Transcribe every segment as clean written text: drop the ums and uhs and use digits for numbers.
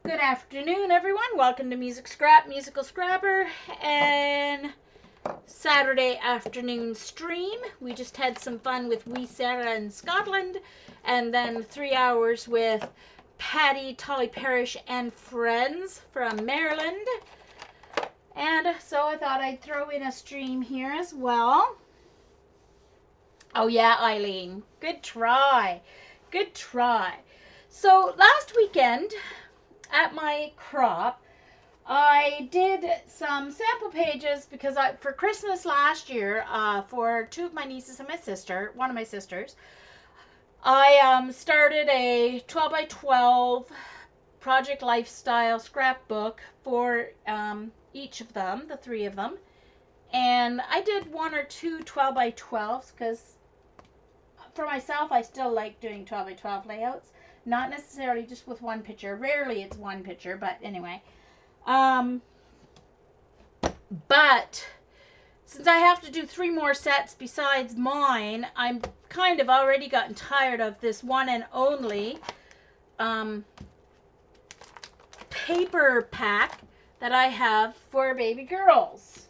Good afternoon, everyone. Welcome to Musical Scrapper, and Saturday afternoon stream. We just had some fun with Wee Sarah in Scotland, and then 3 hours with Patty, Tolly Parrish, and friends from Maryland. And so I thought I'd throw in a stream here as well. Oh, yeah, Eileen. Good try. Good try. So last weekend at my crop, I did some sample pages because for Christmas last year, for two of my nieces and my sister, one of my sisters, I started a 12 by 12 project lifestyle scrapbook for each of them, the three of them. And I did one or two 12 by 12s because for myself, I still like doing 12 by 12 layouts. Not necessarily just with one picture. Rarely it's one picture, but anyway. But since I have to do 3 more sets besides mine, I'm kind of already gotten tired of this one and only paper pack that I have for baby girls.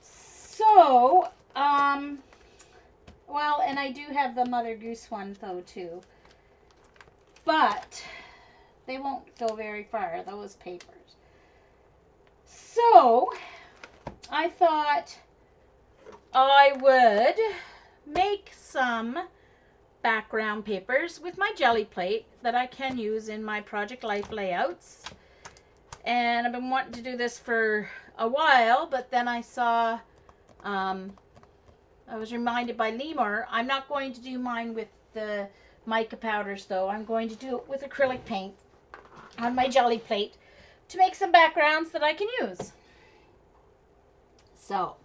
So, well, and I do have the Mother Goose one though too. But they won't go very far, those papers. So, I thought I would make some background papers with my GElli plate that I can use in my Project Life layouts. And I've been wanting to do this for a while, but then I saw, I was reminded by Lemur, I'm not going to do mine with the mica powders though. I'm going to do it with acrylic paint on my GElli plate to make some backgrounds that I can use. So,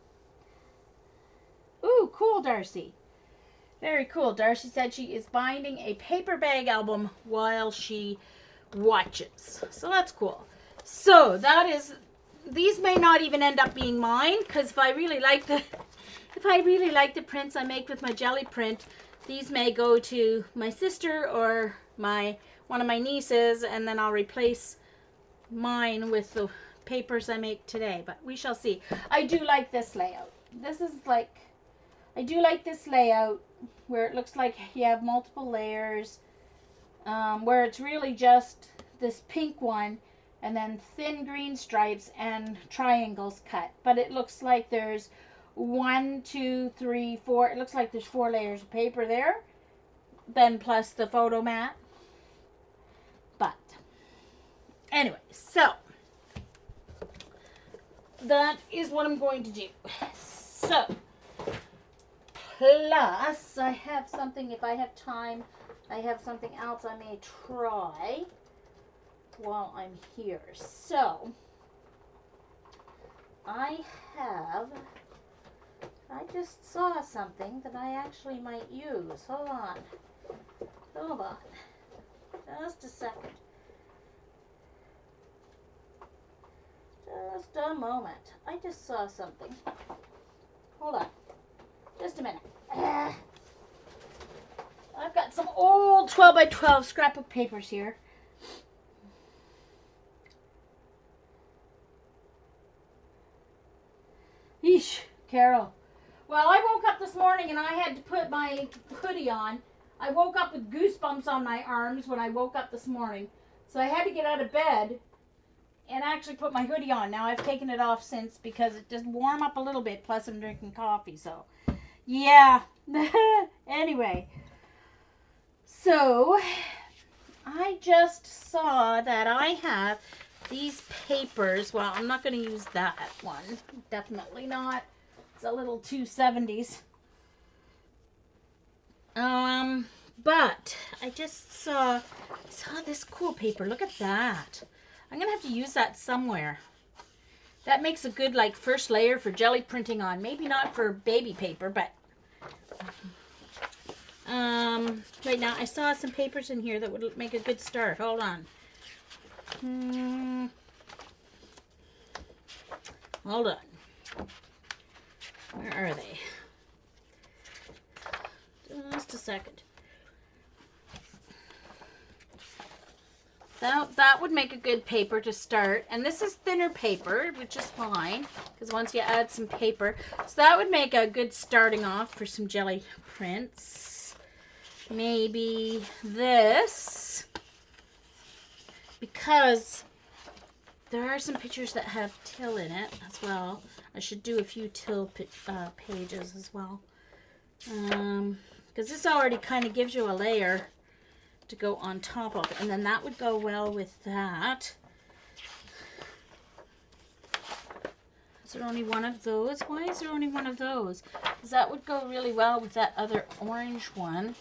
ooh, cool, Darcy. Very cool. Darcy said she is binding a paper bag album while she watches. So that's cool. So that is, these may not even end up being mine because if I really like the prints I make with my GElli print, these may go to my sister or one of my nieces, and then I'll replace mine with the papers I make today, but we shall see. I do like this layout. I do like this layout where it looks like you have multiple layers, where it's really just this pink one and then thin green stripes and triangles cut, but it looks like there's 1, 2, 3, 4. It looks like there's 4 layers of paper there, then plus the photo mat. But anyway, so that is what I'm going to do. So, plus I have something, if I have time, I have something else I may try while I'm here. So, I just saw something that I actually might use. Hold on. Just a second. Just a moment. I just saw something. Hold on. Just a minute. I've got some old 12 by 12 scrapbook papers here. Yeesh, Carol. Well, I woke up this morning and I had to put my hoodie on. I woke up with goosebumps on my arms when I woke up this morning. So I had to get out of bed and actually put my hoodie on. Now I've taken it off since because it just warm up a little bit, plus I'm drinking coffee, so yeah. Anyway, so I just saw that I have these papers. Well, I'm not going to use that one. Definitely not. It's a little 270s. But I just saw this cool paper. Look at that. I'm going to have to use that somewhere. That makes a good, like, first layer for GElli printing on. Maybe not for baby paper, but right now I saw some papers in here that would make a good start. Hold on. Hold on. Where are they? Just a second. That would make a good paper to start. And this is thinner paper, which is fine, because once you add some paper. So that would make a good starting off for some jelly prints. Maybe this, because there are some pictures that have till in it as well. I should do a few till pages as well. Because this already kind of gives you a layer to go on top of it, and then that would go well with that. Is there only one of those? Why is there only one of those? Because that would go really well with that other orange one.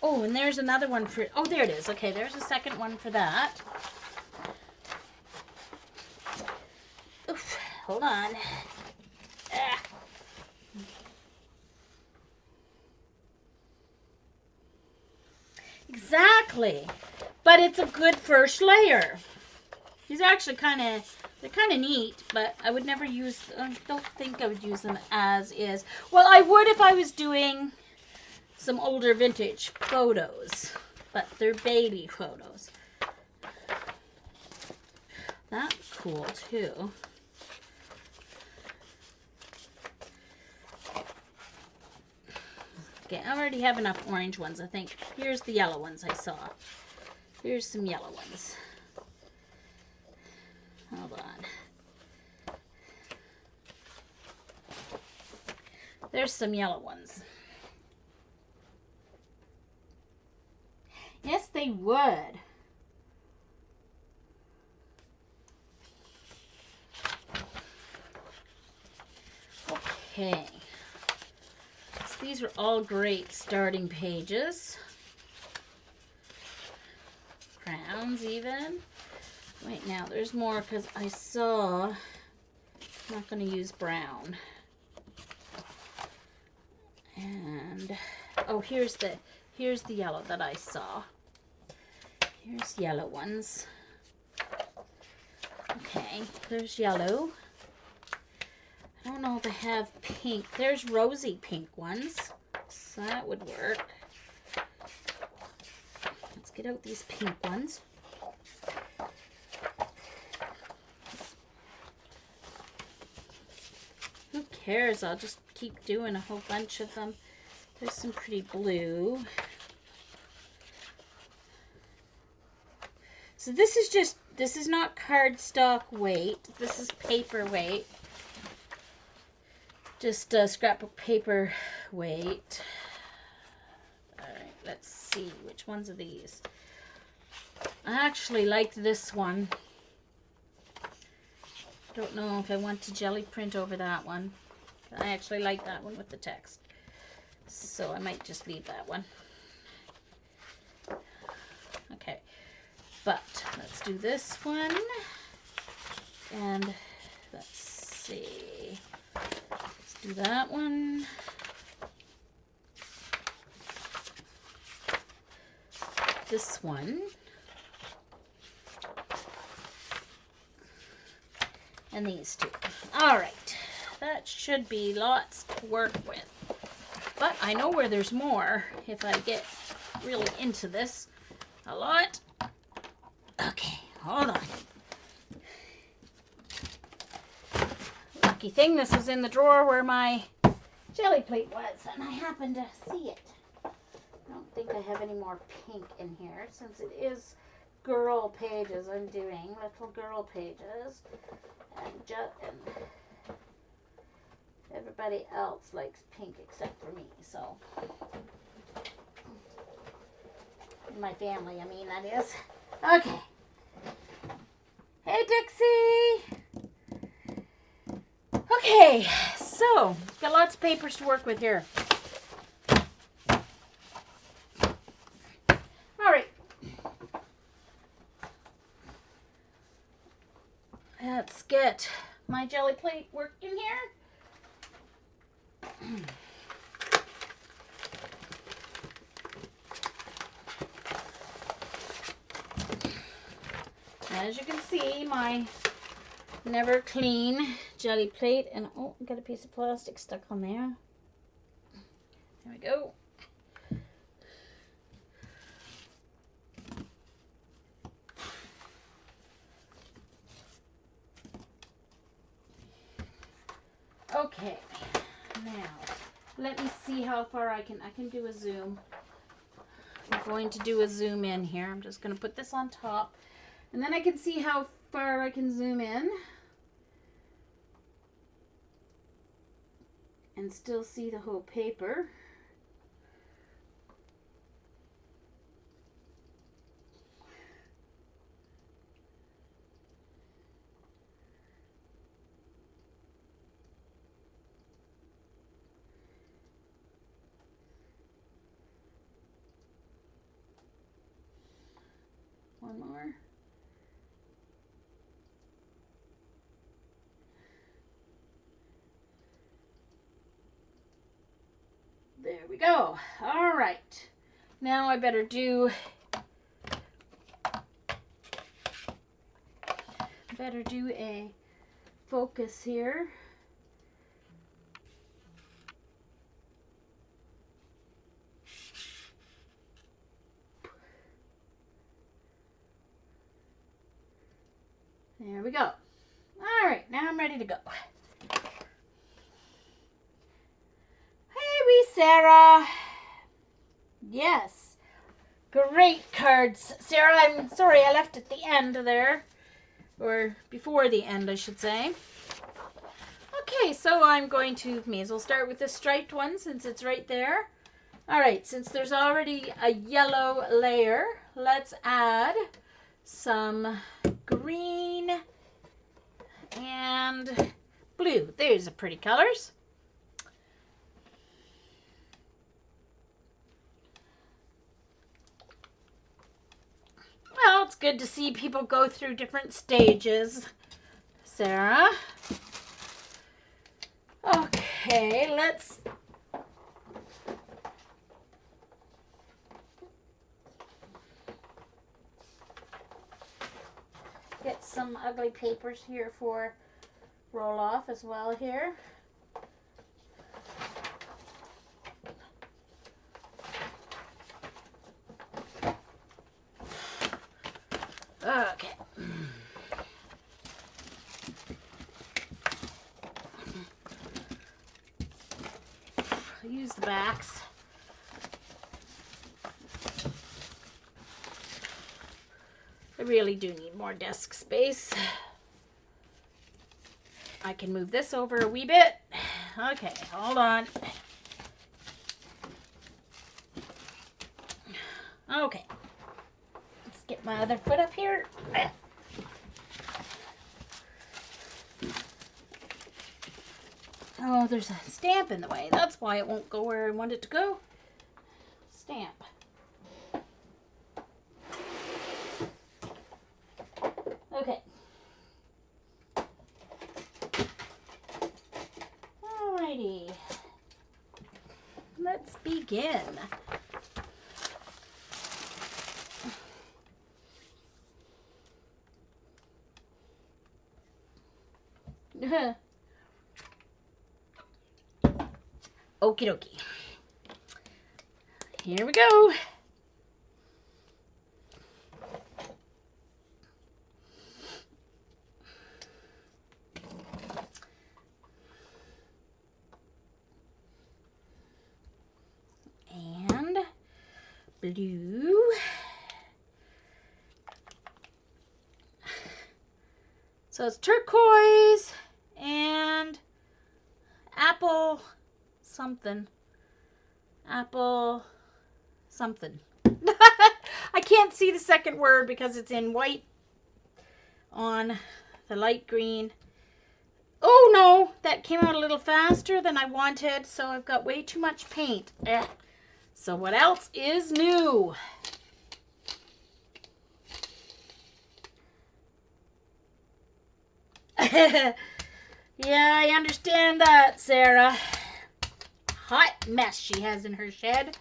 Oh, and there's another one for, oh, there it is. Okay, there's a second one for that. Oof, hold on. Exactly. But it's a good first layer. These are actually they're kind of neat, but I would never use, I don't think I would use them as is. Well, I would if I was doing some older vintage photos, but they're baby photos. That's cool too. Okay, I already have enough orange ones, I think. Here's the yellow ones I saw. Here's some yellow ones. Hold on. There's some yellow ones. Yes, they would. Okay. These are all great starting pages. Crowns even. Wait, now there's more because I saw, I'm not going to use brown. And, oh, here's the yellow that I saw. Here's yellow ones. Okay, there's yellow. I don't know if I have pink. There's rosy pink ones, so that would work. Let's get out these pink ones. Who cares? I'll just keep doing a whole bunch of them. There's some pretty blue. So this is not cardstock weight. This is paper weight. Just scrapbook paper weight. Alright, let's see. Which ones are these? I actually like this one. Don't know if I want to jelly print over that one. I actually like that one with the text. So I might just leave that one. Okay. But let's do this one. And let's see. Do that one. This one. And these two. Alright. That should be lots to work with. But I know where there's more if I get really into this a lot. Okay, hold on. Lucky thing, this was in the drawer where my jelly plate was, and I happened to see it. I don't think I have any more pink in here, since it is girl pages I'm doing, little girl pages, and everybody else likes pink except for me, so. My family, I mean, that is. Okay. Hey, Dixie! Okay, so, got lots of papers to work with here. Alright. Let's get my jelly plate working here. As you can see, my never clean jelly plate, and oh, got a piece of plastic stuck on there. There we go. Let me see how far I can do a zoom. I'm going to do a zoom in here. I'm just going to put this on top. And then I can see how far I can zoom in. And still see the whole paper. One more. There we go. All right. Now I better do a focus here. There we go. All right, now I'm ready to go. Hey, wee Sarah. Yes. Great cards. Sarah, I'm sorry I left at the end there. Or before the end, I should say. Okay, so I'm going to, may as well start with this striped one since it's right there. All right, since there's already a yellow layer, let's add some green and blue. There's the pretty colors. Well, it's good to see people go through different stages, Sarah. Okay, let's get some ugly papers here for roll off as well here. Okay. I'll use the backs. I really do need more desk space. I can move this over a wee bit. Okay, hold on. Okay. Let's get my other foot up here. Oh, there's a stamp in the way. That's why it won't go where I want it to go. Stamp. Okay. Alrighty. Let's begin. Okie dokie. Here we go. And blue. So it's turquoise and apple something. Apple something. I can't see the second word because it's in white on the light green. Oh no, that came out a little faster than I wanted, so I've got way too much paint. So what else is new? Yeah, I understand that, Sarah. Hot mess she has in her shed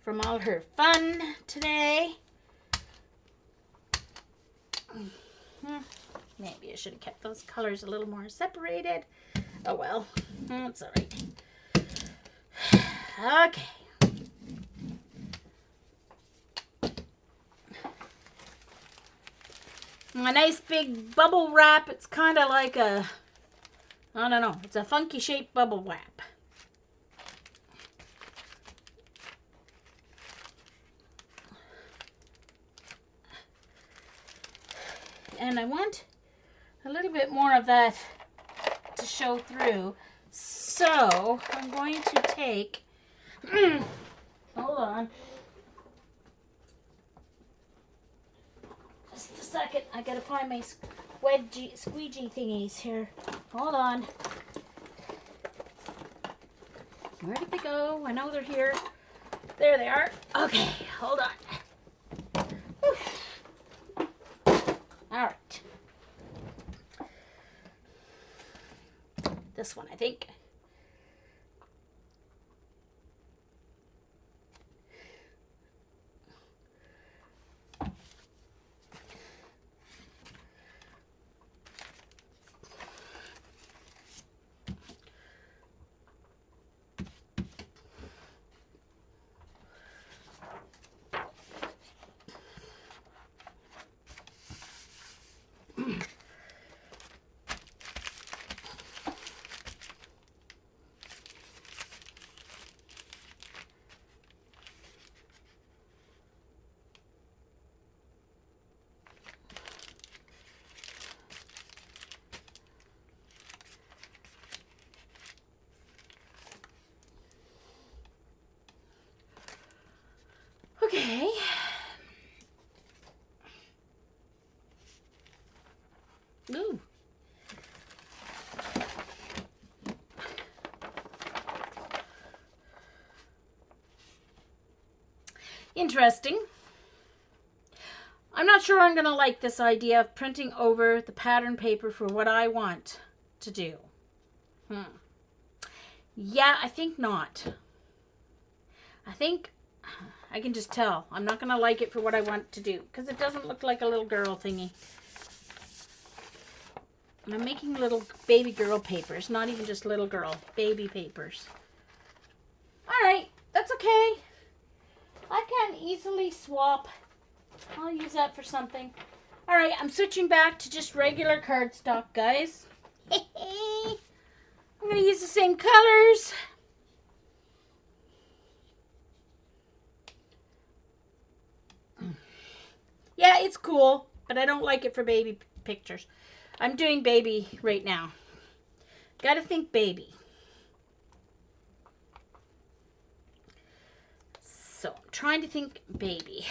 from all her fun today. Maybe I should have kept those colors a little more separated. Oh well, that's all right. Okay. A nice big bubble wrap. It's kind of like a, I don't know, it's a funky shaped bubble wrap. and I want a little bit more of that to show through. So I'm going to take, hold on, just a second, I gotta find my squeegee thingies here. Hold on. Where did they go? I know they're here. There they are. Okay, hold on. Whew. All right. This one, I think. Okay. Ooh. Interesting. I'm not sure I'm going to like this idea of printing over the pattern paper for what I want to do. Yeah, I think not. I think I can just tell. I'm not going to like it for what I want to do because it doesn't look like a little girl thingy. And I'm making little baby girl papers, not even just little girl, baby papers. All right, that's okay. I can easily swap. I'll use that for something. All right, I'm switching back to just regular cardstock, guys. I'm going to use the same colors. Yeah, it's cool, but I don't like it for baby pictures. I'm doing baby right now. Gotta think baby. So I'm trying to think baby.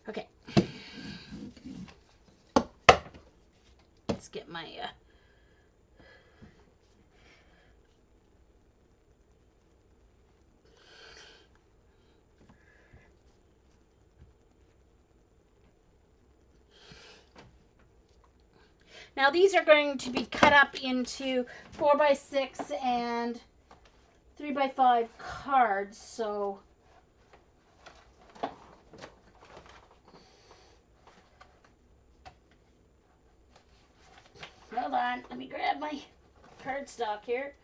Okay. Let's get my now these are going to be cut up into 4x6 and 3x5 cards, so hold on, let me grab my cardstock here.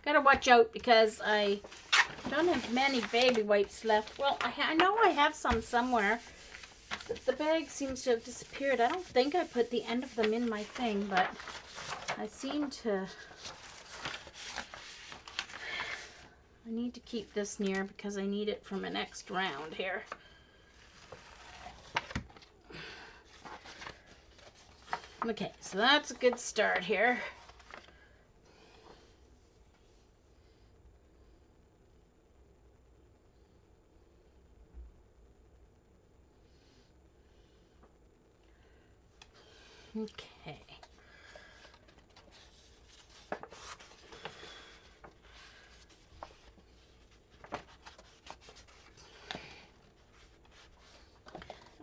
Gotta watch out because I don't have many baby wipes left. Well, I know I have some somewhere. The bag seems to have disappeared. I don't think I put the end of them in my thing, but I seem to... I need to keep this near because I need it for my next round here. Okay, so that's a good start here. Okay.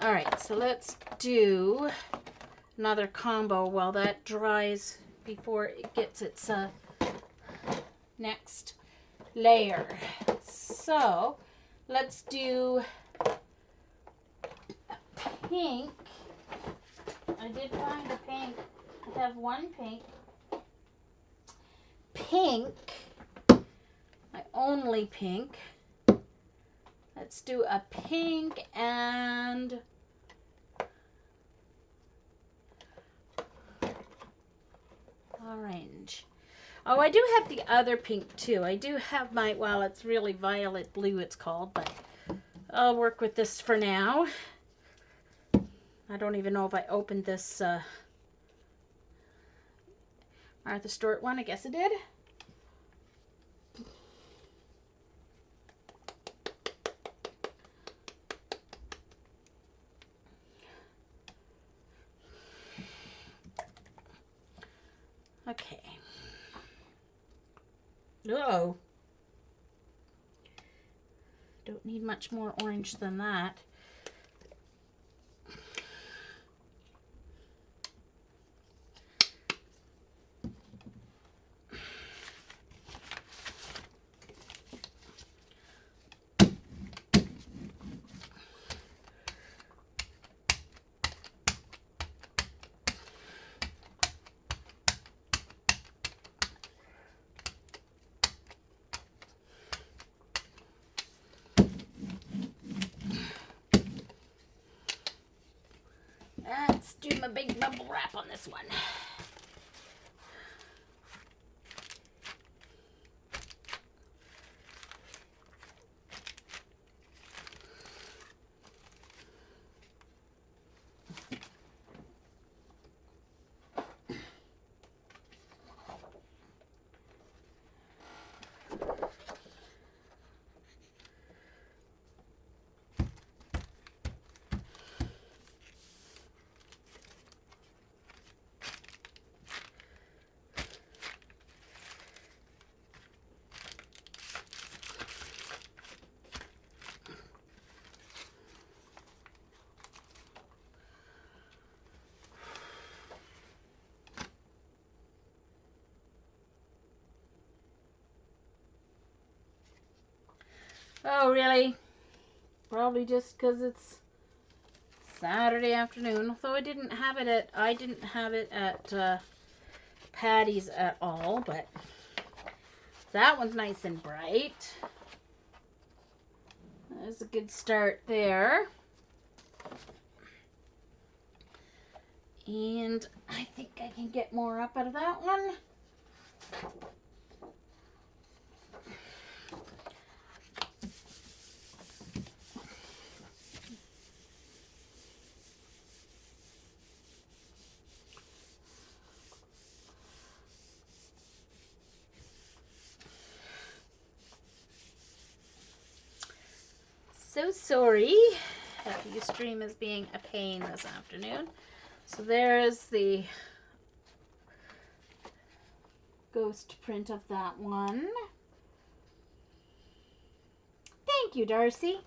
All right, so let's do another combo while that dries before it gets its next layer. So let's do a pink. I did find a pink. I have one pink. Pink. My only pink. Let's do a pink and orange. Oh, I do have the other pink too. I do have my, well, it's really violet blue it's called, but I'll work with this for now. I don't even know if I opened this Martha Stewart one. I guess I did. Okay. Uh-oh. Don't need much more orange than that. Let's do my big bubble wrap on this one. Oh, really? Probably just because it's Saturday afternoon. Although I didn't have it at Patty's at all, but that one's nice and bright. There's a good start there. And I think I can get more up out of that one. So sorry if Ustream is being a pain this afternoon. So there's the ghost print of that one. Thank you, Darcy.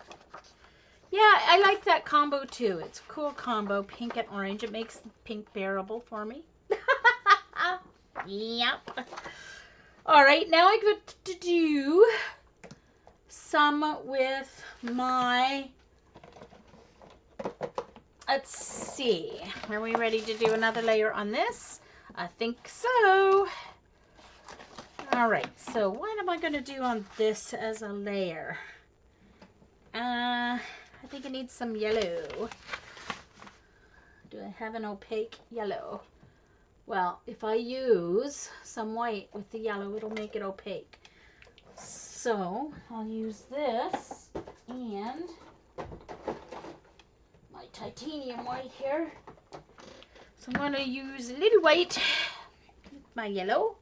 Yeah, I like that combo too. It's a cool combo, pink and orange. It makes pink bearable for me. Yep. All right, now I get to do some with my, let's see, are we ready to do another layer on this? I think so. All right, so what am I going to do on this as a layer? I think it needs some yellow. Do I have an opaque yellow? Well, if I use some white with the yellow, it'll make it opaque. So I'll use this and my titanium white here. So I'm going to use a little white with my yellow.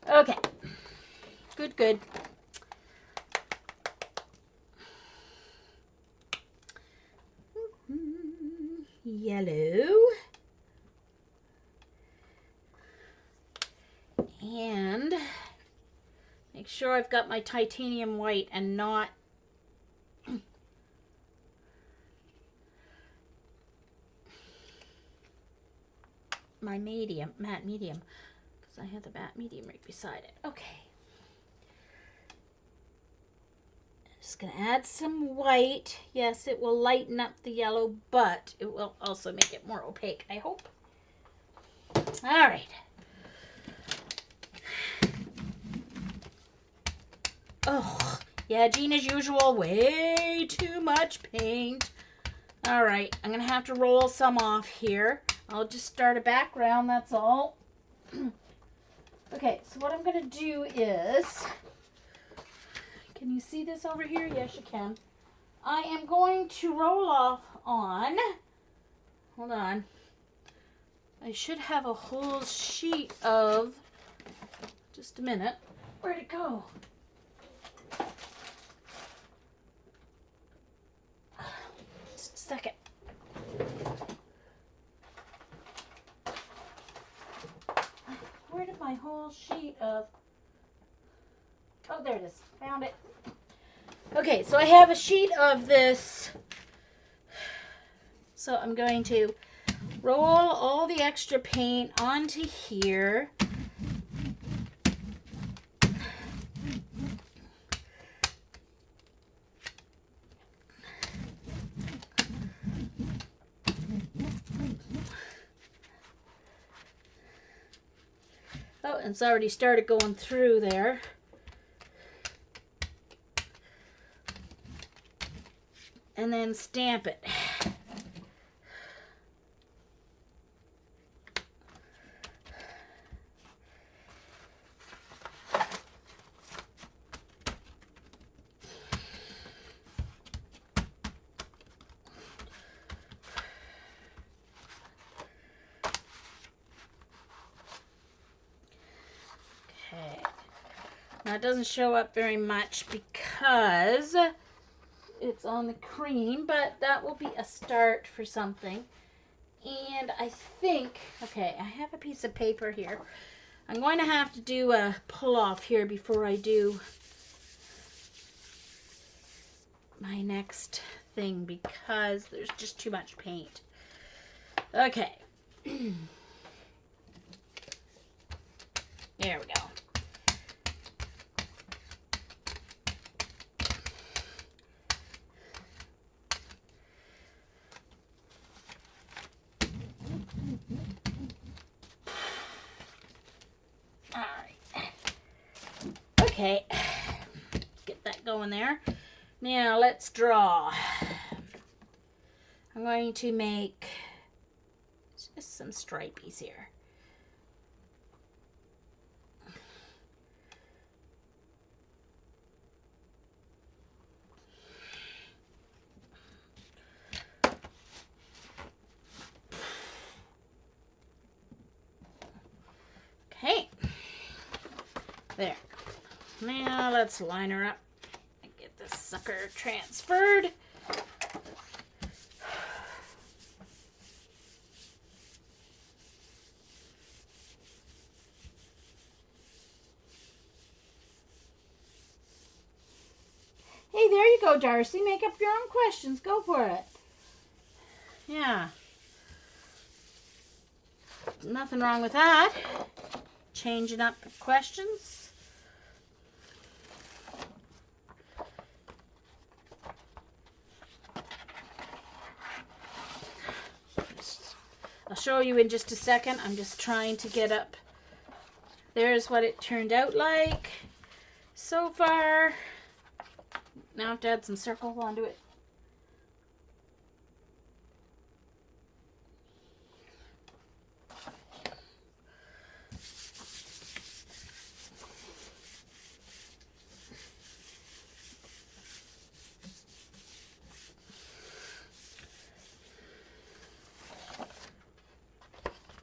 Okay, good. Yellow. Make sure I've got my titanium white and not my medium, matte medium, because I have the matte medium right beside it. Okay. Just going to add some white. Yes, it will lighten up the yellow, but it will also make it more opaque, I hope. All right. Oh, yeah, Jean, as usual, way too much paint. All right, I'm going to have to roll some off here. I'll just start a background, that's all. Okay, so what I'm going to do is, can you see this over here? Yes, you can. I am going to roll off on, hold on, I should have a whole sheet of, just a minute, where'd it go? Just a second. Where did my whole sheet of, oh, there it is, found it. Okay, so I have a sheet of this, so I'm going to roll all the extra paint onto here. Oh, and it's already started going through there. And then stamp it. Okay. Now it doesn't show up very much because it's on the cream, but that will be a start for something. And I think, okay, I have a piece of paper here. I'm going to have to do a pull off here before I do my next thing because there's just too much paint. Okay. There we go. Okay, get that going there. Now let's draw. I'm going to make just some stripies here. Okay, there. Now let's line her up and get this sucker transferred. Hey, there you go, Darcy. Make up your own questions. Go for it. Yeah. Nothing wrong with that. Changing up questions. I'll show you in just a second. I'm just trying to get up. There's what it turned out like so far. Now I have to add some circles onto it.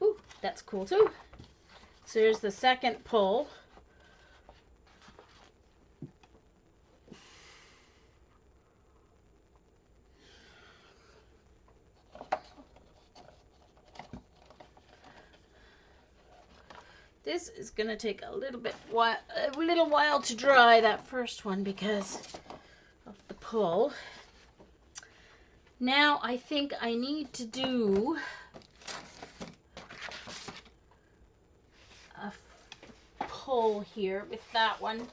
Ooh, that's cool too. So here's the second pull. This is going to take a little while to dry, that first one, because of the pull. Now I think I need to do a pull here with that one.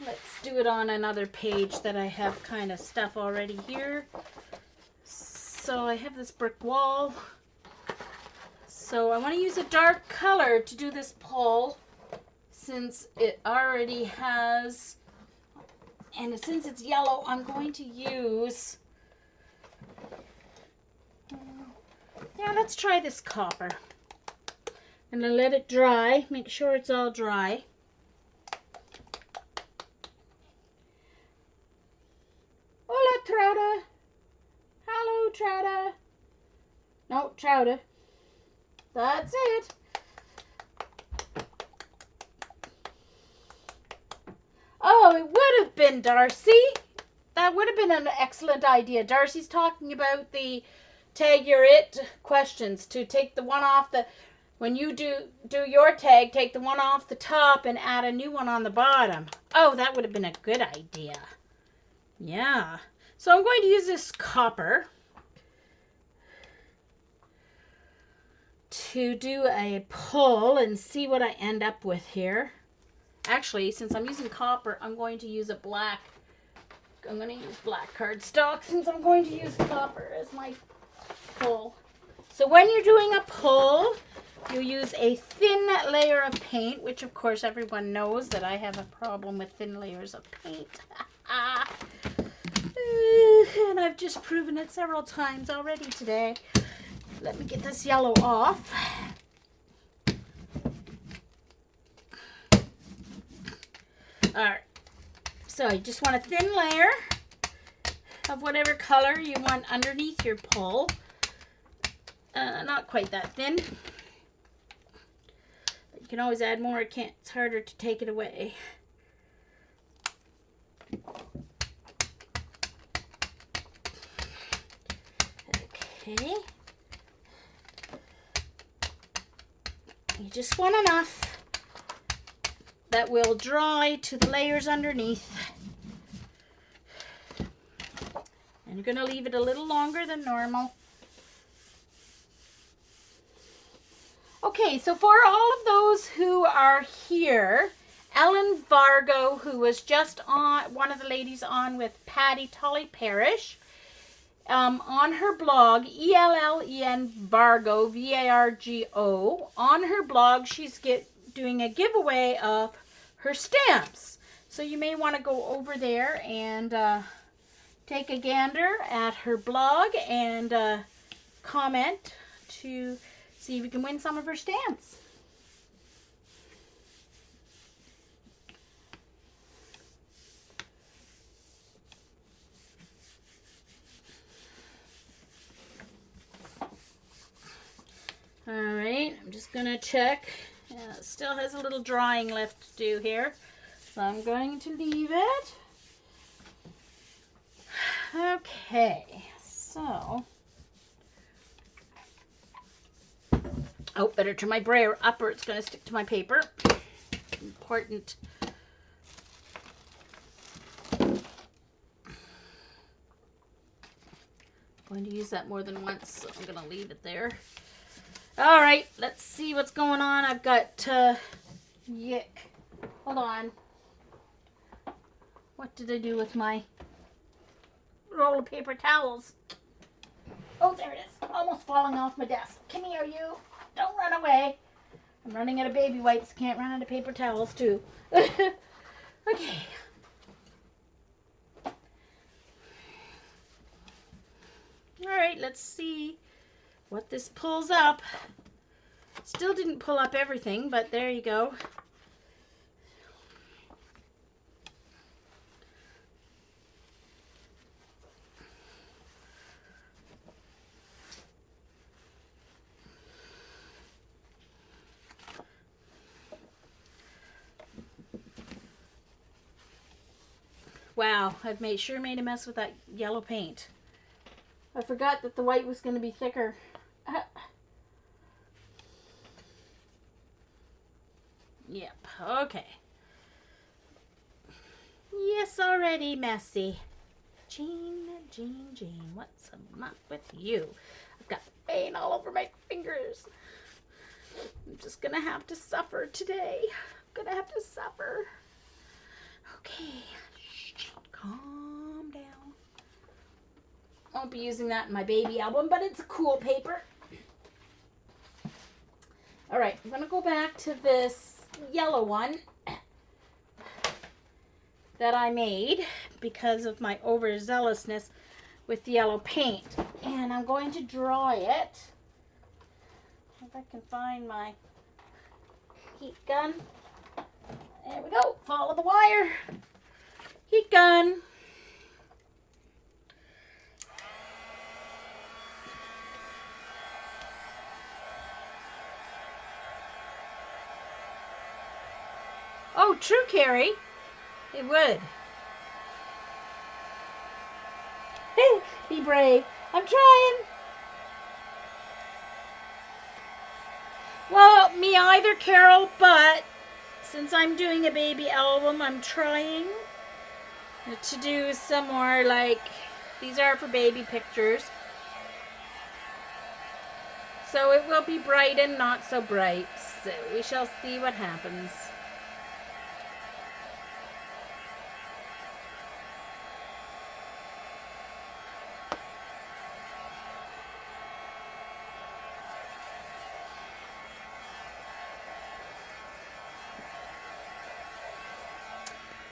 Let's do it on another page that I have kind of stuff already here. So I have this brick wall. So I want to use a dark color to do this pull, since it already has, and since it's yellow, I'm going to use, yeah, let's try this copper. I'm going to let it dry, make sure it's all dry. Hola, Trouta. Hello, Trouta. No, Trouta. That's it. Oh, it would have been Darcy. That would have been an excellent idea. Darcy's talking about the tag your it questions, to take the one off the, when you do your tag, take the one off the top and add a new one on the bottom. Oh, that would have been a good idea. Yeah. So I'm going to use this copper to do a pull and see what I end up with here. Actually, since I'm using copper, I'm going to use a black. I'm going to use black cardstock since I'm going to use copper as my pull. So when you're doing a pull, you use a thin layer of paint, which of course everyone knows that I have a problem with thin layers of paint. And I've just proven it several times already today. Let me get this yellow off. Alright, so you just want a thin layer of whatever color you want underneath your pull. Not quite that thin. You can always add more. It's harder to take it away. Okay. You just want enough that will dry to the layers underneath. And you're going to leave it a little longer than normal. Okay, so for all of those who are here, Ellen Vargo, who was just on, one of the ladies on with Patty Tully Parrish, on her blog, ELLEN Vargo, VARGO, on her blog, she's doing a giveaway of her stamps. So you may want to go over there and take a gander at her blog and comment to see if you can win some of her stamps. Alright, I'm just going to check. It still has a little drying left to do here. So I'm going to leave it. Okay, so. Oh, better turn my brayer up or it's going to stick to my paper. Important. I'm going to use that more than once, so I'm going to leave it there. All right, let's see what's going on. I've got, yick. Hold on. What did I do with my roll of paper towels? Oh, there it is. Almost falling off my desk. Come here, you. Don't run away. I'm running out of baby wipes. Can't run out of paper towels, too. Okay. All right, let's see what this pulls up. Still didn't pull up everything, but there you go. Wow, I've sure made a mess with that yellow paint. I forgot that the white was going to be thicker. Yep, okay. Yes, already messy. Jean, what's up with you? I've got paint all over my fingers. I'm just gonna have to suffer today. I'm gonna have to suffer. Okay, calm down. Won't be using that in my baby album, but it's a cool paper. All right, I'm gonna go back to this yellow one that I made because of my overzealousness with yellow paint. And I'm going to dry it. If I can find my heat gun. There we go. Follow the wire. Heat gun. Oh, true, Carrie. It would. Be brave. I'm trying. Well, me either, Carol, but since I'm doing a baby album, I'm trying to do some more, like, these are for baby pictures. So it will be bright and not so bright. So we shall see what happens.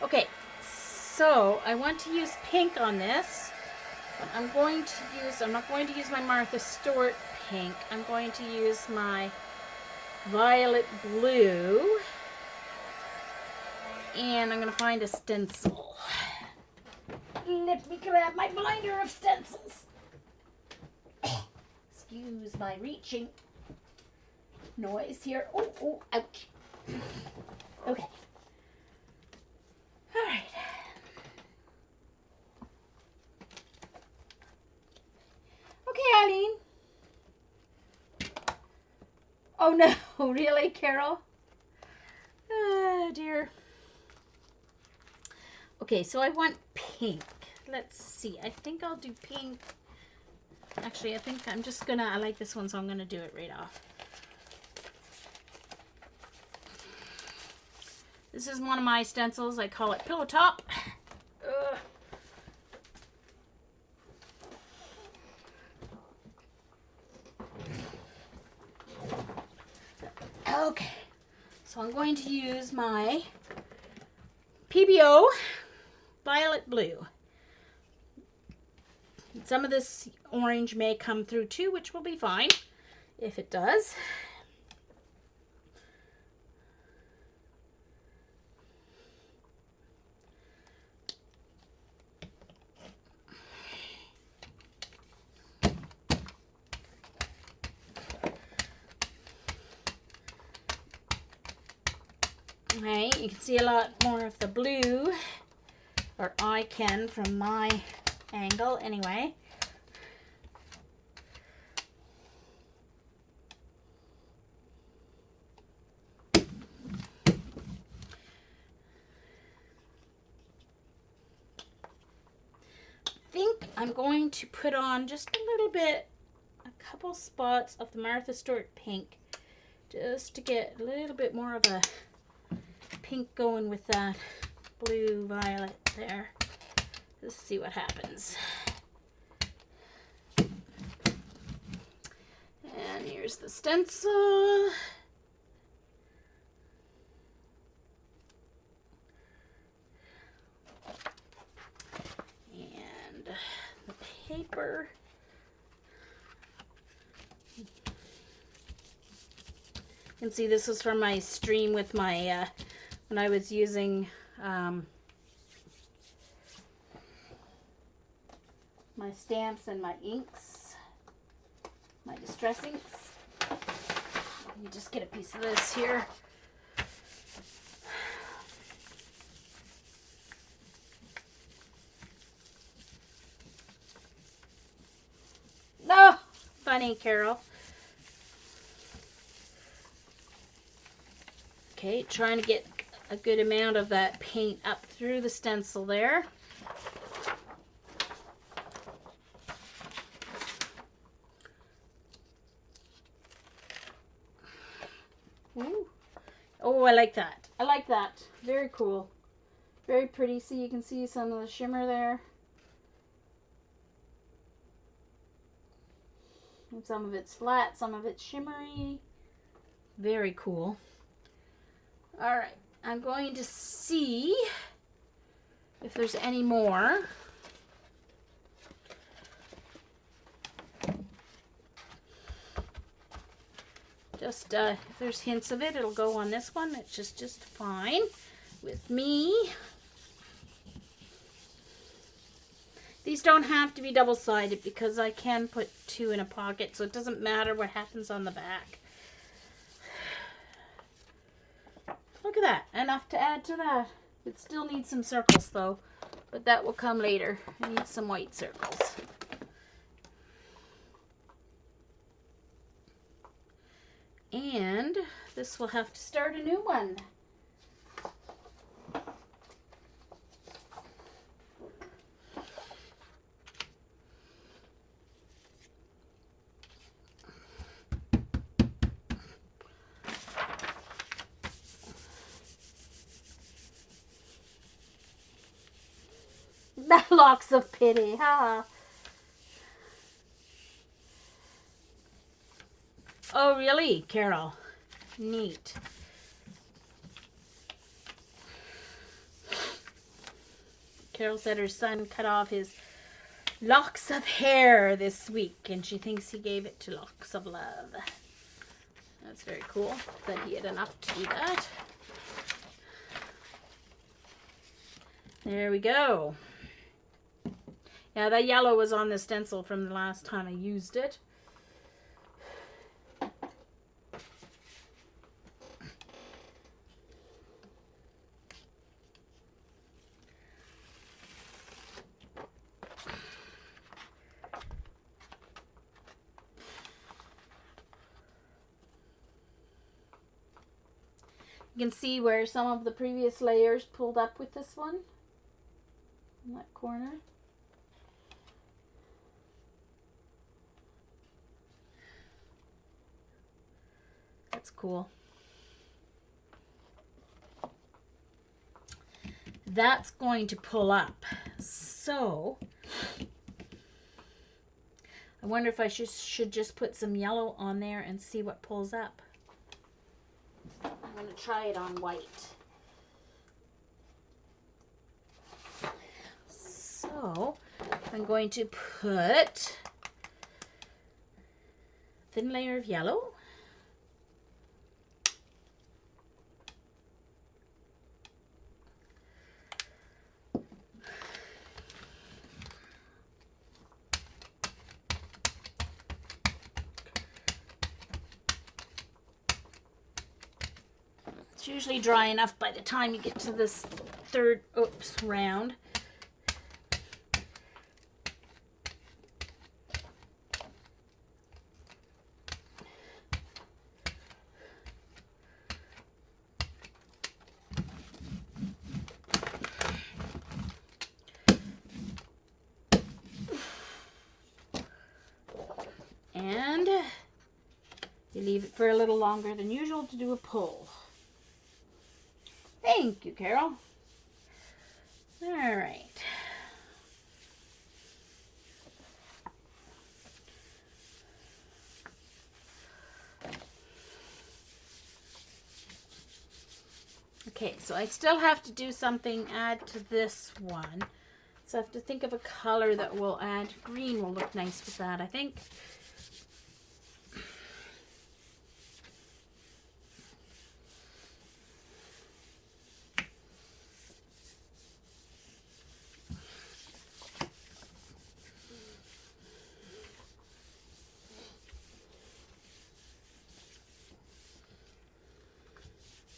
Okay, so I want to use pink on this. But I'm not going to use my Martha Stewart pink. I'm going to use my violet blue. And I'm going to find a stencil. Let me grab my binder of stencils. Excuse my reaching noise here. Oh, ouch. Okay. All right. Okay, Eileen. Oh no, really, Carol? Oh dear. Okay, so I want pink. Let's see. I think I'll do pink. Actually, I think I'm just gonna, I like this one, so I'm gonna do it right off. This is one of my stencils. I call it Pillow Top. Okay, so I'm going to use my PBO Violet Blue. Some of this orange may come through too, which will be fine if it does. Okay, you can see a lot more of the blue, or I can from my angle anyway. I think I'm going to put on just a little bit, a couple spots of the Martha Stewart pink, just to get a little bit more of a pink going with that blue violet there. Let's see what happens. And here's the stencil. And the paper. You can see this is from my stream with my, when I was using my stamps and my inks, my distress inks. Let me just get a piece of this here. funny, Carol. Okay, trying to get a good amount of that paint up through the stencil there. Ooh. Oh, I like that. I like that. Very cool. Very pretty. See, you can see some of the shimmer there. And some of it's flat, some of it's shimmery. Very cool. All right, I'm going to see if there's any more. Just if there's hints of it, it'll go on this one. It's just fine with me. These don't have to be double-sided because I can put 2 in a pocket, so it doesn't matter what happens on the back. Look at that, enough to add to that. It still needs some circles though, but that will come later. I need some white circles. And this will have to start a new one. Locks of pity, huh? Oh, really, Carol? Neat. Carol said her son cut off his locks of hair this week, and she thinks he gave it to Locks of Love. That's very cool that he had enough to do that. There we go. Yeah, that yellow was on the stencil from the last time I used it. You can see where some of the previous layers pulled up with this one in that corner. That's cool. That's going to pull up. So I wonder if I should just put some yellow on there and see what pulls up. I'm going to try it on white. So I'm going to put a thin layer of yellow. It's usually dry enough by the time you get to this third round. And you leave it for a little longer than usual to do a pull. Thank you, Carol. All right. Okay, so I still have to do something, add to this one. So I have to think of a color that will add. Green will look nice with that, I think.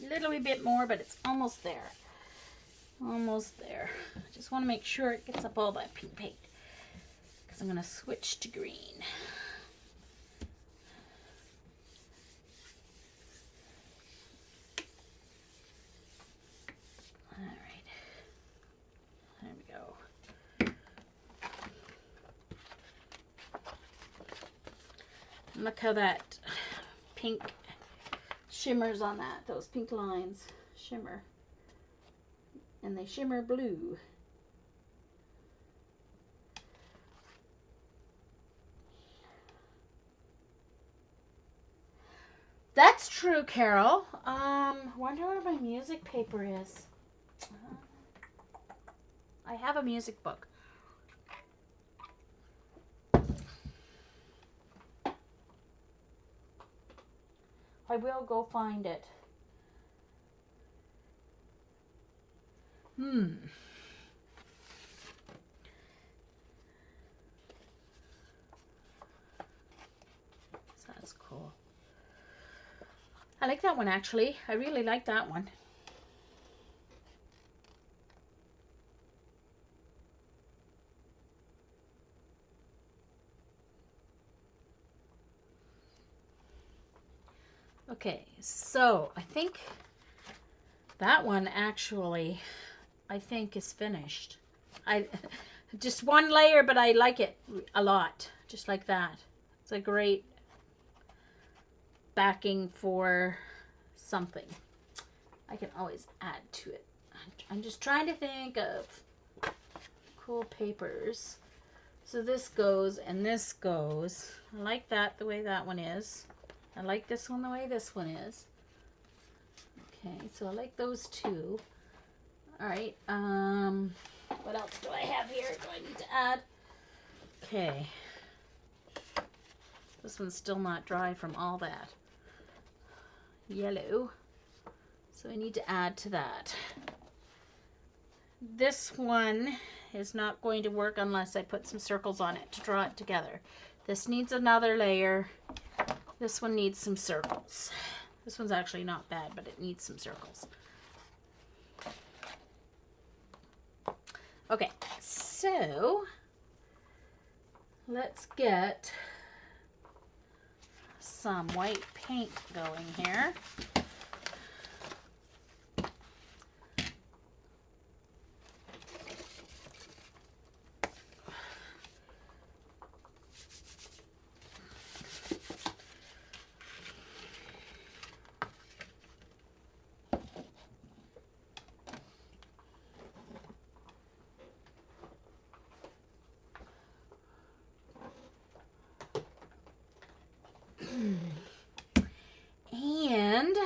A little bit more, but it's almost there. Almost there. I just want to make sure it gets up all that pink paint because I'm going to switch to green. Look how that pink shimmers on that. Those pink lines shimmer. And they shimmer blue. That's true, Carol. Wonder where my music paper is. I have a music book. I will go find it. So that's cool. I like that one, actually. I really like that one. Okay, so I think that one actually, I think, is finished. I just one layer, but I like it a lot, just like that. It's a great backing for something. I can always add to it. I'm just trying to think of cool papers. So this goes and this goes. I like that the way that one is. I like this one the way this one is. Okay, so I like those two. All right, what else do I have here? Do I need to add? Okay. This one's still not dry from all that yellow. So I need to add to that. This one is not going to work unless I put some circles on it to draw it together. This needs another layer. This one needs some circles. This one's actually not bad, but it needs some circles. Okay, so let's get some white paint going here. And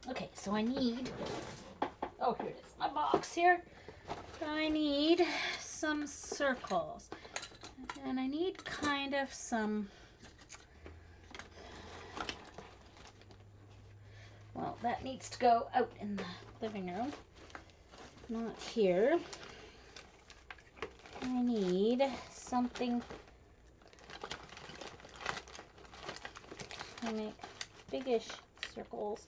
okay, so I need, oh, here it is, my box here. I need some circles, and I need kind of some, well, that needs to go out in the living room, not here. I need something to make biggish circles,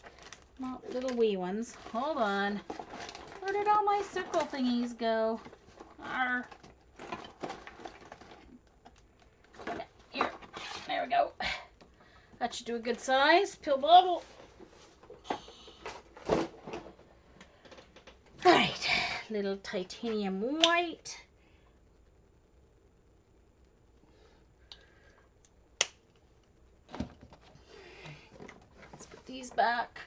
not little wee ones. Hold on. Where did all my circle thingies go? Arr. Here. There we go. That should do a good size. Pill bottle. Alright. Little titanium white. Let's put these back.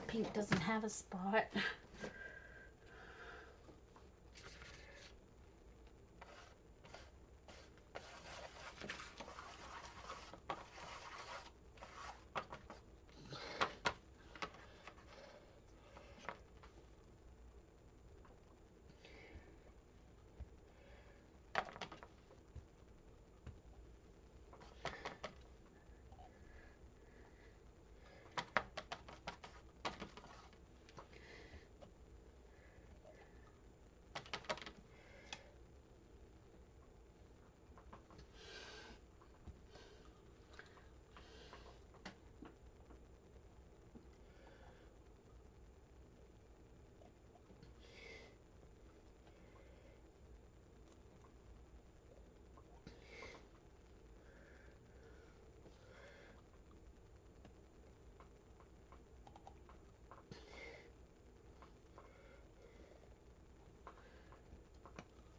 Pink doesn't have a spot.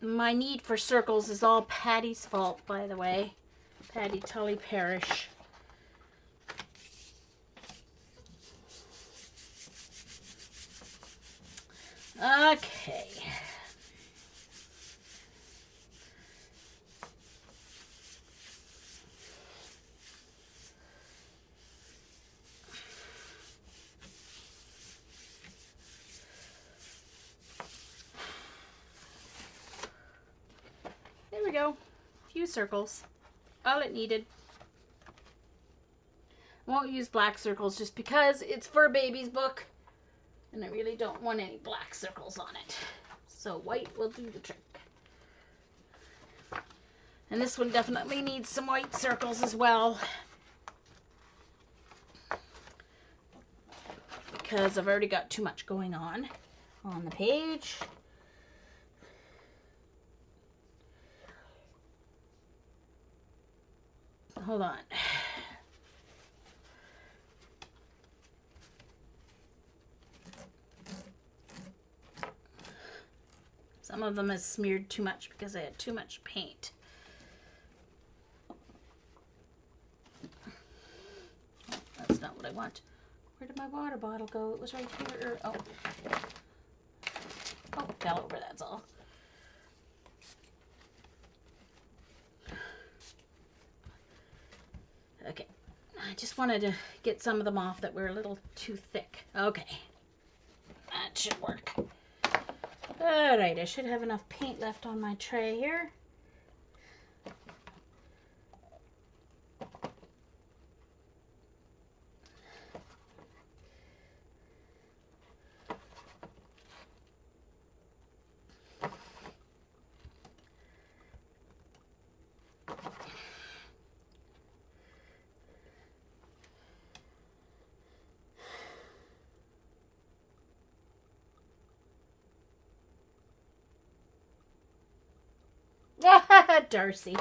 My need for circles is all Patty's fault, by the way. Patty Tully Parrish. Okay. There we go. A few circles. All it needed. I won't use black circles just because it's for a baby's book. And I really don't want any black circles on it. So white will do the trick. And this one definitely needs some white circles as well. Because I've already got too much going on the page. Hold on. Some of them is smeared too much because I had too much paint. That's not what I want. Where did my water bottle go? It was right here. Oh. Oh, it fell over, that's all. Okay. I just wanted to get some of them off that were a little too thick. Okay. That should work. Alright, I should have enough paint left on my tray here. Darcy.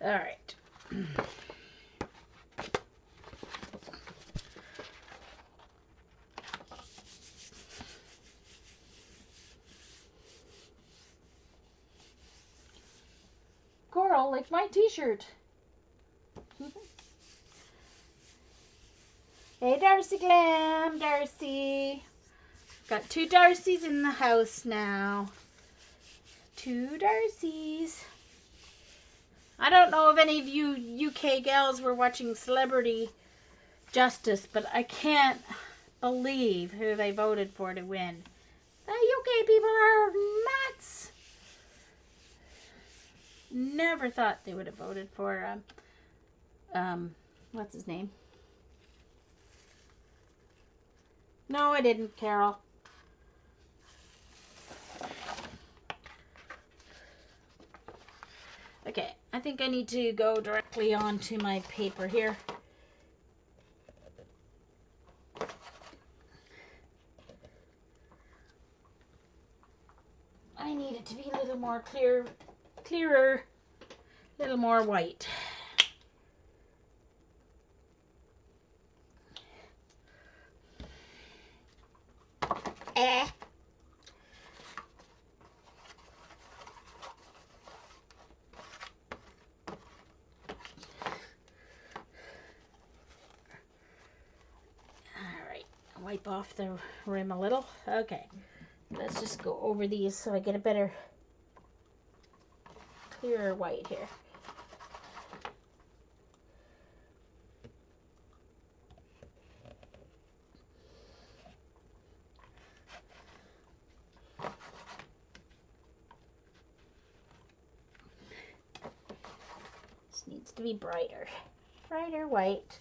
All right. Coral, like my t-shirt. Hey, Darcy Glam, Darcy. Got 2 Darcys in the house now. 2 Darcys. I don't know if any of you UK gals were watching Celebrity Justice, but I can't believe who they voted for to win. The UK people are nuts. Never thought they would have voted for, what's his name? No, I didn't, Carol. Okay, I think I need to go directly onto my paper here. I need it to be a little more clearer, a little more white. Wipe off the rim a little. Okay, let's just go over these so I get a better, clearer white here. This needs to be brighter white.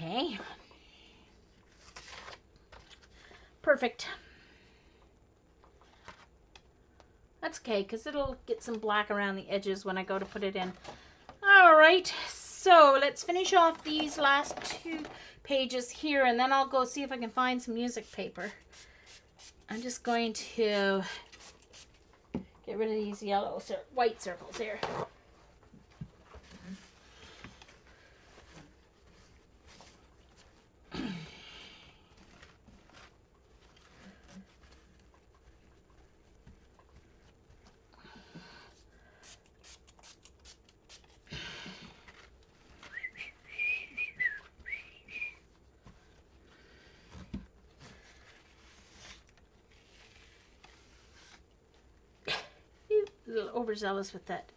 Okay. Perfect. That's okay, because it'll get some black around the edges when I go to put it in. All right, so let's finish off these last 2 pages here, and then I'll go see if I can find some music paper. I'm just going to get rid of these white circles here. A little overzealous with that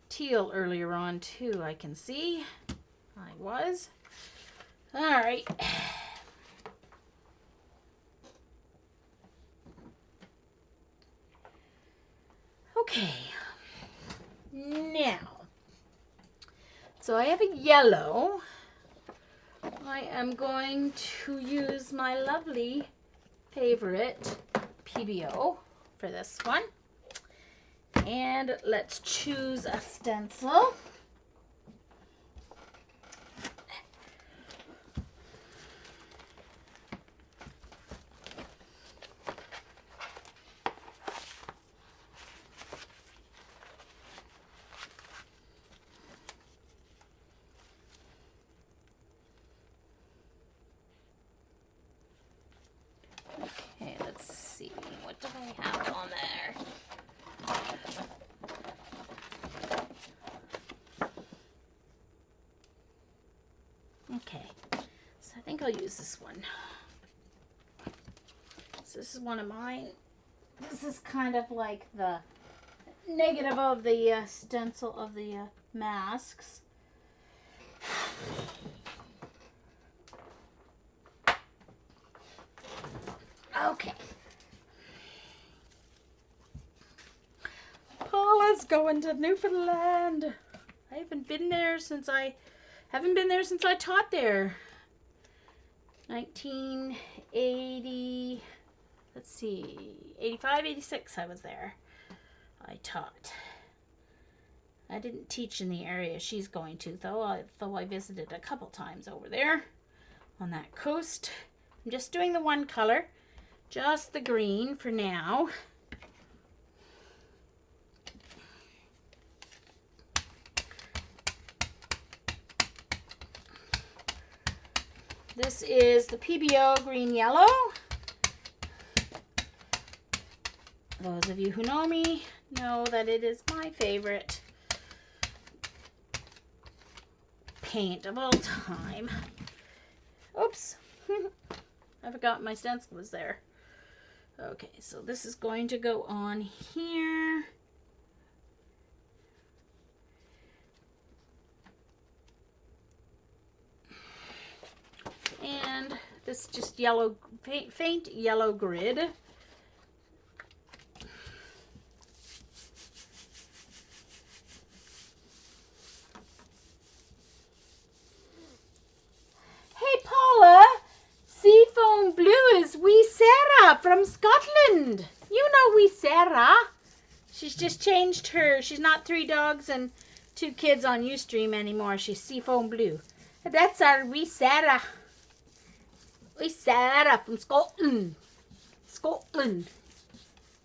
teal earlier on too, I can see. I was. All right. Okay. Now, so I have a yellow. I am going to use my lovely favorite PBO for this one. And let's choose a stencil. Okay, let's see. What do I have on there? Okay, so I think I'll use this one. So this is one of mine. This is kind of like the negative of the stencil of the masks. Okay. Paula's going to Newfoundland. I haven't been there since I taught there. 1980, let's see, 85, 86 I was there. I taught. I didn't teach in the area she's going to, though I visited a couple times over there on that coast. I'm just doing the one color, just the green for now. This is the PBO Green Yellow. Those of you who know me know that it is my favorite paint of all time. Oops. I forgot my stencil was there. Okay, so this is going to go on here. And this just yellow, faint yellow grid. Hey Paula, Seafoam Blue is wee Sarah from Scotland. You know wee Sarah. She's just changed her. She's not 3 dogs and 2 kids on Ustream anymore. She's Seafoam Blue. That's our wee Sarah. Wee Sarah from Scotland. Scotland.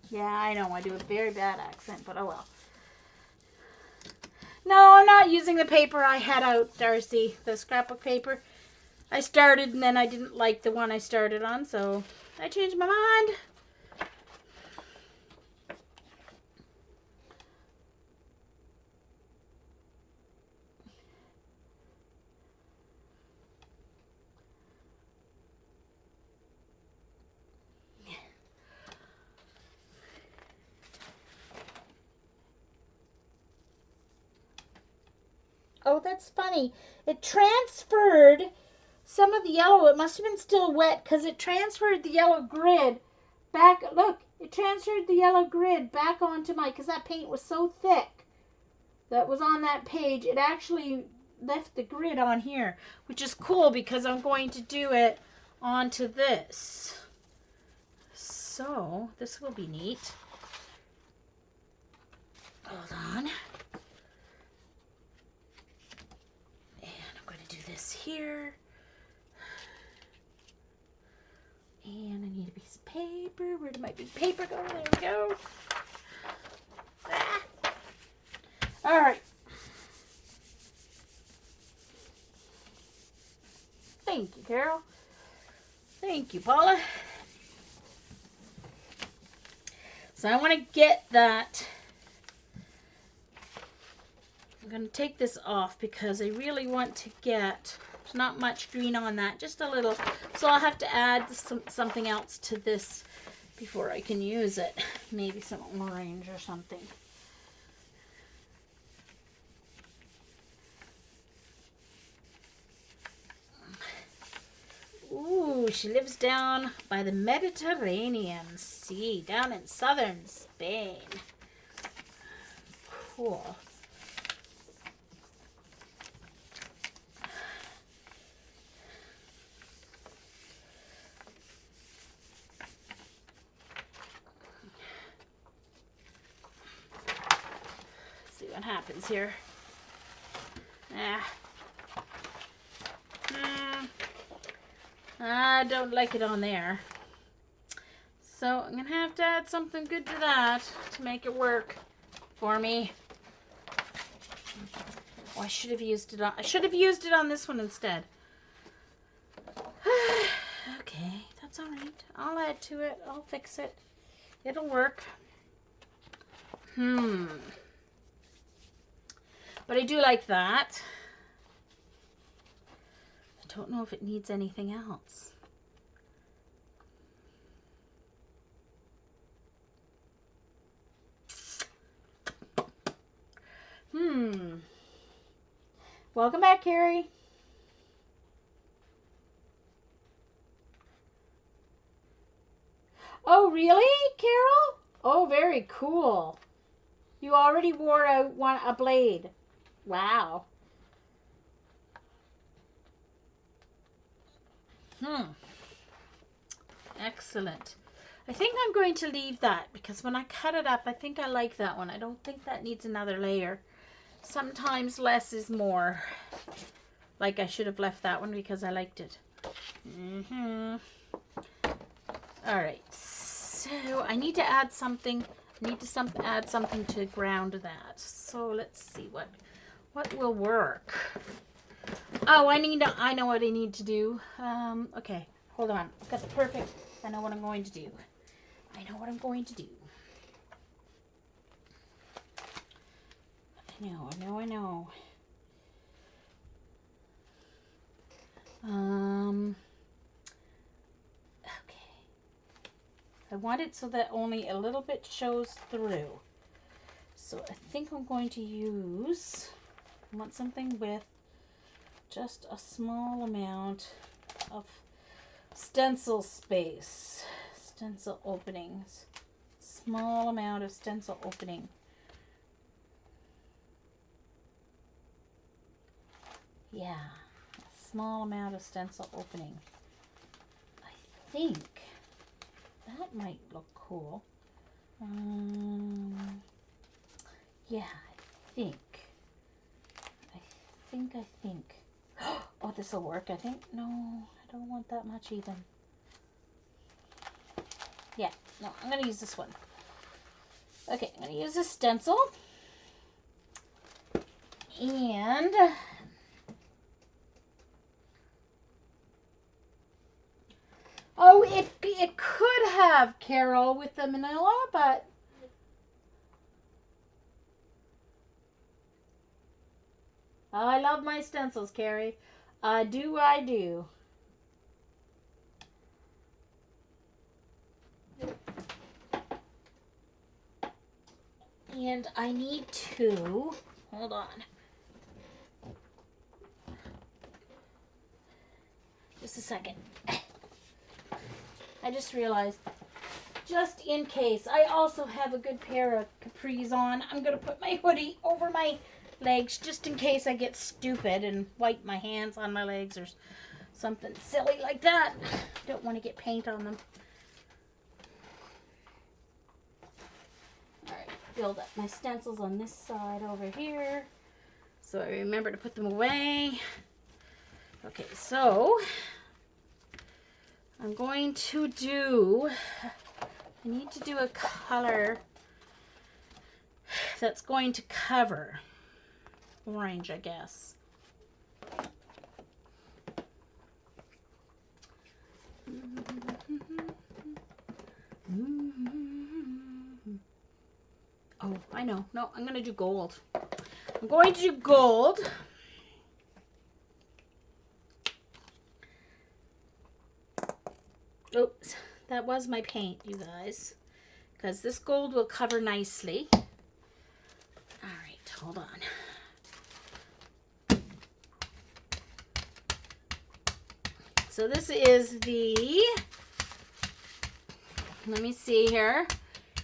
Yeah, I know. I do a very bad accent, but oh well. No, I'm not using the paper I had out, Darcy. The scrapbook paper. I started and then I didn't like the one I started on, so I changed my mind. Oh, that's funny. It transferred some of the yellow. It must have been still wet because it transferred the yellow grid back. Look, it transferred the yellow grid back onto my, because that paint was so thick that was on that page. It actually left the grid on here, which is cool because I'm going to do it onto this. So this will be neat. Hold on. And I'm going to do this here. And I need a piece of paper. Where did my big paper go? There we go. Ah. All right. Thank you, Carol. Thank you, Paula. So I want to get that. I'm going to take this off because I really want to get, there's not much green on that, just a little. So I'll have to add something else to this before I can use it. Maybe some orange or something. Ooh, she lives down by the Mediterranean Sea, down in southern Spain. Cool. Let's see what happens here. I don't like it on there. So I'm going to have to add something good to that to make it work for me. Oh, I should have used it on this one instead. Okay, that's all right. I'll add to it. I'll fix it. It'll work. But I do like that. I don't know if it needs anything else. Welcome back, Carrie. Oh, really, Carol? Oh, very cool. You already wore a blade. Wow. Excellent. I think I'm going to leave that because when I cut it up, I think I like that one. I don't think that needs another layer. Sometimes less is more. Like I should have left that one because I liked it. All right. So I need to add something. I need to add something to ground that. So let's see what will work. Oh, I know what I need to do. Okay. Hold on. I've got the perfect. I know what I'm going to do. I know what I'm going to do. I know. Okay. I want it so that only a little bit shows through. So I think I'm going to use, I want something with just a small amount of stencil space, stencil openings, small amount of stencil opening. Yeah, a small amount of stencil opening. I think that might look cool. Yeah, I think. Oh, this will work, I think. No, I don't want that much even. Yeah, no, I'm going to use this one. Okay, I'm going to use a stencil. And oh, it could have, Carol, with the manila, but I love my stencils, Carrie. I do. And I need to, hold on. Just a second. I just realized, just in case, I also have a good pair of capris on. I'm going to put my hoodie over my legs just in case I get stupid and wipe my hands on my legs or something silly like that. Don't want to get paint on them. Alright, build up my stencils on this side over here so I remember to put them away. Okay, so I'm going to do, I need to do a color that's going to cover orange, I guess. Oh, I know. No, I'm going to do gold. I'm going to do gold. Oops, that was my paint, you guys. Because this gold will cover nicely. Alright, hold on. So this is the, let me see here.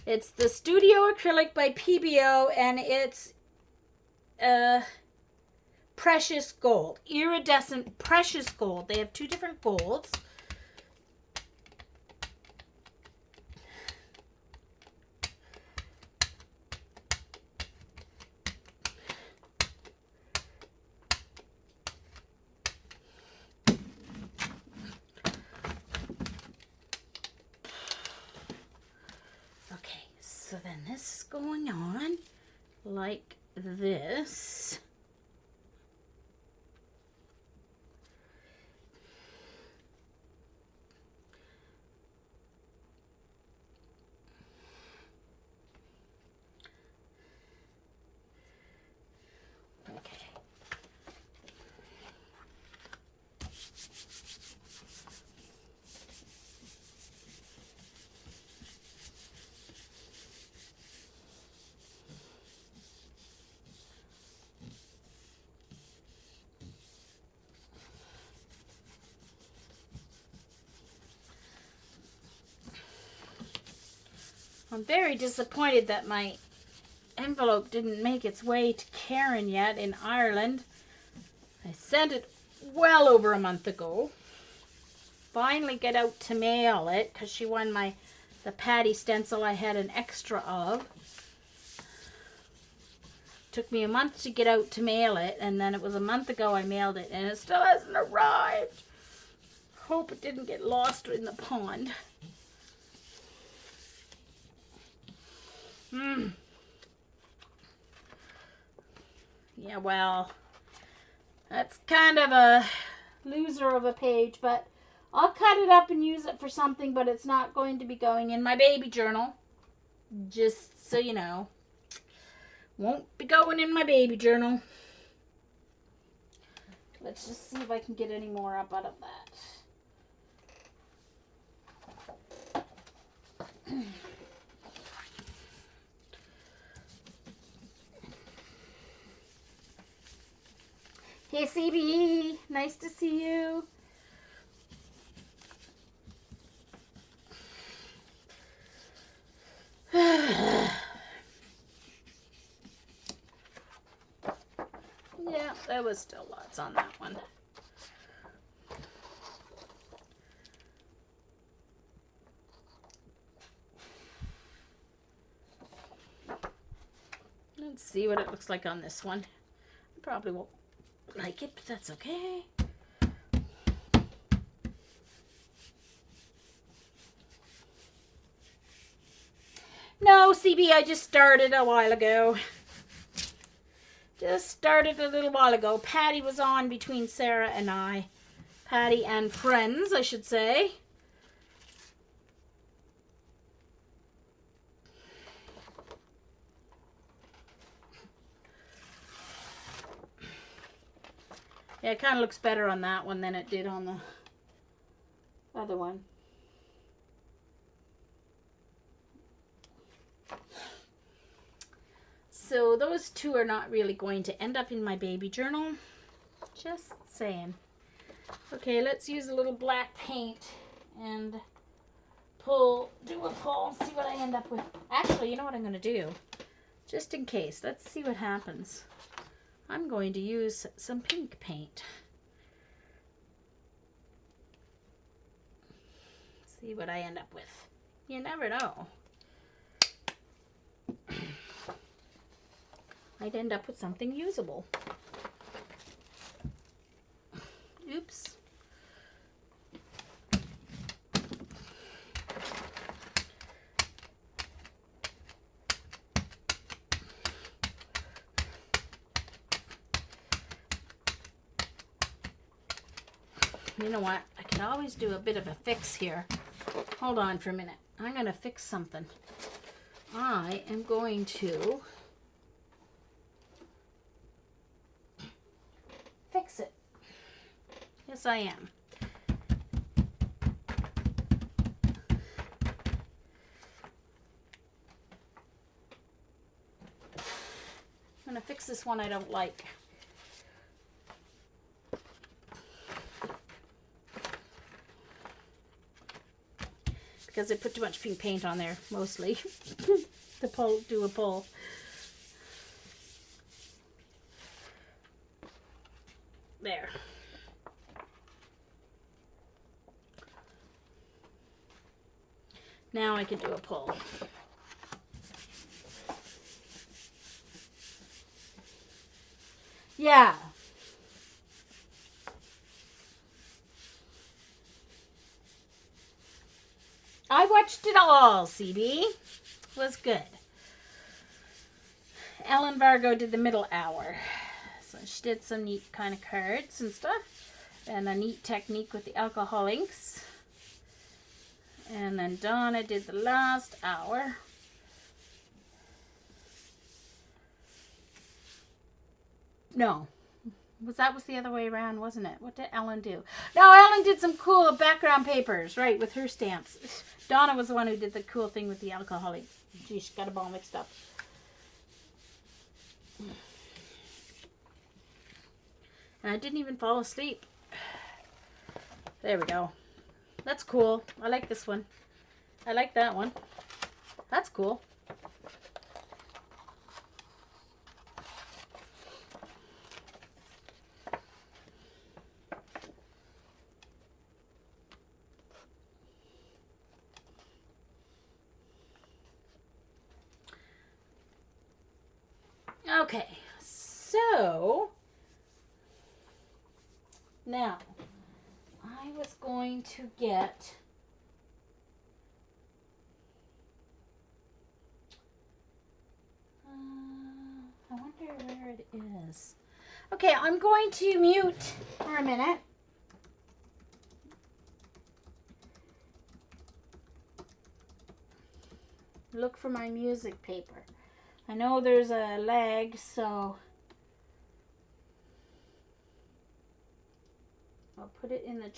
It's the Studio Acrylic by PBO, and it's Precious Gold. Iridescent Precious Gold. They have two different golds. So then this is going on like this. Okay. I'm very disappointed that my envelope didn't make its way to Karen yet in Ireland. I sent it well over a month ago. Finally get out to mail it because she won the Patty stencil I had an extra of. Took me a month to get out to mail it, and then it was a month ago I mailed it, and it still hasn't arrived. Hope it didn't get lost in the pond. Yeah, well, that's kind of a loser of a page, but I'll cut it up and use it for something, but it's not going to be going in my baby journal. Just so you know. Won't be going in my baby journal. Let's just see if I can get any more up out of that. Hey CB, nice to see you. Yeah, there was still lots on that one. Let's see what it looks like on this one. I probably won't like it, but that's okay. No, CB, I just started a while ago. Just started a little while ago. Patty was on between Sarah and I. Patty and friends, I should say. Yeah, it kind of looks better on that one than it did on the other one. So those two are not really going to end up in my baby journal. Just saying. Okay, let's use a little black paint and do a pull, see what I end up with. Actually, you know what I'm going to do? Just in case, let's see what happens. I'm going to use some pink paint. See what I end up with. You never know. I'd end up with something usable. Oops. You know what? I can always do a bit of a fix here. Hold on for a minute. I'm going to fix something. I am going to fix it. Yes, I am. I'm going to fix this one I don't like. Because I put too much pink paint on there, mostly, to do a pull. There. Now I can do a pull. Yeah. I watched it all, CB. It was good. Ellen Vargo did the middle hour. So she did some neat kind of cards and stuff. And a neat technique with the alcohol inks. And then Donna did the last hour. No. That was the other way around, wasn't it? What did Ellen do? No, Ellen did some cool background papers, right, with her stamps. Donna was the one who did the cool thing with the alcohol inks. Gee, she got them all mixed up. And I didn't even fall asleep. There we go. That's cool. I like this one. I like that one. That's cool. Okay, so now I was going to get I wonder where it is. Okay, I'm going to mute for a minute. Look for my music paper. I know there's a lag, so I'll put it in the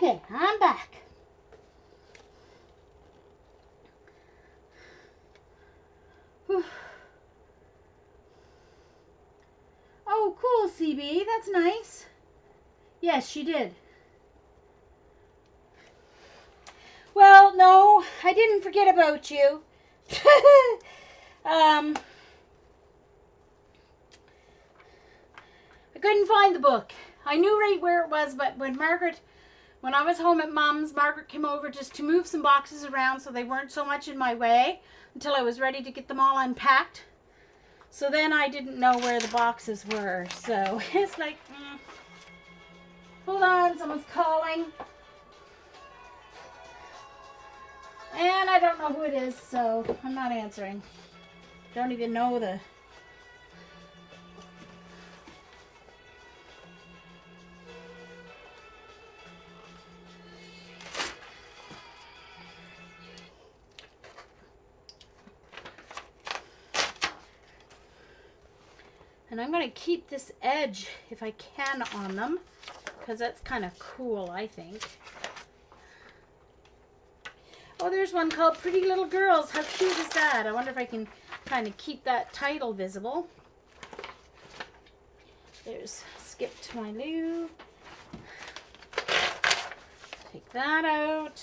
Okay, I'm back. Whew. Oh, cool, CB. That's nice. Yes, she did. Well, no, I didn't forget about you. I couldn't find the book. I knew right where it was, but when I was home at Mom's, Margaret came over just to move some boxes around so they weren't so much in my way until I was ready to get them all unpacked. So then I didn't know where the boxes were. So it's like, hold on, someone's calling. And I don't know who it is, so I'm not answering. Don't even know the... And I'm going to keep this edge, if I can, on them, because that's kind of cool, I think. Oh, there's one called Pretty Little Girls. How cute is that? I wonder if I can kind of keep that title visible. There's Skip to My Lou. Take that out.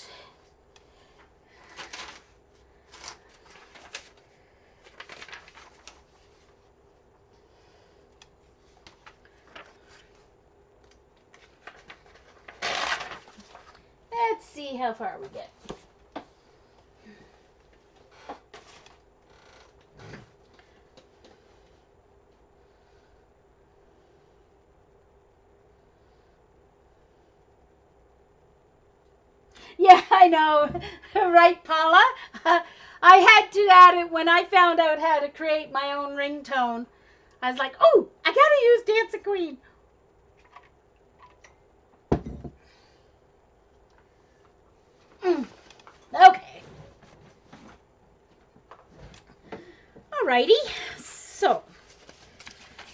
Let's see how far we get. Yeah, I know. Right, Paula? I had to add it when I found out how to create my own ringtone. I was like, oh, I gotta use Dancing Queen. Okay. Alrighty. So,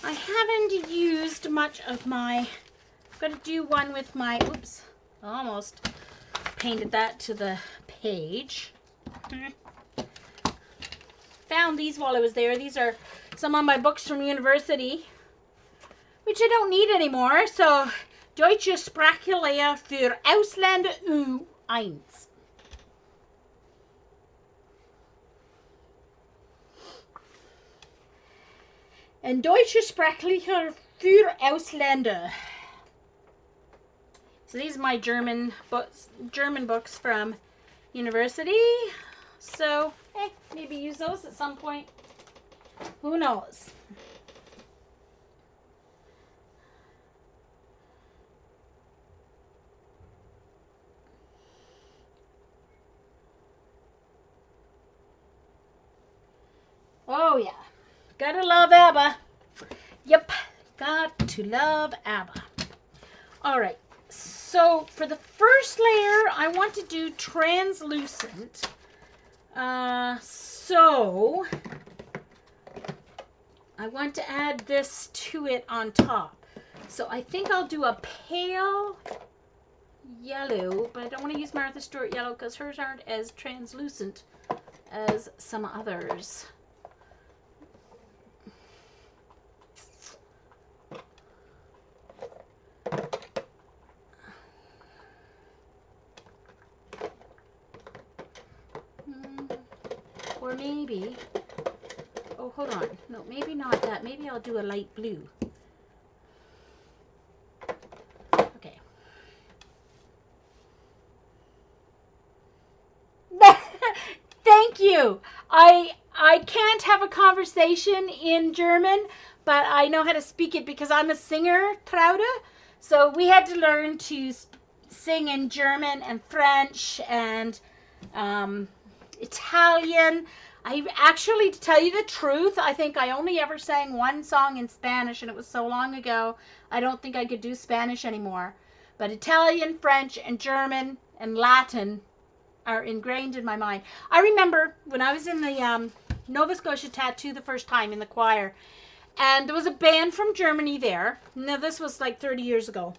I haven't used much of my... I'm going to do one with my... Oops. Almost painted that to the page. Found these while I was there. These are some of my books from university, which I don't need anymore. So, Deutsche Sprachlehre für Ausländer U1. And Deutsche Sprachlehre für Ausländer. So these are my German books from university. So, maybe use those at some point. Who knows? Oh yeah. Gotta love ABBA. Yep. Got to love ABBA. Alright. So for the first layer, I want to do translucent. So I want to add this to it on top. So I think I'll do a pale yellow, but I don't want to use Martha Stewart yellow because hers aren't as translucent as some others. Or maybe, oh, hold on. No, maybe not that. Maybe I'll do a light blue. Okay. Thank you. I can't have a conversation in German, but I know how to speak it because I'm a singer, Traude. So we had to learn to sing in German and French and Italian. I actually, to tell you the truth, I think I only ever sang one song in Spanish, and it was so long ago, I don't think I could do Spanish anymore. But Italian, French, and German, and Latin are ingrained in my mind. I remember when I was in the Nova Scotia Tattoo the first time in the choir, and there was a band from Germany there. Now, this was like 30 years ago.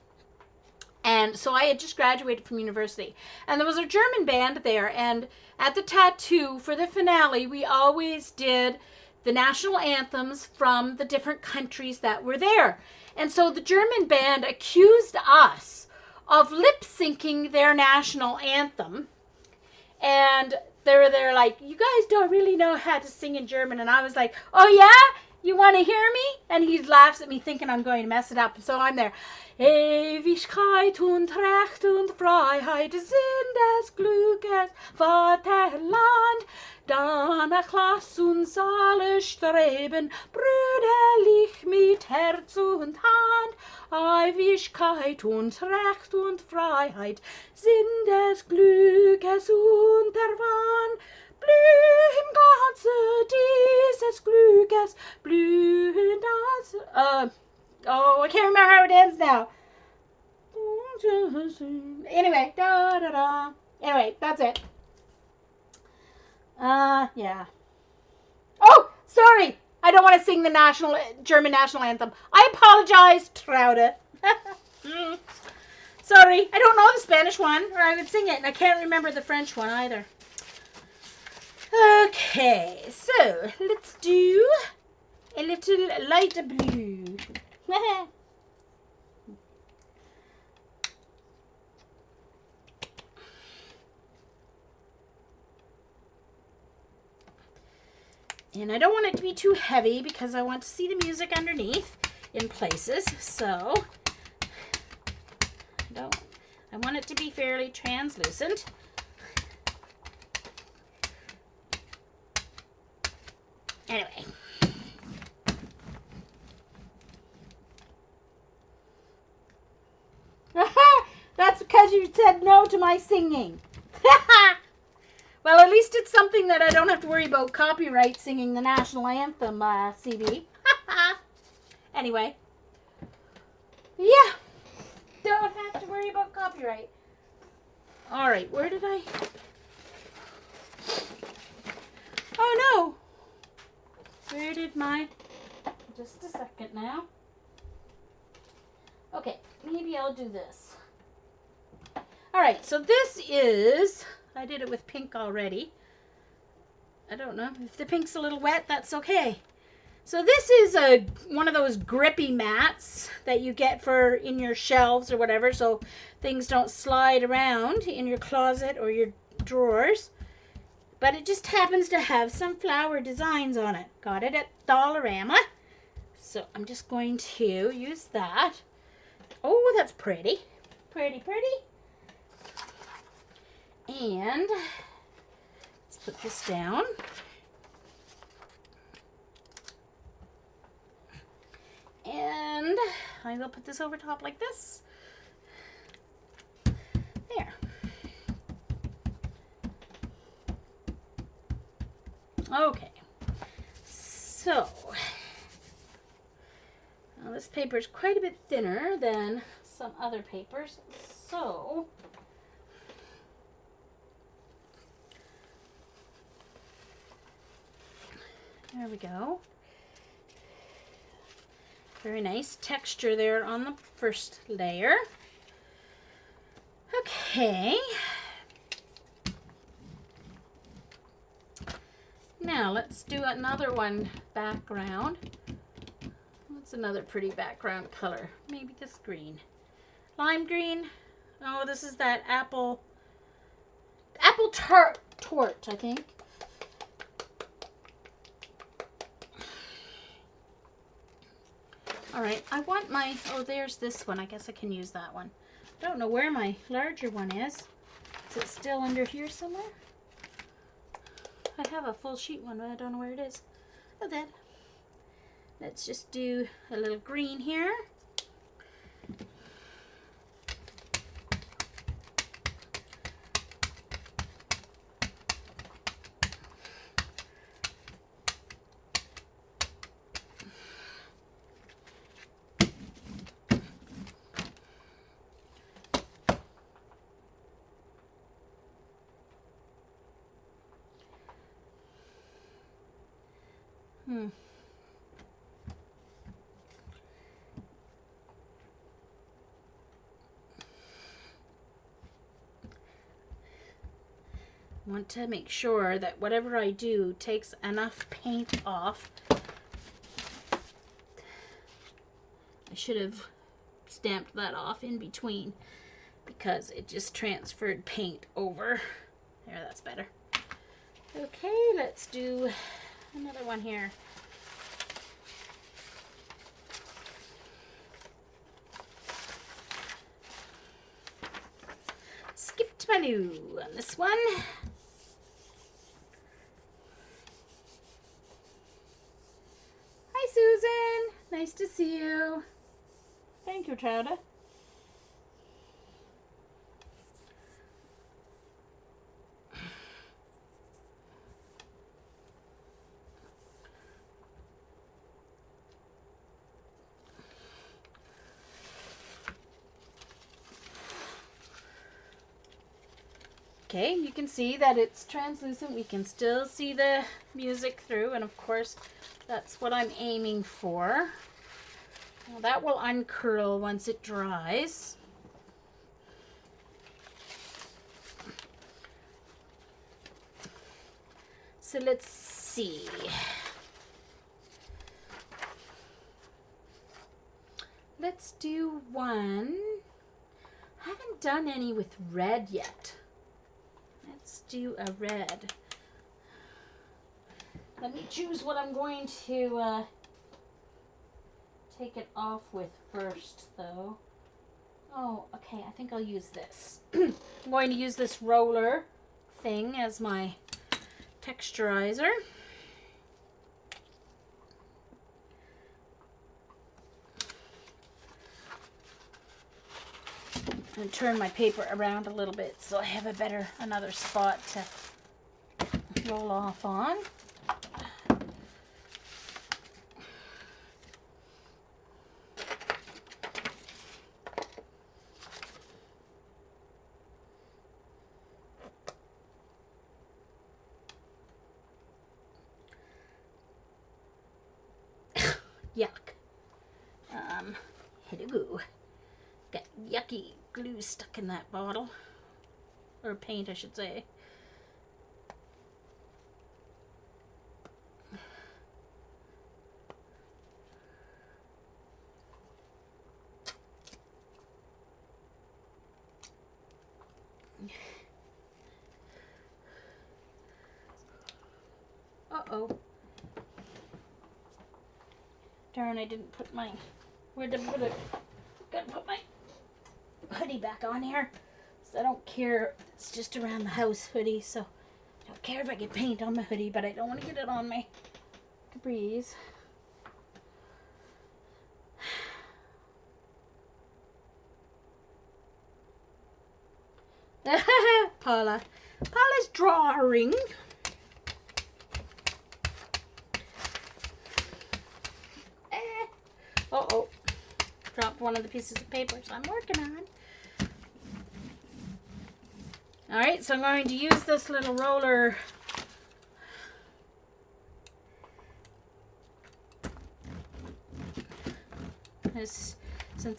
And so I had just graduated from university. And there was a German band there. And at the tattoo, for the finale, we always did the national anthems from the different countries that were there. And so the German band accused us of lip syncing their national anthem. And they're like, you guys don't really know how to sing in German. And I was like, oh yeah? You want to hear me? And he laughs at me thinking I'm going to mess it up. So I'm there. Ewigkeit und Recht und Freiheit sind das Glückes Vaterland. Danach lass uns alle streben, brüderlich mit Herz und Hand. Ewigkeit und Recht und Freiheit sind des Glückes Unterwand. Blüh im Ganze dieses Glückes, blühen das... oh, I can't remember how it ends now. Anyway, da da da. Anyway, that's it. Yeah. Oh, sorry. I don't want to sing the German national anthem. I apologize, Traude. Sorry, I don't know the Spanish one, or I would sing it, and I can't remember the French one either. Okay, so let's do a little light blue. And I don't want it to be too heavy because I want to see the music underneath in places. So I want it to be fairly translucent. Anyway. That's because you said no to my singing. Well, at least it's something that I don't have to worry about copyright singing the national anthem CD. Anyway. Yeah. Don't have to worry about copyright. All right, where did I... Oh, no. Where did my... Just a second now. Okay, maybe I'll do this. All right, so this is... I did it with pink already. I don't know. If the pink's a little wet, that's okay. So this is one of those grippy mats that you get for in your shelves or whatever, so things don't slide around in your closet or your drawers. But it just happens to have some flower designs on it. Got it at Dollarama. So I'm just going to use that. Oh, that's pretty. Pretty, pretty. And let's put this down. And I will put this over top like this. There. Okay. So, now this paper is quite a bit thinner than some other papers. So, there we go. Very nice texture there on the first layer. Okay. Now let's do another one background. What's another pretty background color? Maybe this green. Lime green. Oh, this is that apple tart, I think. All right, I want my, oh, there's this one. I guess I can use that one. I don't know where my larger one is. Is it still under here somewhere? I have a full sheet one, but I don't know where it is. Oh, that. Let's just do a little green here. want to make sure that whatever I do takes enough paint off. I should have stamped that off in between because it just transferred paint over. There, that's better. Okay, let's do another one here. Skipped Baloo on this one. Hi, Susan. Nice to see you. Thank you, Chowda. Okay, you can see that it's translucent. We can still see the music through, and of course, that's what I'm aiming for. Now that will uncurl once it dries. So let's see. Let's do one. I haven't done any with red yet. Let's do a red. Let me choose what I'm going to take it off with first, though. Oh, okay, I think I'll use this. I'm going to use this roller thing as my texturizer. And turn my paper around a little bit so I have another spot to roll off on. Yuck. Hello. Got yucky glue stuck in that bottle. Or paint, I should say. Uh-oh. Darn, I didn't put my... Where did I put it? Gotta put my hoodie back on here. So I don't care. It's just around the house hoodie, so I don't care if I get paint on my hoodie, but I don't want to get it on my capris. Paula. Paula's drawing. Uh-oh. Dropped one of the pieces of paper, so I'm working on. Alright, so I'm going to use this little roller since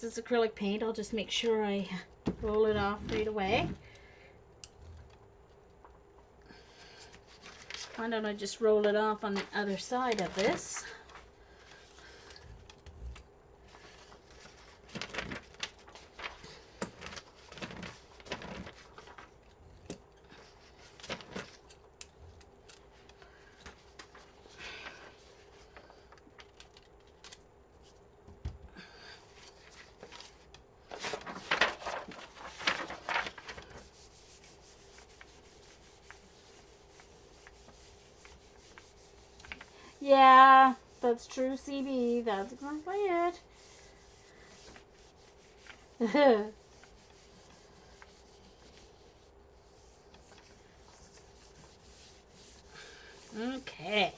it's acrylic paint, I'll just make sure I roll it off right away. Why don't I just roll it off on the other side of this? Yeah, that's true, CB. That's exactly it. Okay.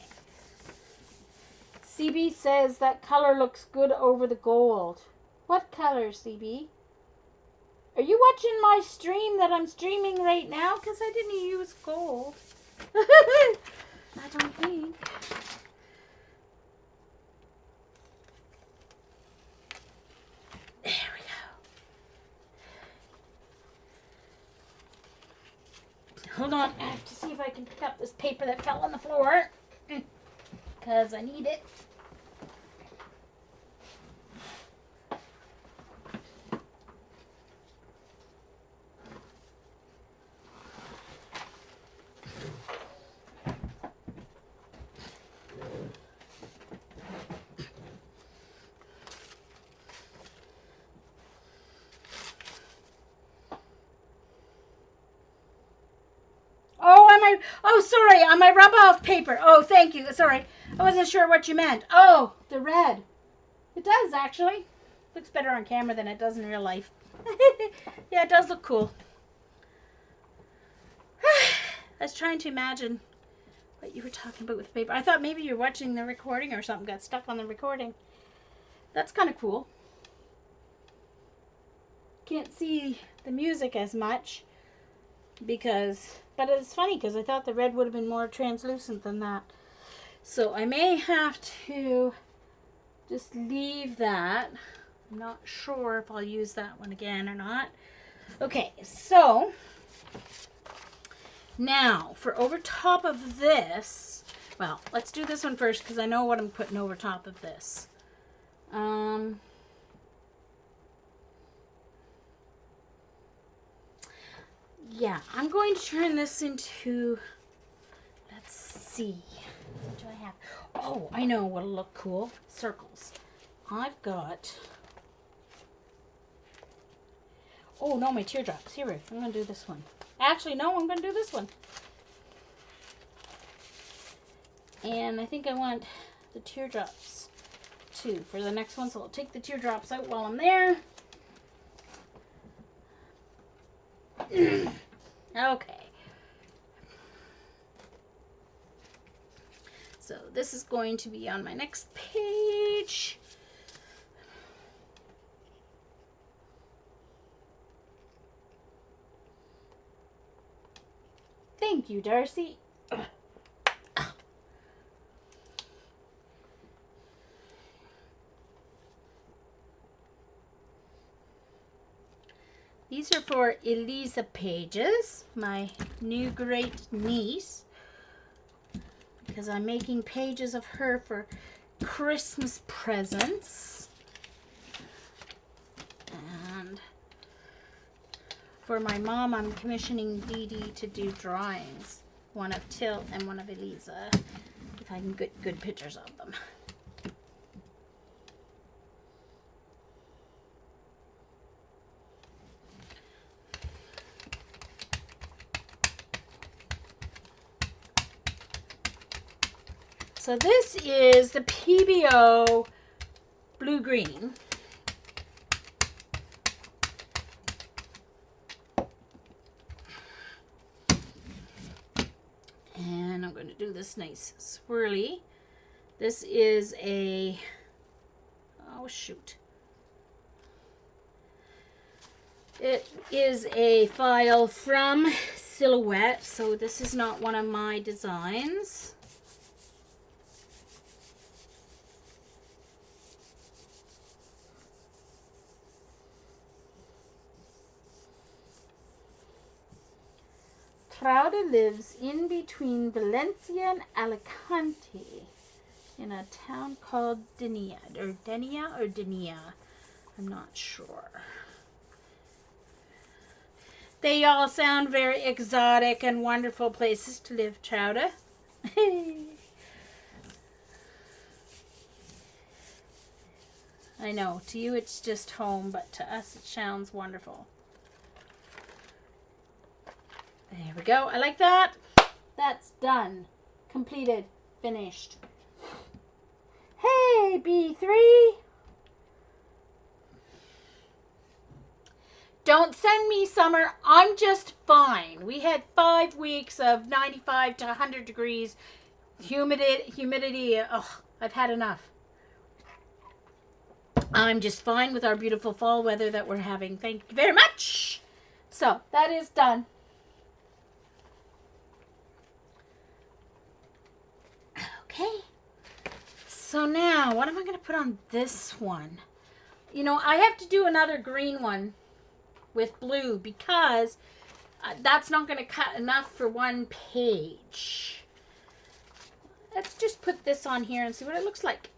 CB says that color looks good over the gold. What color, CB? Are you watching my stream that I'm streaming right now? Because I didn't use gold. I don't think. There we go. Hold on, I have to see if I can pick up this paper that fell on the floor. Because I need it. Oh, sorry, on my rub-off paper. Oh, thank you. Sorry, I wasn't sure what you meant. Oh, the red. It does, actually. Looks better on camera than it does in real life. Yeah, it does look cool. I was trying to imagine what you were talking about with paper. I thought maybe you were watching the recording or something got stuck on the recording. That's kind of cool. Can't see the music as much but it's funny because I thought the red would have been more translucent than that. So I may have to just leave that. I'm not sure if I'll use that one again or not. Okay, so now for over top of this, well, let's do this one first because I know what I'm putting over top of this. Yeah, I'm going to turn this into, let's see, what do I have? Oh, I know what'll look cool. Circles. I've got, oh no, my teardrops. Here, I'm going to do this one. Actually, no, I'm going to do this one. And I think I want the teardrops too for the next one, so I'll take the teardrops out while I'm there. Okay. So this is going to be on my next page. Thank you, Darcy. These are for Elisa Pages, my new great niece, because I'm making pages of her for Christmas presents. And for my mom, I'm commissioning Dee Dee to do drawings, one of Tilt and one of Elisa, if I can get good pictures of them. So this is the PBO blue-green. And I'm going to do this nice swirly. This is a, oh shoot. It is a file from Silhouette, so this is not one of my designs. Traude lives in between Valencia and Alicante in a town called Denia. I'm not sure. They all sound very exotic and wonderful places to live, Traude. I know, to you it's just home, but to us it sounds wonderful. There we go. I like that. That's done. Completed. Finished. Hey, B3. Don't send me summer. I'm just fine. We had 5 weeks of 95 to 100 degrees. Humidity. Oh, I've had enough. I'm just fine with our beautiful fall weather that we're having. Thank you very much. So, that is done. Okay, so now what am I going to put on this one? You know, I have to do another green one with blue because That's not going to cut enough for one page. Let's just put this on here and see what it looks like.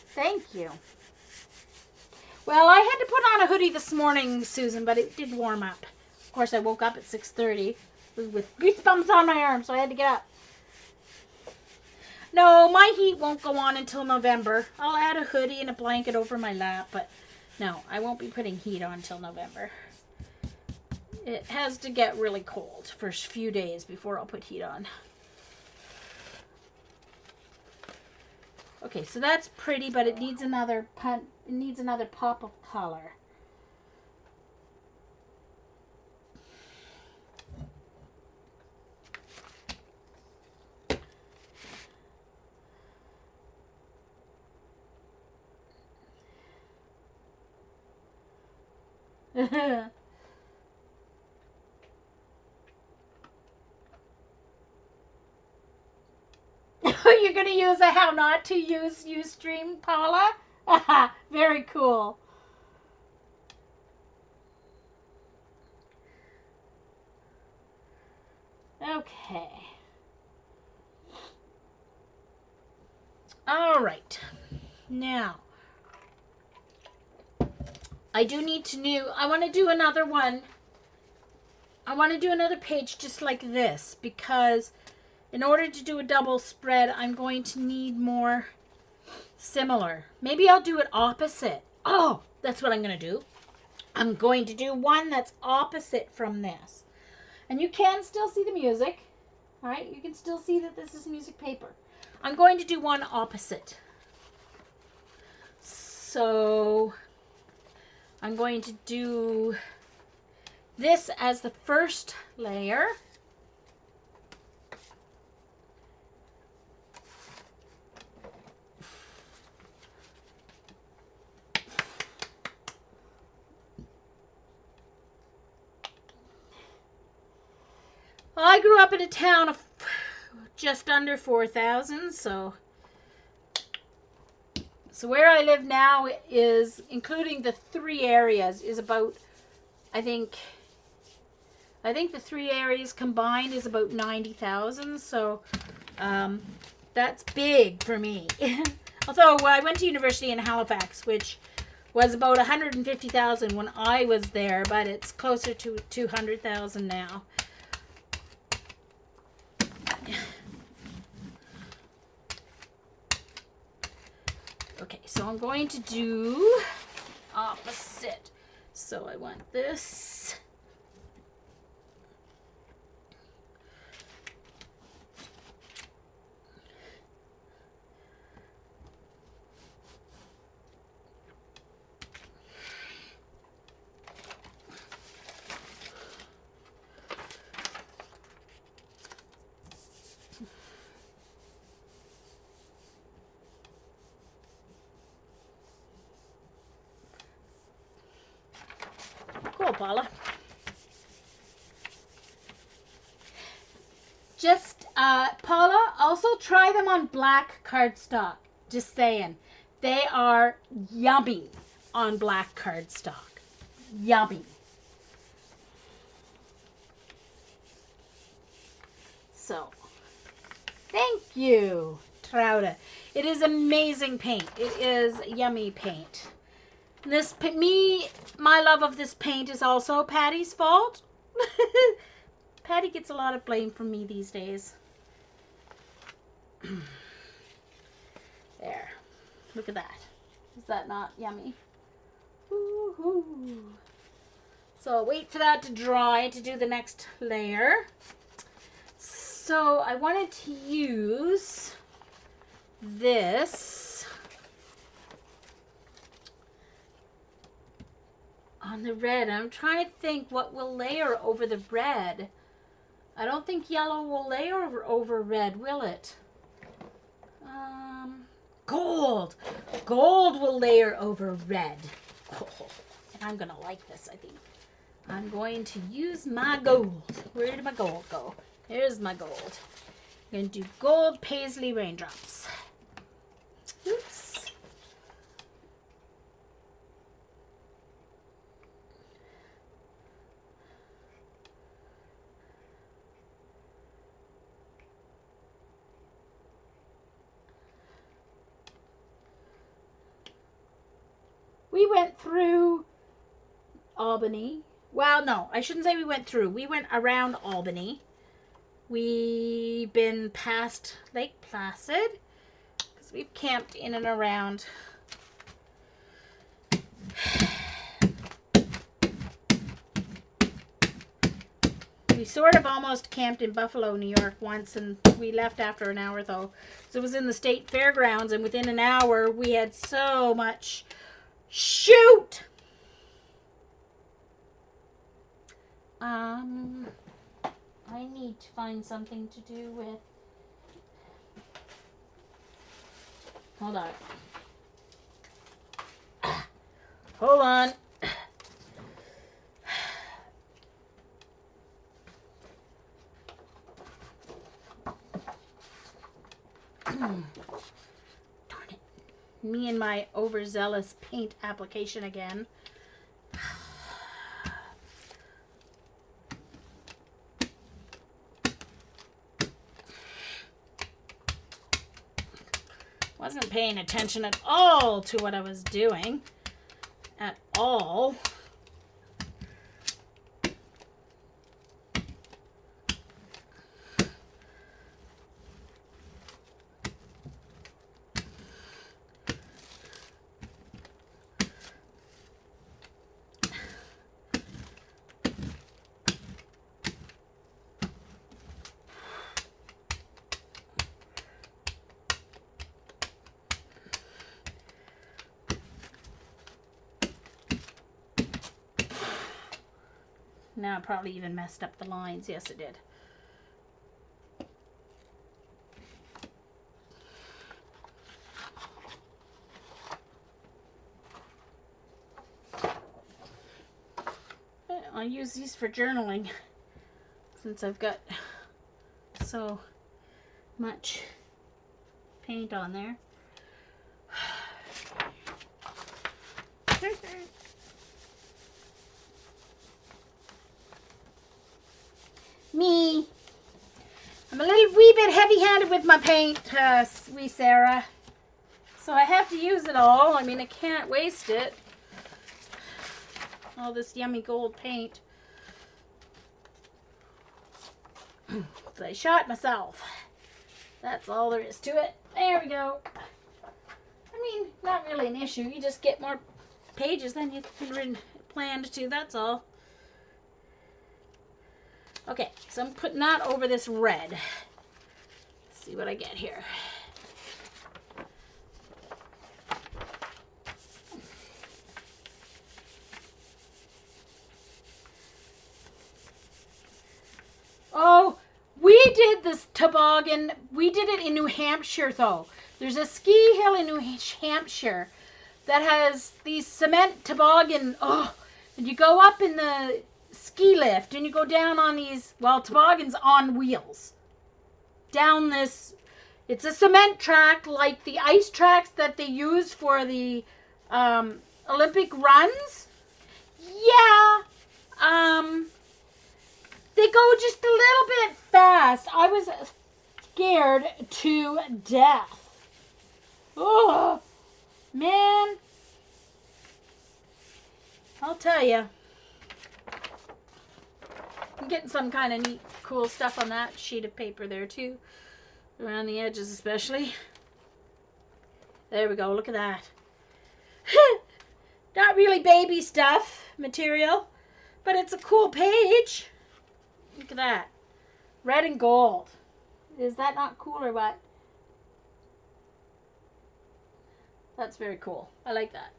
Thank you. Well, I had to put on a hoodie this morning, Susan, but it did warm up. Of course, I woke up at 6:30 with goosebumps on my arm, so I had to get up. No, my heat won't go on until November. I'll add a hoodie and a blanket over my lap, but no, I won't be putting heat on until November. It has to get really cold for a few days before I'll put heat on. Okay, so that's pretty, but it needs another pop of color. You're going to use a how not to use Ustream, Paula? Very cool. Okay. All right. Now, I do need to I want to do another one. I want to do another page just like this, because in order to do a double spread, I'm going to need more similar. Maybe I'll do it opposite. Oh, that's what I'm going to do. I'm going to do one that's opposite from this. And you can still see the music. All right, you can still see that this is music paper. I'm going to do one opposite. So I'm going to do this as the first layer. I grew up in a town of just under 4,000, so where I live now is, including the 3 areas, is about, I think the 3 areas combined is about 90,000, so that's big for me. Although I went to university in Halifax, which was about 150,000 when I was there, but it's closer to 200,000 now. Okay, so I'm going to do opposite. So I want this. Cool, Paula. Just, Paula, also try them on black cardstock. Just saying. They are yummy on black cardstock. Yummy. So, thank you, Trouda. It is amazing paint. It is yummy paint. This, my love of this paint is also Patty's fault. Patty gets a lot of blame from me these days. There. Look at that. Is that not yummy? Woo-hoo. So I'll wait for that to dry to do the next layer. So I wanted to use this on the red. I'm trying to think what will layer over the red. I don't think yellow will layer over red, will it? Gold. Gold will layer over red. Oh, and I'm going to like this, I think. I'm going to use my gold. Where did my gold go? There's my gold. I'm going to do gold paisley raindrops. Oops. went through Albany. Well, no, I shouldn't say we went through. We went around Albany. We've been past Lake Placid because we've camped in and around. We sort of almost camped in Buffalo, New York once, and we left after an hour though. So it was in the state fairgrounds, and within an hour we had so much shoot. I need to find something to do with. Hold on. Hold on. Darn it. Me and my overzealous paint application again. Wasn't paying attention at all to what I was doing. At all. Now I probably even messed up the lines. Yes, it did. I'll use these for journaling since I've got so much paint on there. Me. I'm a little wee bit heavy-handed with my paint, wee Sarah. So I have to use it all. I mean, I can't waste it. All this yummy gold paint. So I shot myself. That's all there is to it. There we go. I mean, not really an issue. You just get more pages than you planned to. That's all. Okay, so I'm putting that over this red. Let's see what I get here. Oh, we did this toboggan. We did it in New Hampshire, though. There's a ski hill in New Hampshire that has these cement toboggan. Oh, and you go up in the ski lift and you go down on these, well, toboggans on wheels. Down this, it's a cement track like the ice tracks that they use for the Olympic runs. Yeah. They go just a little bit fast. I was scared to death. Oh, man. I'll tell you. I'm getting some kind of neat, cool stuff on that sheet of paper there, too. Around the edges, especially. There we go. Look at that. Not really baby stuff material, but it's a cool page. Look at that. Red and gold. Is that not cool or what? That's very cool. I like that.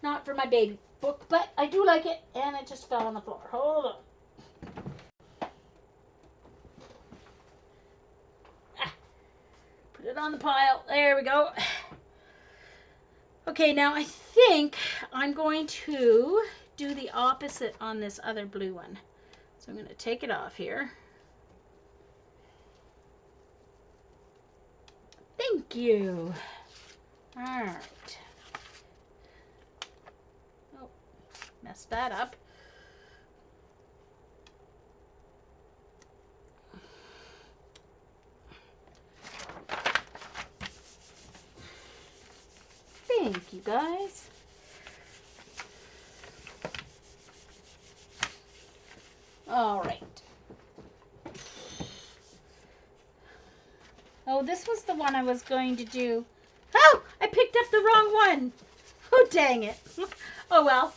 Not for my baby book, but I do like it. And it just fell on the floor. Hold on. Put it on the pile. There we go. Okay, now I think I'm going to do the opposite on this other blue one. So I'm going to take it off here. Thank you. All right. Oh, messed that up. Thank you, guys. All right. Oh, this was the one I was going to do. Oh, I picked up the wrong one. Oh, dang it. Oh, well.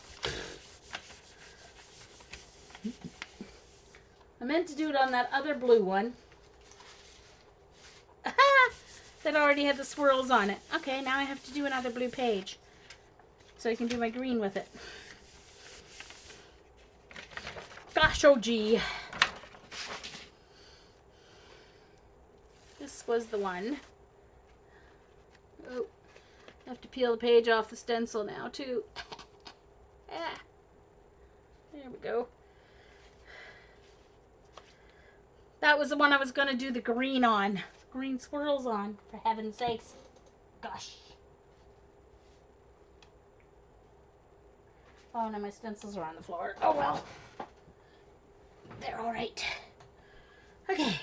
I meant to do it on that other blue one. That already had the swirls on it. Okay, now I have to do another blue page so I can do my green with it. Gosh, oh gee. This was the one. Oh, I have to peel the page off the stencil now too. Ah, there we go. That was the one I was going to do the green on. Green swirls on, for heaven's sakes. Gosh. Oh, no, my stencils are on the floor. Oh, well. They're all right. Okay.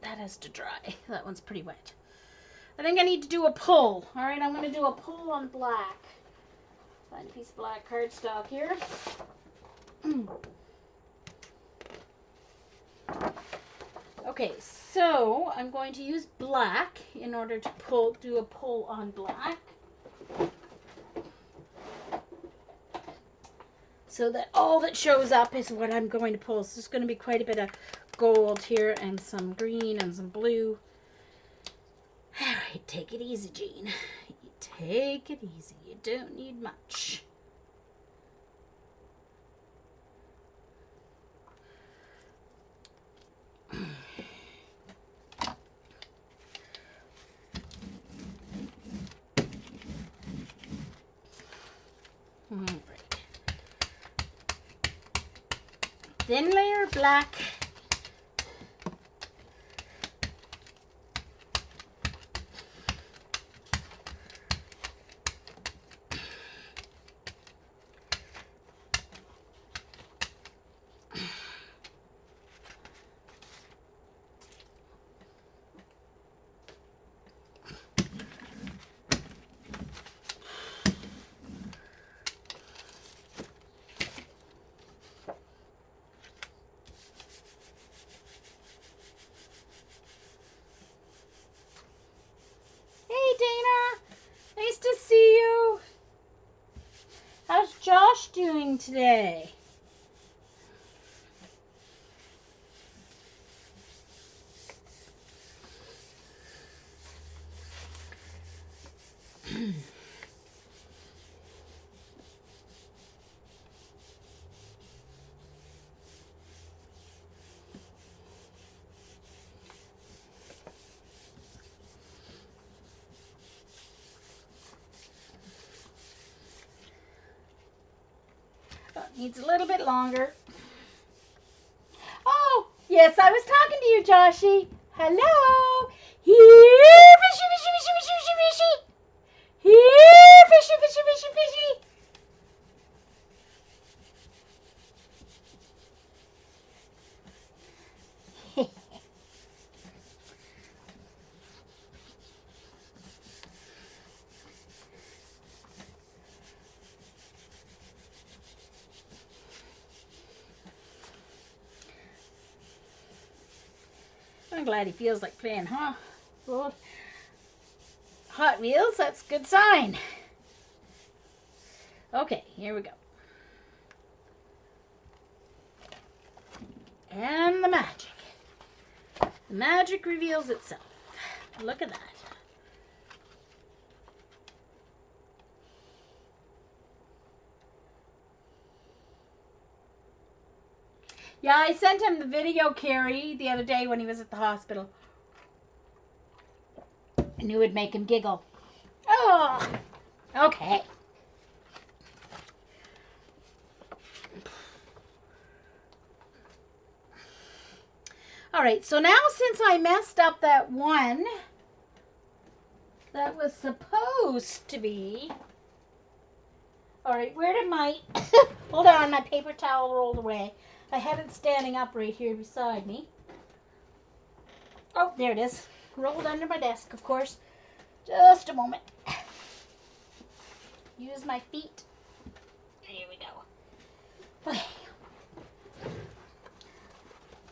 That has to dry. That one's pretty wet. I think I need to do a pull. All right, I'm going to do a pull on black. Find a piece of black cardstock here. Okay, so I'm going to use black in order to do a pull on black. So that all that shows up is what I'm going to pull. So there's going to be quite a bit of gold here and some green and some blue. All right, take it easy, Jean. Take it easy. You don't need much. Right. Thin layer black. Josh doing today? Needs a little bit longer. Oh, yes, I was talking to you, Joshy. Hello. Here, fishy, fishy, fishy, fishy, fishy, fishy. Here, fishy, fishy, fishy, fishy. I'm glad he feels like playing, huh? Well, Hot Wheels, that's a good sign. Okay, here we go. And the magic. The magic reveals itself. Look at that. Yeah, I sent him the video, Carrie, the other day when he was at the hospital. I knew it'd make him giggle. Oh, okay. All right, so now since I messed up that one that was supposed to be... All right, where did my... Hold on, my paper towel rolled away. I had it standing up right here beside me. Oh, there it is. Rolled under my desk, of course. Just a moment. Use my feet. Here we go. Okay.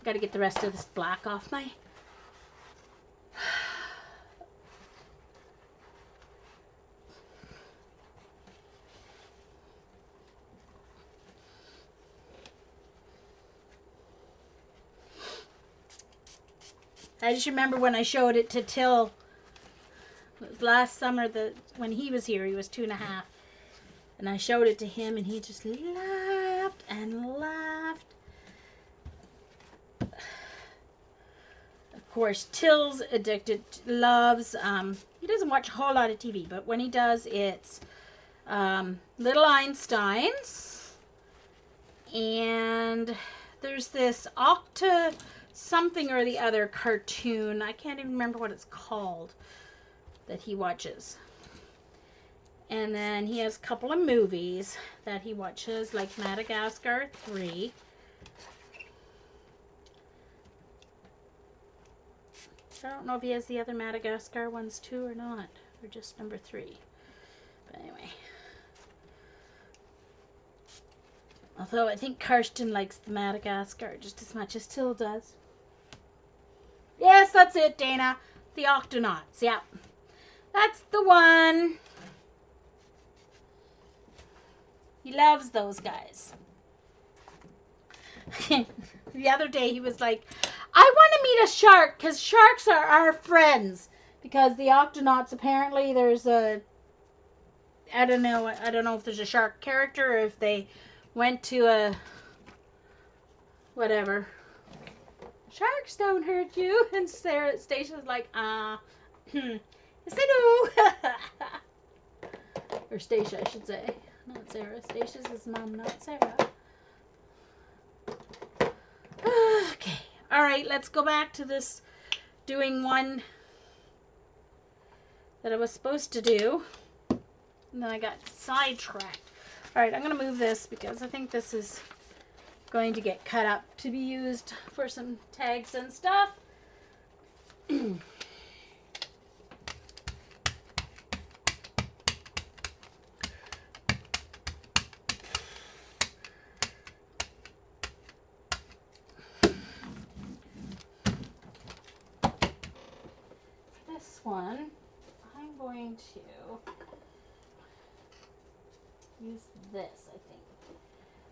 Got to get the rest of this black off my... I just remember when I showed it to Till last summer, when he was here, he was 2.5. And I showed it to him and he just laughed and laughed. Of course, Till's addicted, loves, he doesn't watch a whole lot of TV, but when he does, it's Little Einsteins. And there's this Octa something or the other cartoon. I can't even remember what it's called that he watches. And then he has a couple of movies that he watches, like Madagascar 3. I don't know if he has the other Madagascar ones too or not, or just number 3. But anyway. Although I think Karsten likes the Madagascar just as much as Till does. Yes, that's it, Dana. The Octonauts, yeah. That's the one. He loves those guys. The other day he was like, I want to meet a shark because sharks are our friends. Because the Octonauts, apparently there's a... I don't know if there's a shark character or if they went to a... whatever. Sharks don't hurt you. And Stacia's like, yes they do. Or Stacia, I should say. Not Sarah. Stacia's his mom, not Sarah. Okay. Alright, let's go back to this doing one that I was supposed to do. And then I got sidetracked. Alright, I'm going to move this because I think this is going to get cut up to be used for some tags and stuff. This one, I'm going to use this, I think.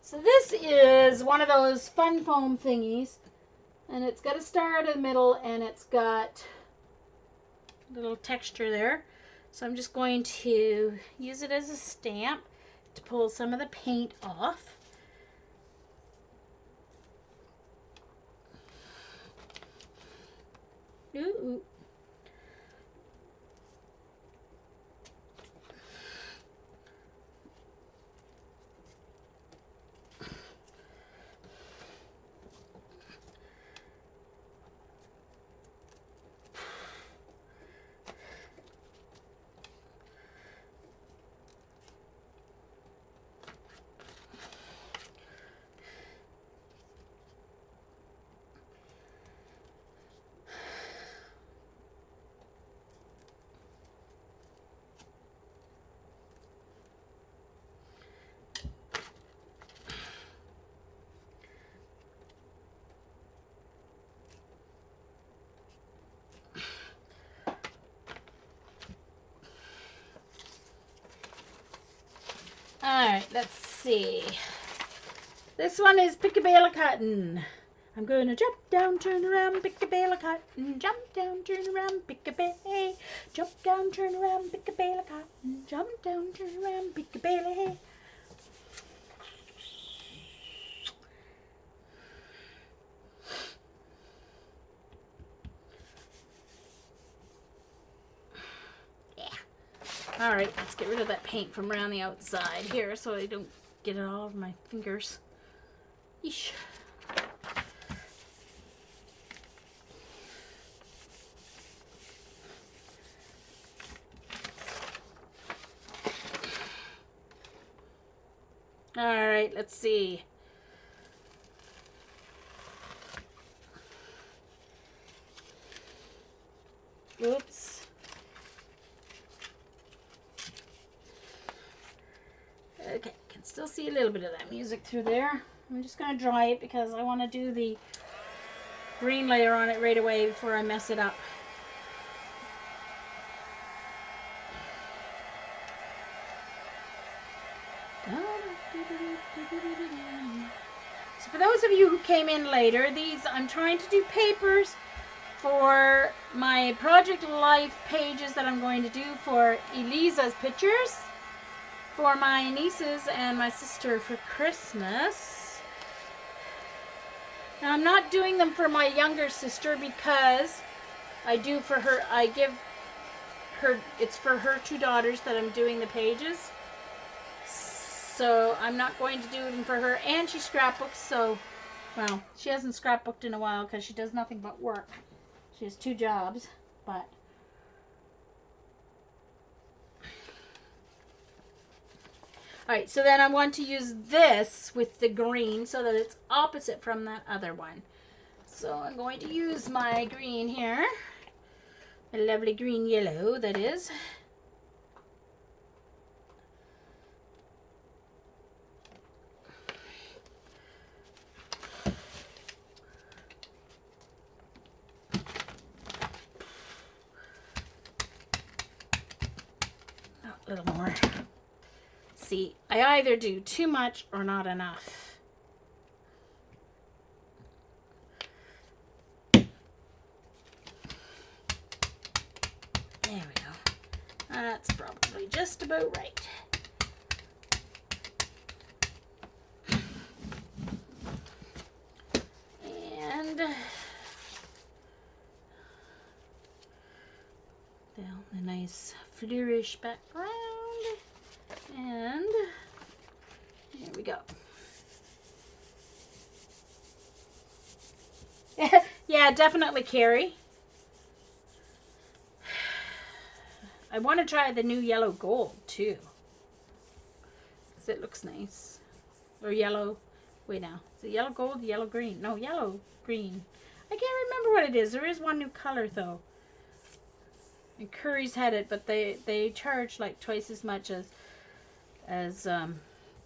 So this is one of those fun foam thingies, and it's got a star in the middle, and it's got a little texture there. So I'm just going to use it as a stamp to pull some of the paint off. Ooh. Alright, let's see. This one is pick a bale of cotton. I'm going to jump down, turn around, pick a bale of cotton. Jump down, turn around, pick a bale. Jump down, turn around, pick a bale of cotton. Jump down, turn around, pick a bale of hay. Alright, let's get rid of that paint from around the outside here so I don't get it all over my fingers. Yeesh. Alright, let's see. Oops. Okay, can still still see a little bit of that music through there. I'm just going to dry it because I want to do the green layer on it right away before I mess it up. So for those of you who came in later, I'm trying to do papers for my Project Life pages that I'm going to do for Elisa's pictures for my nieces and my sister for Christmas. Now I'm not doing them for my younger sister because I do for her, I give her, it's for her 2 daughters that I'm doing the pages. So I'm not going to do them for her, and she scrapbooks, so, well, she hasn't scrapbooked in a while because she does nothing but work. She has 2 jobs, but alright, so then I want to use this with the green so that it's opposite from that other one. So I'm going to use my green here, a lovely green yellow that is. A little more. See, I either do too much or not enough. There we go. That's probably just about right. And down a nice flourish background. And here we go. Yeah, definitely, Carrie. I want to try the new yellow gold too, because it looks nice. Or yellow. Wait now. Is it yellow gold, yellow green? No, yellow green. I can't remember what it is. There is one new color though. And Curry's had it, but they charge like twice as much as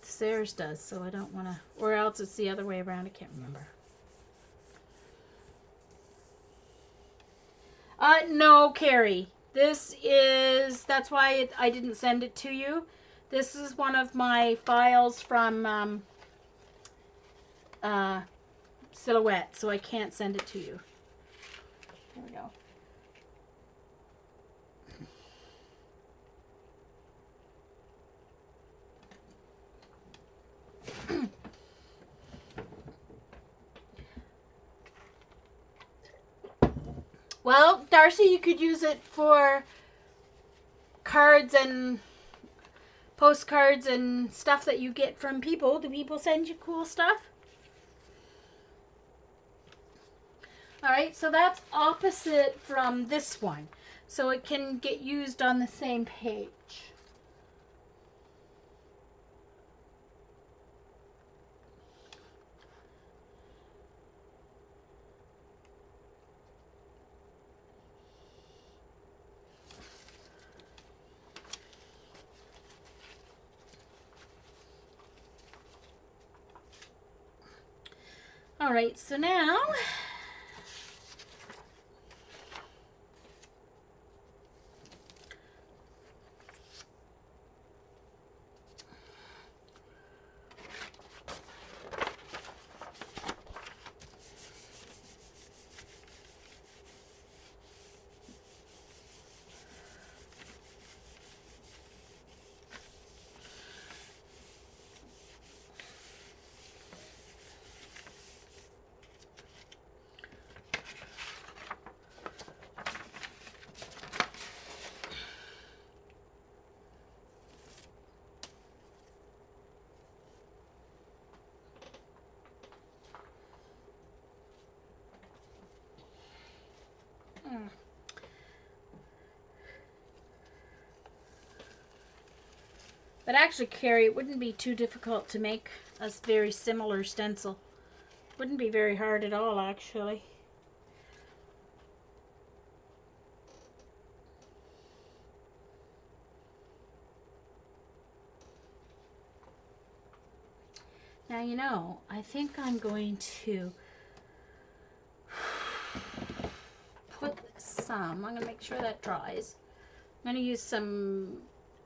Sears does, so I don't want to, or else it's the other way around. I can't remember. No, Carrie. This is, that's why I didn't send it to you. This is one of my files from Silhouette, so I can't send it to you. There we go. Well, Darcy, you could use it for cards and postcards and stuff that you get from people. Do people send you cool stuff? Alright, so that's opposite from this one. So it can get used on the same page. Alright, so now but actually, Carrie, it wouldn't be too difficult to make a very similar stencil. Wouldn't be very hard at all, actually. Now, you know, I think I'm going to put I'm going to make sure that dries. I'm going to use some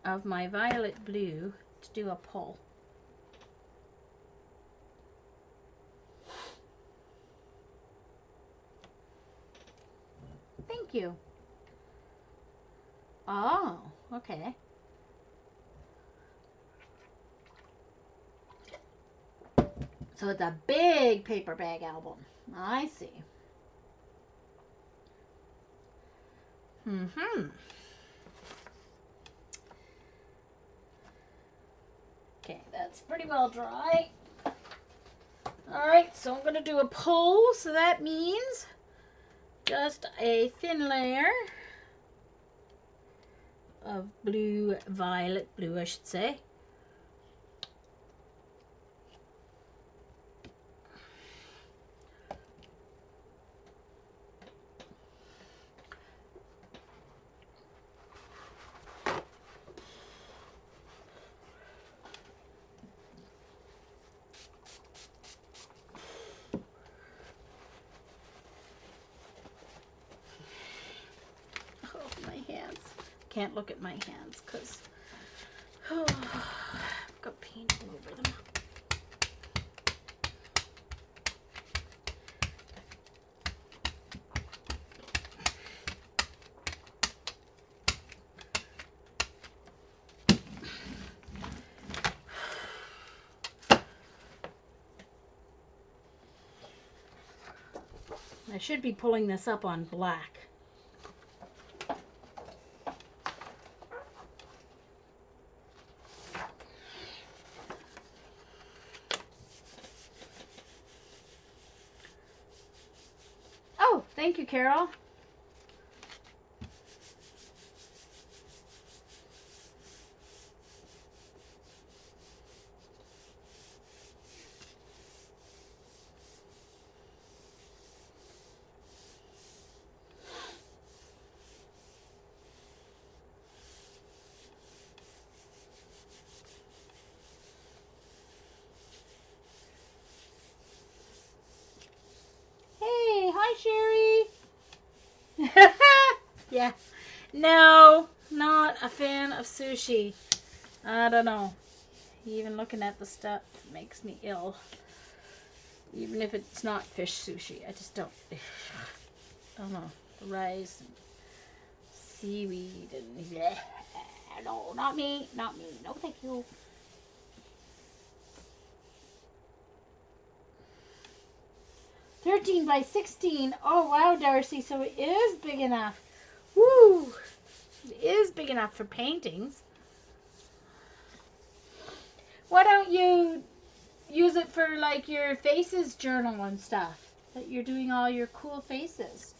of my violet blue to do a pull. Thank you. Oh, okay. So it's a big paper bag album. I see. Okay, that's pretty well dry. Alright, so I'm going to do a pull. So that means just a thin layer of blue, violet blue, I should say. Can't look at my hands because I've got paint all over them. I should be pulling this up on black. Thank you, Carol. Hey, hi, Sherry. Yeah. No, not a fan of sushi. I don't know. Even looking at the stuff makes me ill. Even if it's not fish sushi. I just don't. I don't know. The rice and seaweed and bleh. No, not me. Not me. No, thank you. $13 by $16. Oh, wow, Darcy. So it is big enough. Woo! It is big enough for paintings. Why don't you use it for like your faces journal and stuff? That you're doing all your cool faces.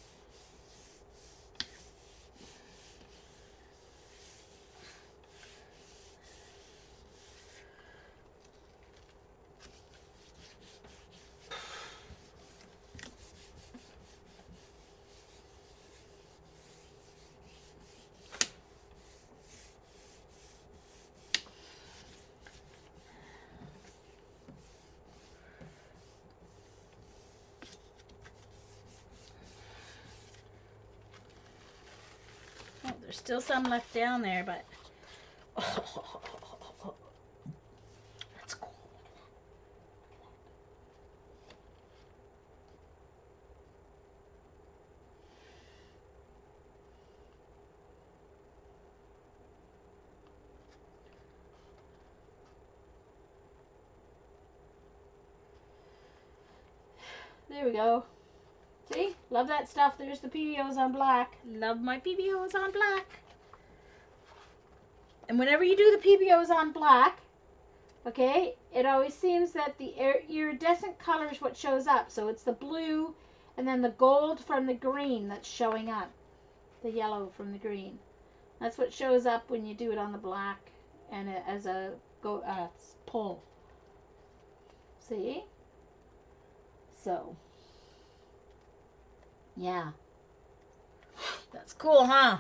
There's still some left down there, but that's cool. There we go. See? Love that stuff. There's the PBOs on black. Love my PBOs on black. And whenever you do the PBOs on black, okay, it always seems that the iridescent color is what shows up. So it's the blue and then the gold from the green that's showing up. The yellow from the green. That's what shows up when you do it on the black and as a pull. See? So, yeah. That's cool, huh?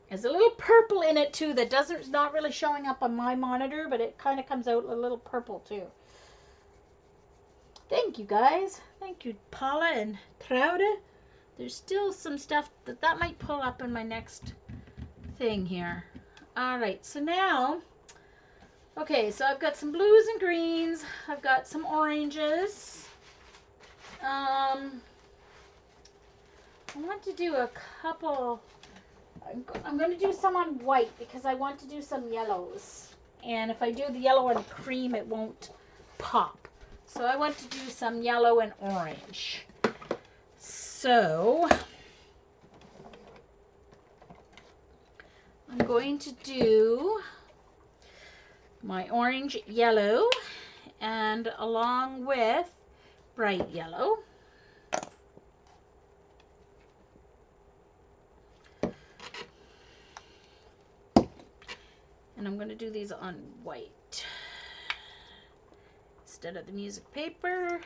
There's a little purple in it too that doesn't, not really showing up on my monitor, but it kind of comes out a little purple too. Thank you guys. Thank you, Paula and Troude. There's still some stuff that might pull up in my next thing here. All right, so now, okay, so I've got some blues and greens. I've got some oranges. I want to do a couple. I'm going to do some on white because I want to do some yellows. And if I do the yellow and cream, it won't pop. So I want to do some yellow and orange. So I'm going to do my orange yellow and along with bright yellow. And I'm going to do these on white instead of the music paper.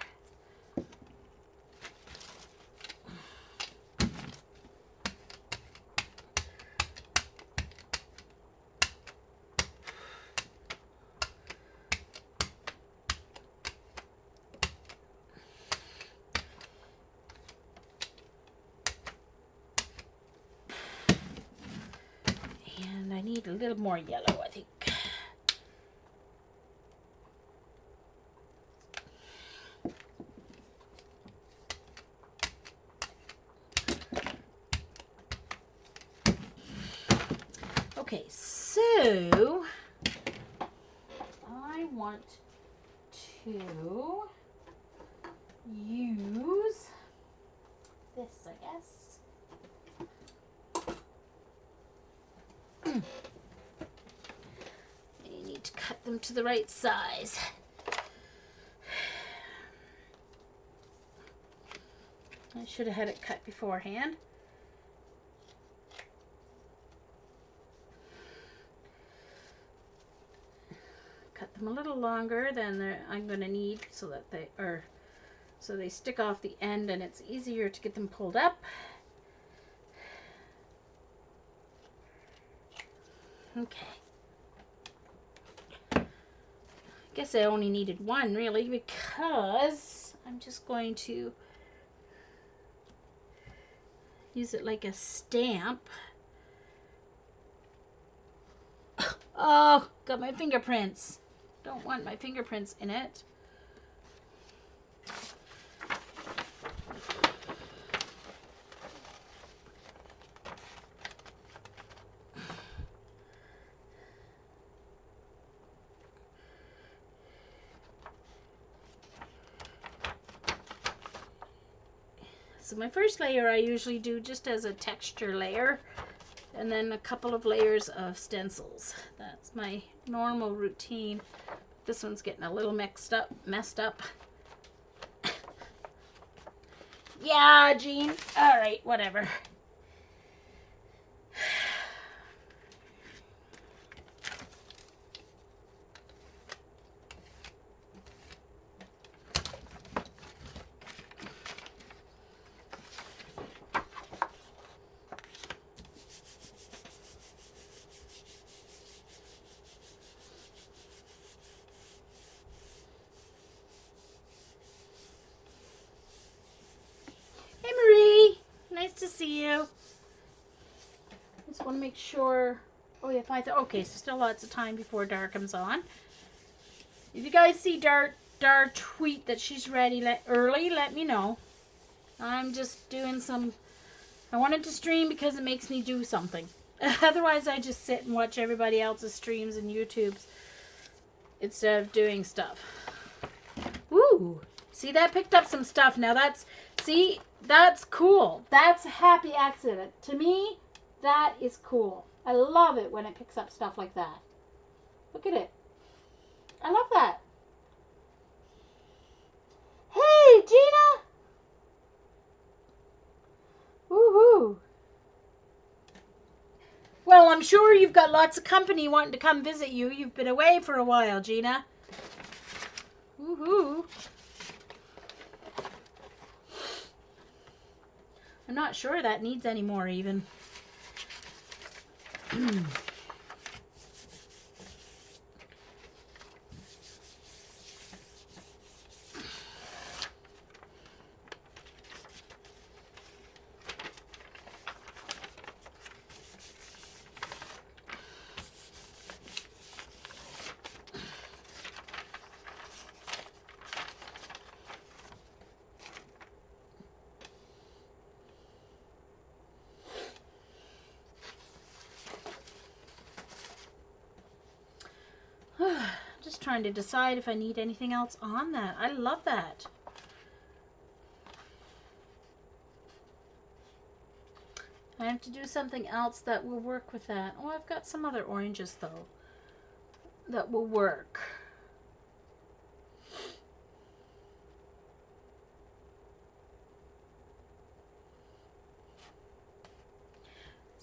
And I need a little more yellow, I think. Okay, so I want to use this, I guess. You need to cut them to the right size. I should have had it cut beforehand. Cut them a little longer than I'm going to need so that they stick off the end and it's easier to get them pulled up. Okay. I guess I only needed one really because I'm just going to use it like a stamp. Oh, got my fingerprints. Don't want my fingerprints in it. So my first layer I usually do just as a texture layer, and then a couple of layers of stencils. That's my normal routine. This one's getting a little messed up. Yeah, Jean. All right, whatever. To see you. Just want to make sure. Oh yeah, okay, so still lots of time before Dar comes on. If you guys see Dar tweet that she's ready early, let me know. I'm just doing some. I wanted to stream because it makes me do something. Otherwise, I just sit and watch everybody else's streams and YouTubes instead of doing stuff. Ooh, see, that picked up some stuff. Now that's cool. That's a happy accident. To me, that is cool. I love it when it picks up stuff like that. Look at it. I love that. Hey, Gina! Woohoo! Well, I'm sure you've got lots of company wanting to come visit you. You've been away for a while, Gina. Woohoo! I'm not sure that needs any more even. Just trying to decide if I need anything else on that. I love that. I have to do something else that will work with that. Oh, I've got some other oranges though that will work.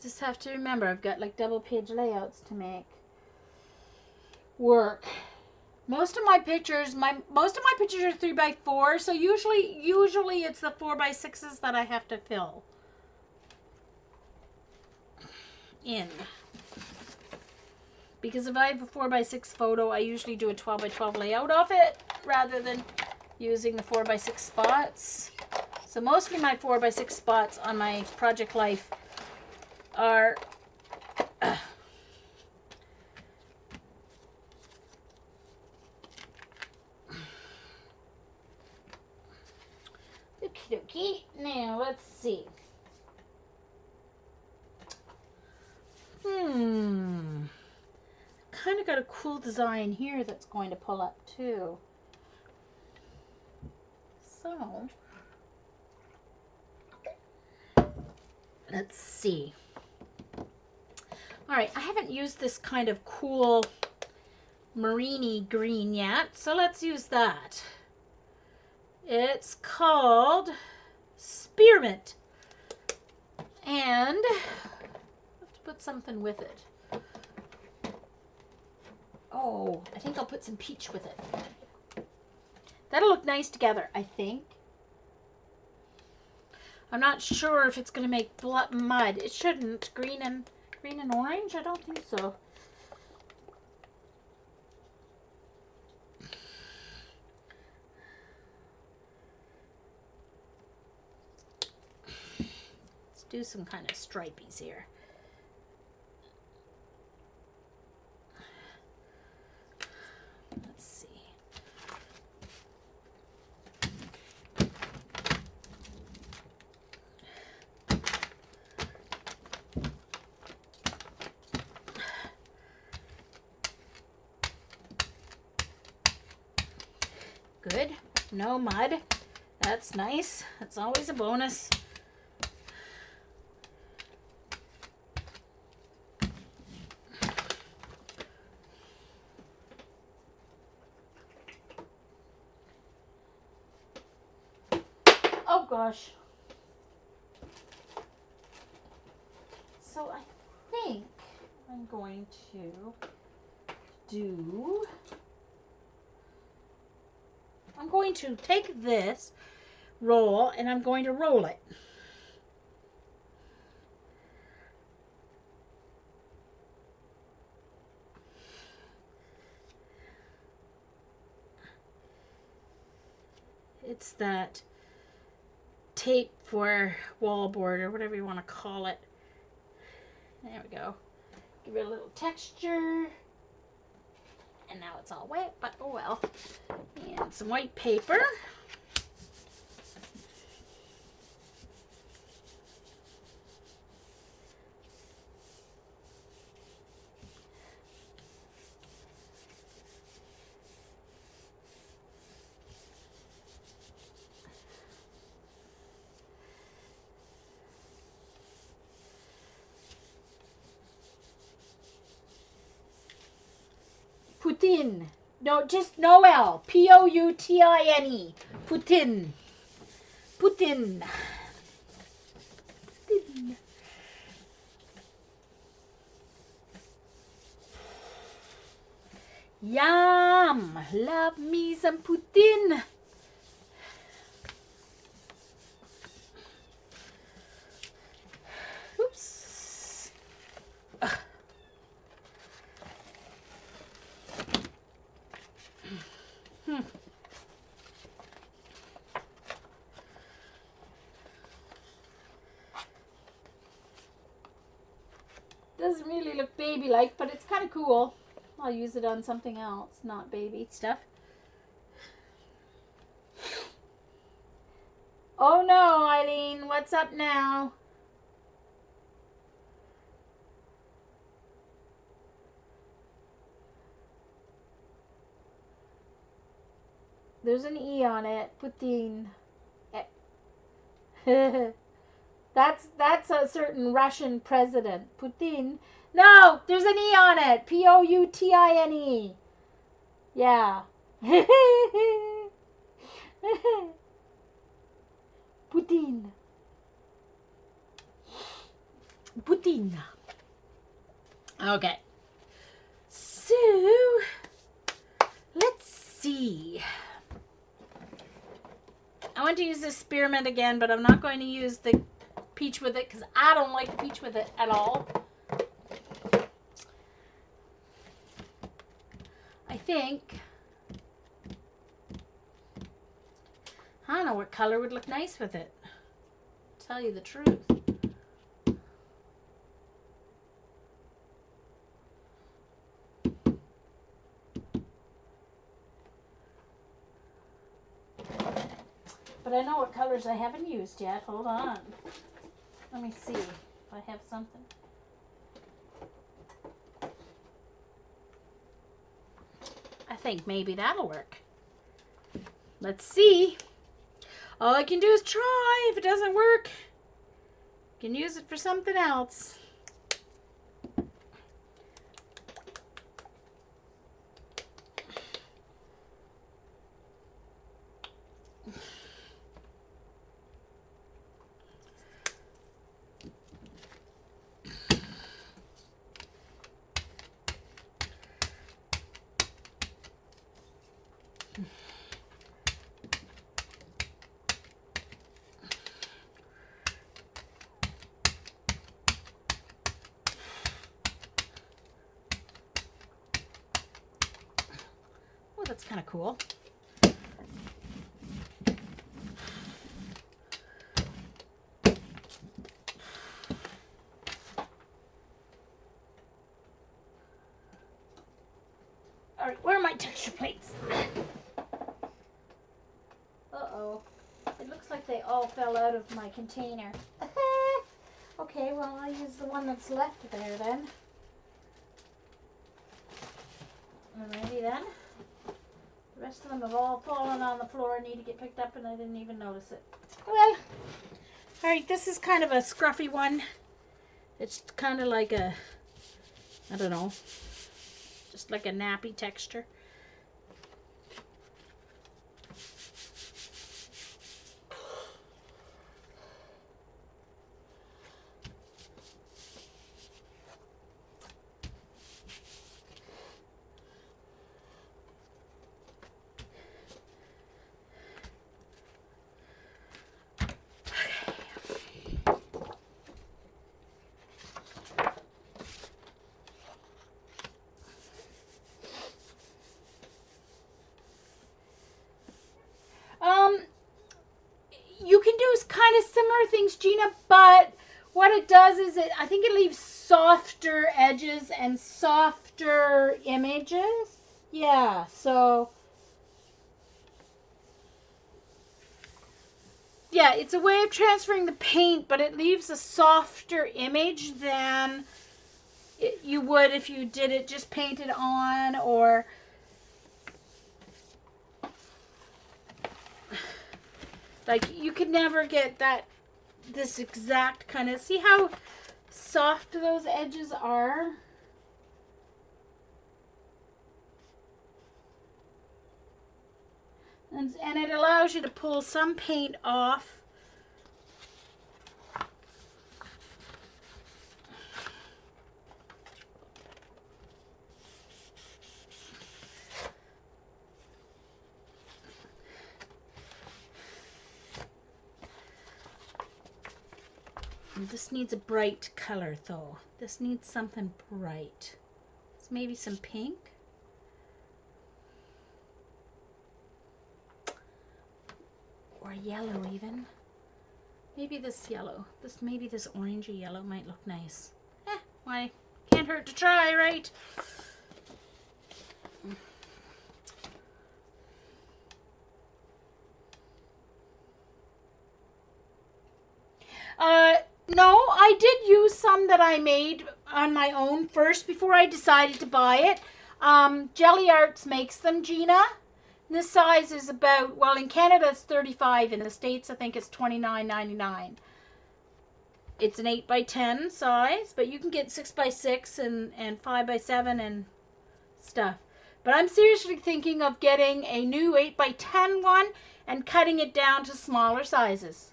Just have to remember I've got like double page layouts to make work. Most of my pictures are 3x4, so usually it's the 4x6s that I have to fill in. Because if I have a 4x6 photo, I usually do a 12x12 layout of it rather than using the 4x6 spots. So mostly my 4x6 spots on my Project Life are okie dokie. Now let's see. Kind of got a cool design here that's going to pull up too. So let's see. All right, I haven't used this kind of cool marine-y green yet, so let's use that. It's called Spearmint, and I have to put something with it. Oh, I think I'll put some peach with it. That'll look nice together, I think. I'm not sure if it's going to make mud. It shouldn't. Green and orange? I don't think so. Let's do some kind of stripies here. Let's see. Good. No mud. That's nice. That's always a bonus. Oh gosh. So I think I'm going to take this roll and I'm going to roll it. It's that tape for wallboard or whatever you want to call it. There we go. Give it a little texture. And now it's all wet, but oh well. And some white paper. Putin. No, just no L. P-O-U-T-I-N-E. Putin. Putin. Putin. Yum. Love me some Putin. Oops. really look baby-like, but it's kind of cool. I'll use it on something else, not baby stuff. Oh no, Eileen, what's up now? There's an E on it. Putin. That's a certain Russian president. Putin. No, there's an E on it. Poutine. Yeah. Putin. Putin. Okay. So, let's see. I want to use this spearmint again, but I'm not going to use the peach with it because I don't like the peach with it at all. I think, I don't know what color would look nice with it. Tell you the truth. But I know what colors I haven't used yet. Hold on. Let me see if I have something. I think maybe that'll work. Let's see. All I can do is try. If it doesn't work, you can use it for something else. Oh, that's kind of cool. All right, where are my texture plates? Uh-oh. It looks like they all fell out of my container. Okay, well, I'll use the one that's left there then. Alrighty then. The rest of them have all fallen on the floor and need to get picked up, and I didn't even notice it. Well, alright, this is kind of a scruffy one. It's kind of like a, I don't know, just like a nappy texture. You can do kind of similar things, Gina, but what it does is I think it leaves softer edges and softer images. Yeah, so yeah, it's a way of transferring the paint, but it leaves a softer image than you would if you did it just painted on, or like you could never get this exact kind of, see how soft those edges are? And it allows you to pull some paint off. This needs a bright color though. This needs something bright. So maybe some pink. Or yellow even. Maybe this yellow. Maybe this orangey yellow might look nice. Why Can't hurt to try, right? No, I did use some that I made on my own first before I decided to buy it. GElli Arts makes them, Gina. This size is about, well, in Canada it's 35. In the States, I think it's $29.99. It's an 8x10 size, but you can get 6x6 and 5x7 and stuff. But I'm seriously thinking of getting a new 8x10 one and cutting it down to smaller sizes.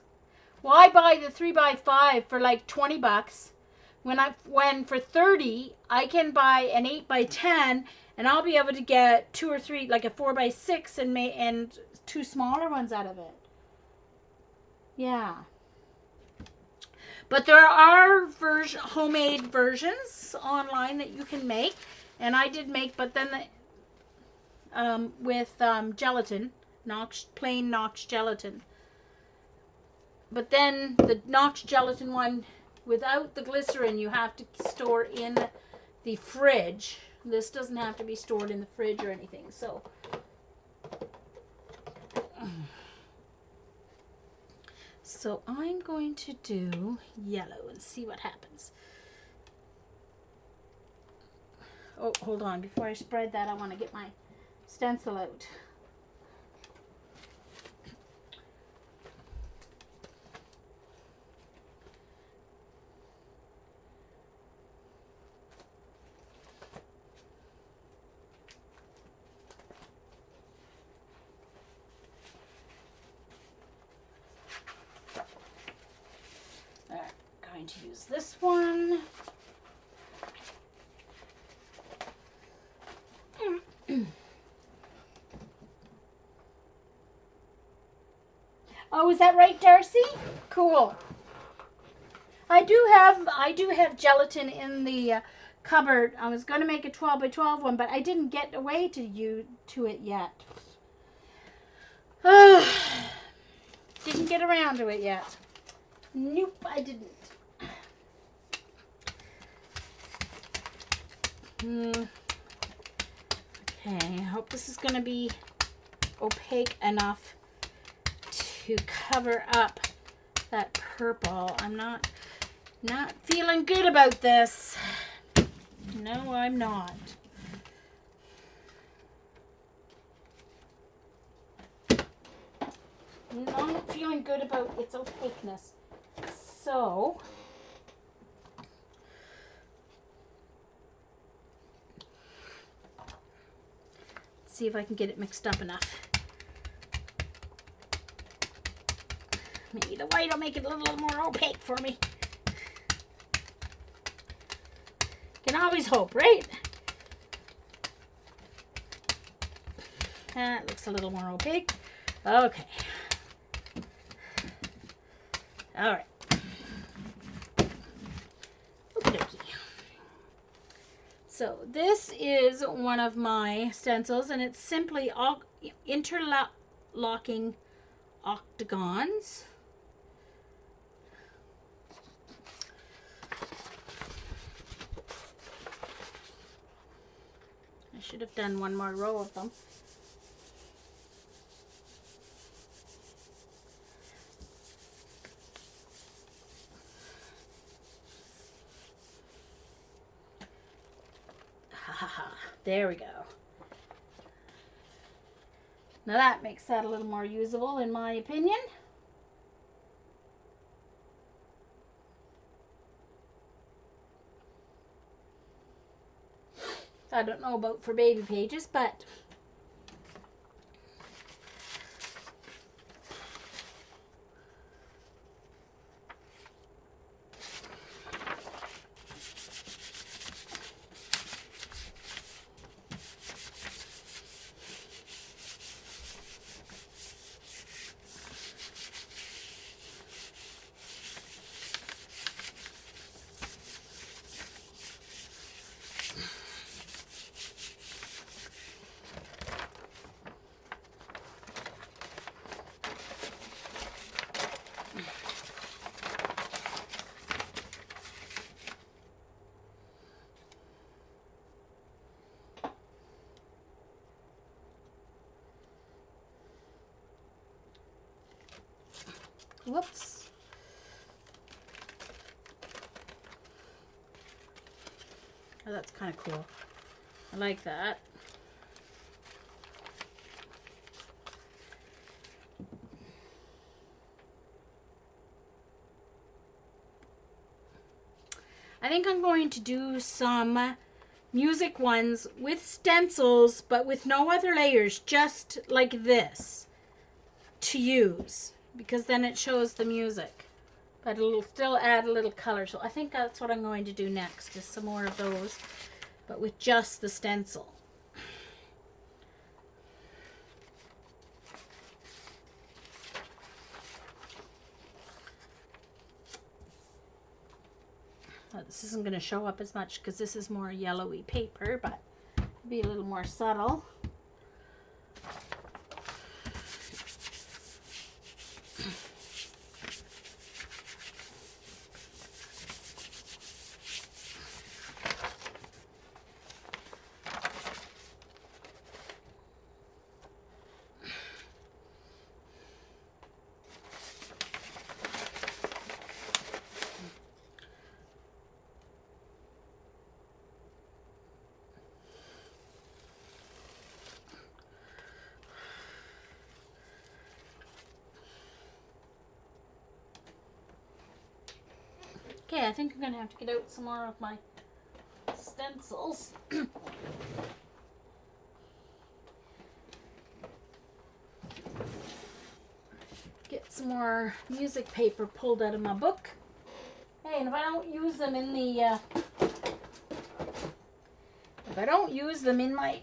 Why buy the 3x5 for like 20 bucks when for 30 I can buy an 8x10 and I'll be able to get 2 or 3, like a 4x6 and 2 smaller ones out of it. Yeah. But there are homemade versions online that you can make, and I did make, but then with gelatin, plain Knox gelatin. But then the Knox gelatin one, without the glycerin, you have to store in the fridge. This doesn't have to be stored in the fridge or anything. So I'm going to do yellow and see what happens. Oh, hold on. Before I spread that, I want to get my stencil out. To use this one. Oh, is that right, Darcy? Cool. I do have gelatin in the cupboard. I was going to make a 12x12 one, but I didn't get away to it yet. Didn't get around to it yet. Nope, I didn't. Okay, I hope this is going to be opaque enough to cover up that purple. I'm not feeling good about this. No, I'm not. I'm not feeling good about its opaqueness. So see if I can get it mixed up enough. Maybe the white will make it a little more opaque for me. Can always hope, right? That looks a little more opaque. Okay. All right. Okie dokie. So this is one of my stencils, and it's simply interlocking octagons. I should have done one more row of them. There we go. Now that makes that a little more usable in my opinion. I don't know about for baby pages, but Whoops. Oh, that's kind of cool. I like that. I think I'm going to do some music ones with stencils, but with no other layers, just like this to use, because then it shows the music, but it'll still add a little color. So I think that's what I'm going to do next, is some more of those, but with just the stencil. This isn't going to show up as much because this is more yellowy paper, but it'll be a little more subtle. Okay, I think I'm going to have to get out some more of my stencils. Get some more music paper pulled out of my book. Hey, and if I don't use them in the, if I don't use them in my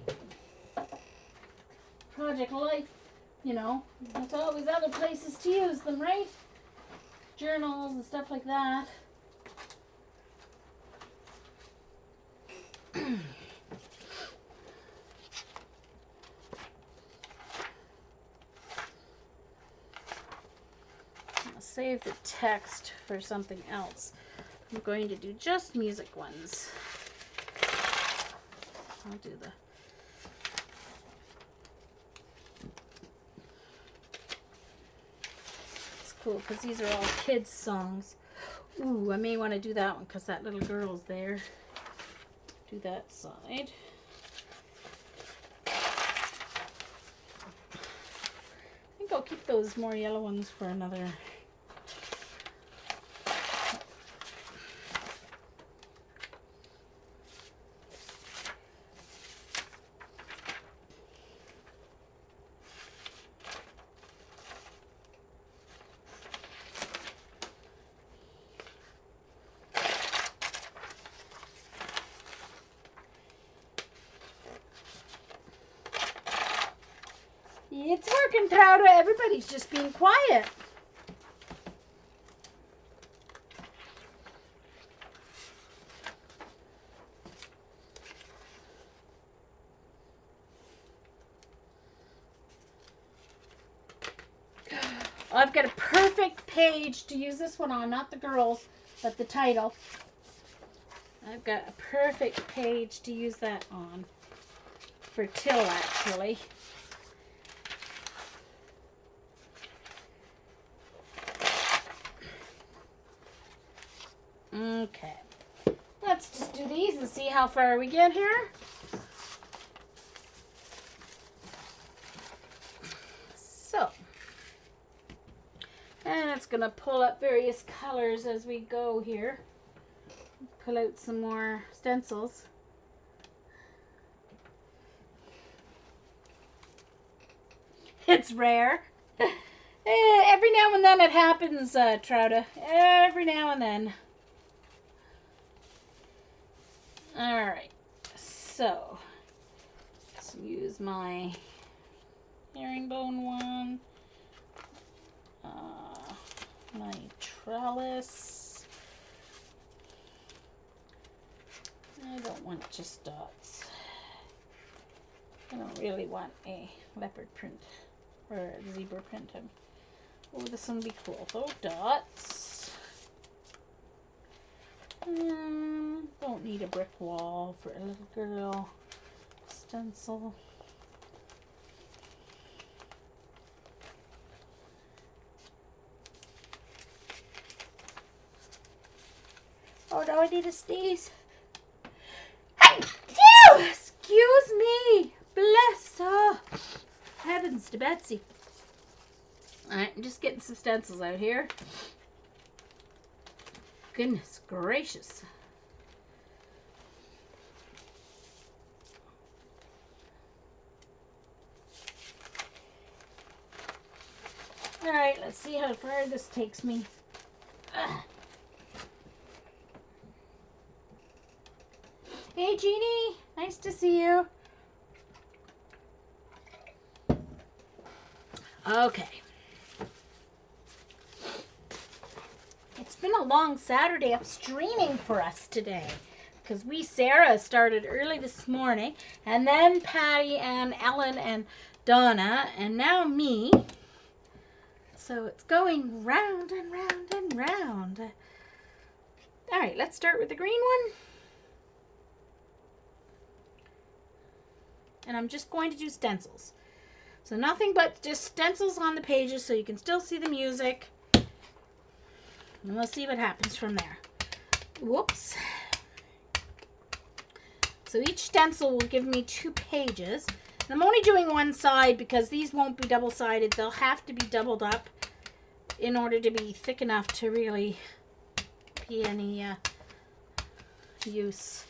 project life, you know, there's always other places to use them, right? Journals and stuff like that. I'll save the text for something else. I'm going to do just music ones. I'll do the cool because these are all kids songs. Ooh, I may want to do that one because that little girl's there. Do that side. I think I'll keep those more yellow ones for another. It's working, Trouta. Everybody's just being quiet. I've got a perfect page to use this one on, not the girls, but the title. I've got a perfect page to use that on. For Till, actually. Okay, let's just do these and see how far we get here. So, and it's going to pull up various colors as we go here. Pull out some more stencils. It's rare. Every now and then it happens, Trouta. Every now and then. Alright, so let's use my herringbone one, my trellis. I don't want just dots. I don't really want a leopard print or a zebra print. Oh, this one would be cool though. Dots. Don't need a brick wall for a little girl. Stencil. Oh no, I need to sneeze. Achoo! Excuse me. Bless her. Heavens to Betsy. Alright, I'm just getting some stencils out here. Goodness gracious. Alright, let's see how far this takes me. Ugh. Hey, Jeannie. Nice to see you. Okay. It's been a long Saturday of streaming for us today. Because Sarah started early this morning. And then Patty and Ellen and Donna. And now me. So it's going round and round and round. Alright, let's start with the green one. And I'm just going to do stencils. So nothing but just stencils on the pages so you can still see the music. And we'll see what happens from there. Whoops. So each stencil will give me 2 pages. And I'm only doing one side because these won't be double-sided. They'll have to be doubled up in order to be thick enough to really be any use.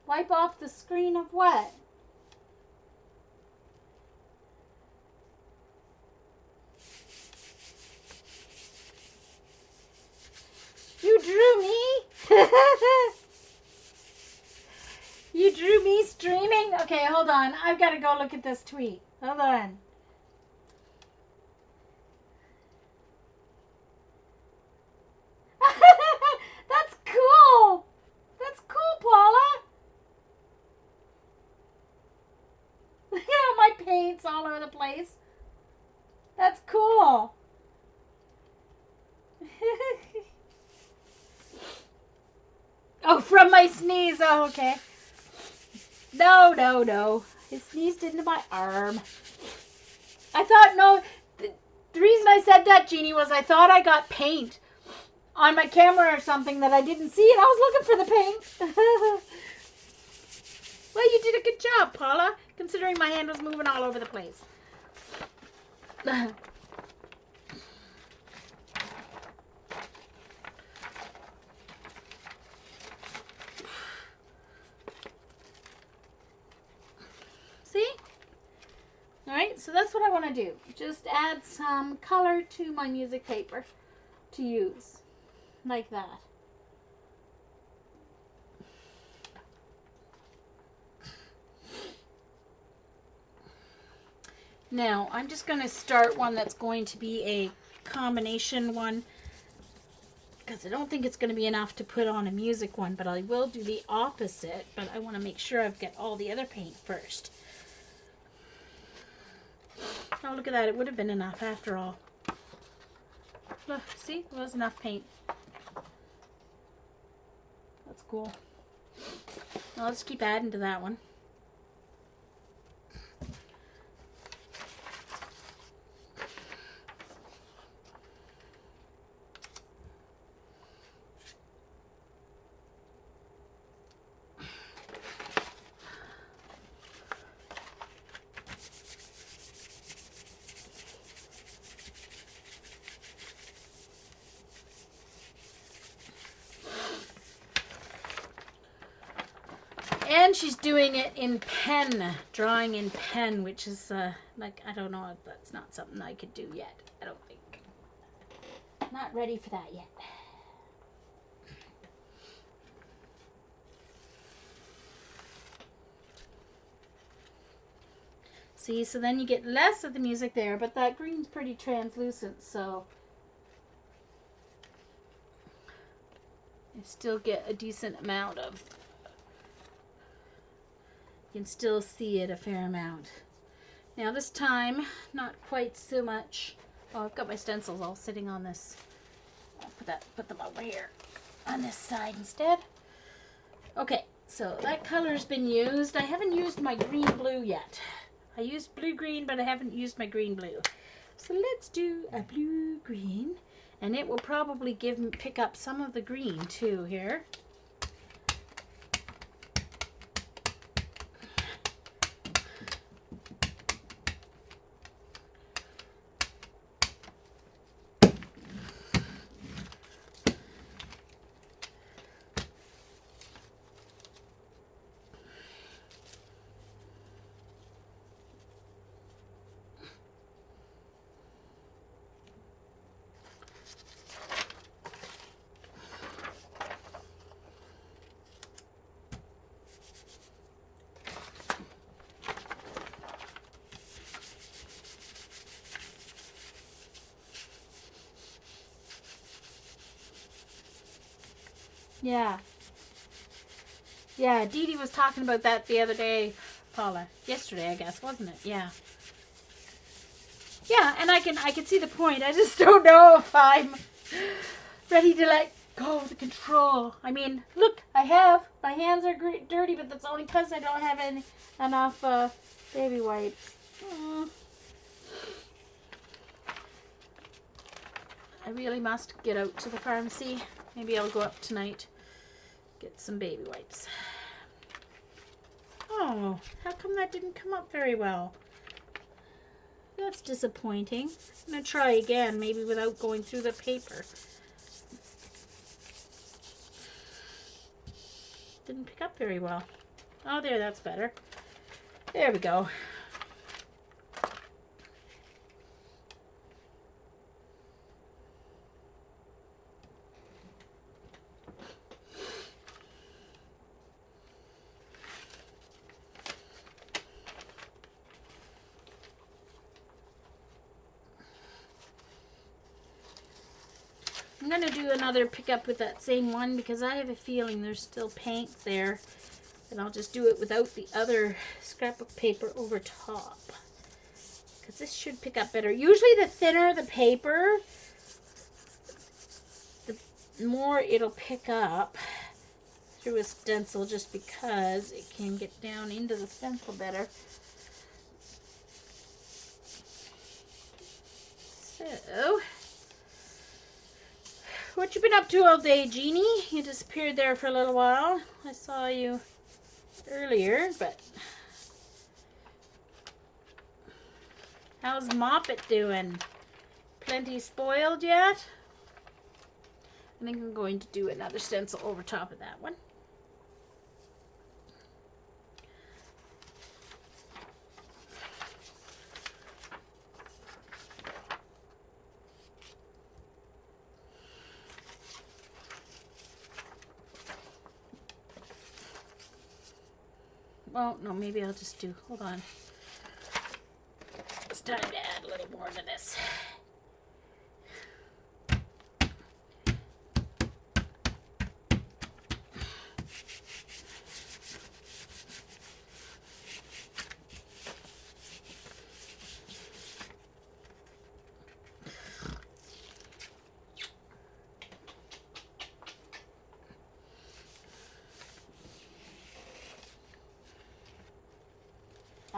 Wipe off the screen of what? You drew me? You drew me streaming? Okay, hold on. I've got to go look at this tweet. Hold on. That's cool. That's cool, Paula. Look at my paints all over the place. That's cool. Oh, from my sneeze. Oh, okay. No, no, no. It sneezed into my arm. I thought, no. The reason I said that, Jeannie, was I thought I got paint on my camera or something that I didn't see, and I was looking for the paint. Well, you did a good job, Paula, considering my hand was moving all over the place. See? Alright, so that's what I want to do. Just add some color to my music paper to use. Like that. Now, I'm just going to start one that's going to be a combination one, because I don't think it's going to be enough to put on a music one, but I will do the opposite, but I want to make sure I've got all the other paint first. Oh, look at that. It would have been enough after all. Look, see? It was enough paint. That's cool. I'll just keep adding to that one. And she's doing it in pen, drawing in pen, which is like, I don't know, that's not something I could do yet. I don't think. Not ready for that yet. See, so then you get less of the music there, but that green's pretty translucent, so you still get a decent amount of, you can still see it a fair amount. Now this time, not quite so much. Oh, I've got my stencils all sitting on this. I'll put them over here on this side instead. Okay, so that color's been used. I haven't used my green blue yet. I used blue green, but I haven't used my green blue. So let's do a blue green, and it will probably pick up some of the green too here. Yeah. Yeah, Dee Dee was talking about that the other day, Paula. Yesterday, I guess, wasn't it? Yeah. Yeah, and I can see the point. I just don't know if I'm ready to let go of the control. I mean, look, I have. My hands are dirty, but that's only because I don't have enough baby wipes. I really must get out to the pharmacy. Maybe I'll go up tonight, get some baby wipes. Oh, how come that didn't come up very well? That's disappointing. I'm going to try again, maybe without going through the paper. Didn't pick up very well. Oh, there, that's better. There we go. I'm going to do another pickup with that same one because I have a feeling there's still paint there. And I'll just do it without the other scrapbook paper over top. Because this should pick up better. Usually the thinner the paper, the more it'll pick up through a stencil just because it can get down into the stencil better. So, what you been up to all day, Jeannie? You disappeared there for a little while. I saw you earlier, but how's Moppet doing? Plenty spoiled yet? I think I'm going to do another stencil over top of that one. Well, no, maybe I'll just do, hold on. It's time to add a little more to this.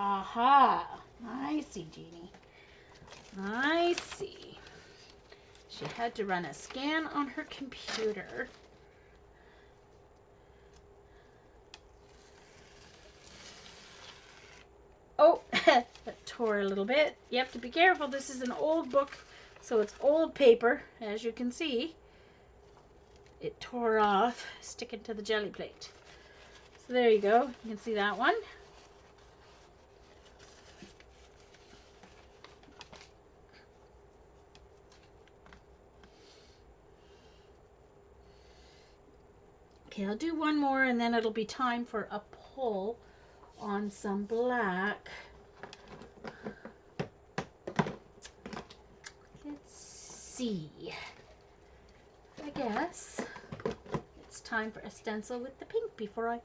Aha, I see, Jeannie. I see. She had to run a scan on her computer. Oh, that tore a little bit. You have to be careful. This is an old book, so it's old paper, as you can see. It tore off, sticking to the jelly plate. So there you go. You can see that one. Okay, I'll do one more and then it'll be time for a pull on some black. see. I guess it's time for a stencil with the pink before I,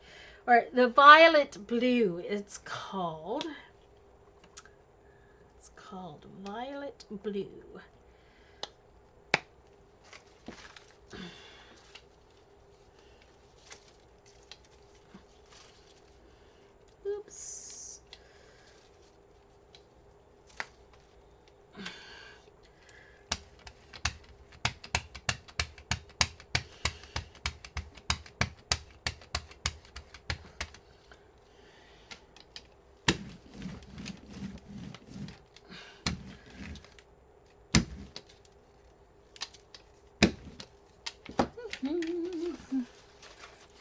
or the violet blue. It's called violet blue. Oops.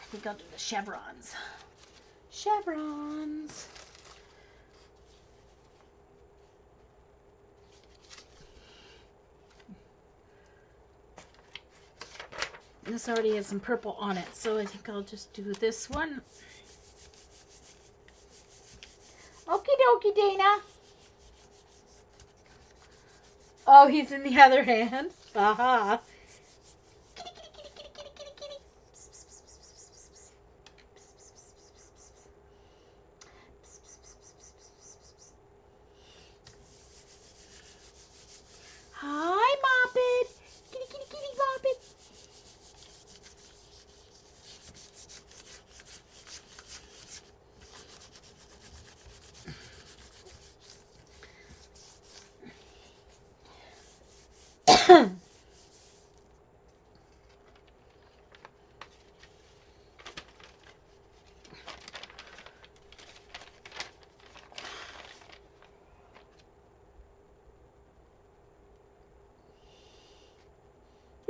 I think I'll do the chevrons. Chevrons. This already has some purple on it, so I think I'll just do this one. Okie dokie, Dana. Oh, he's in the other hand. Aha. Hi, Moppet. Kitty, kitty, kitty, Moppet.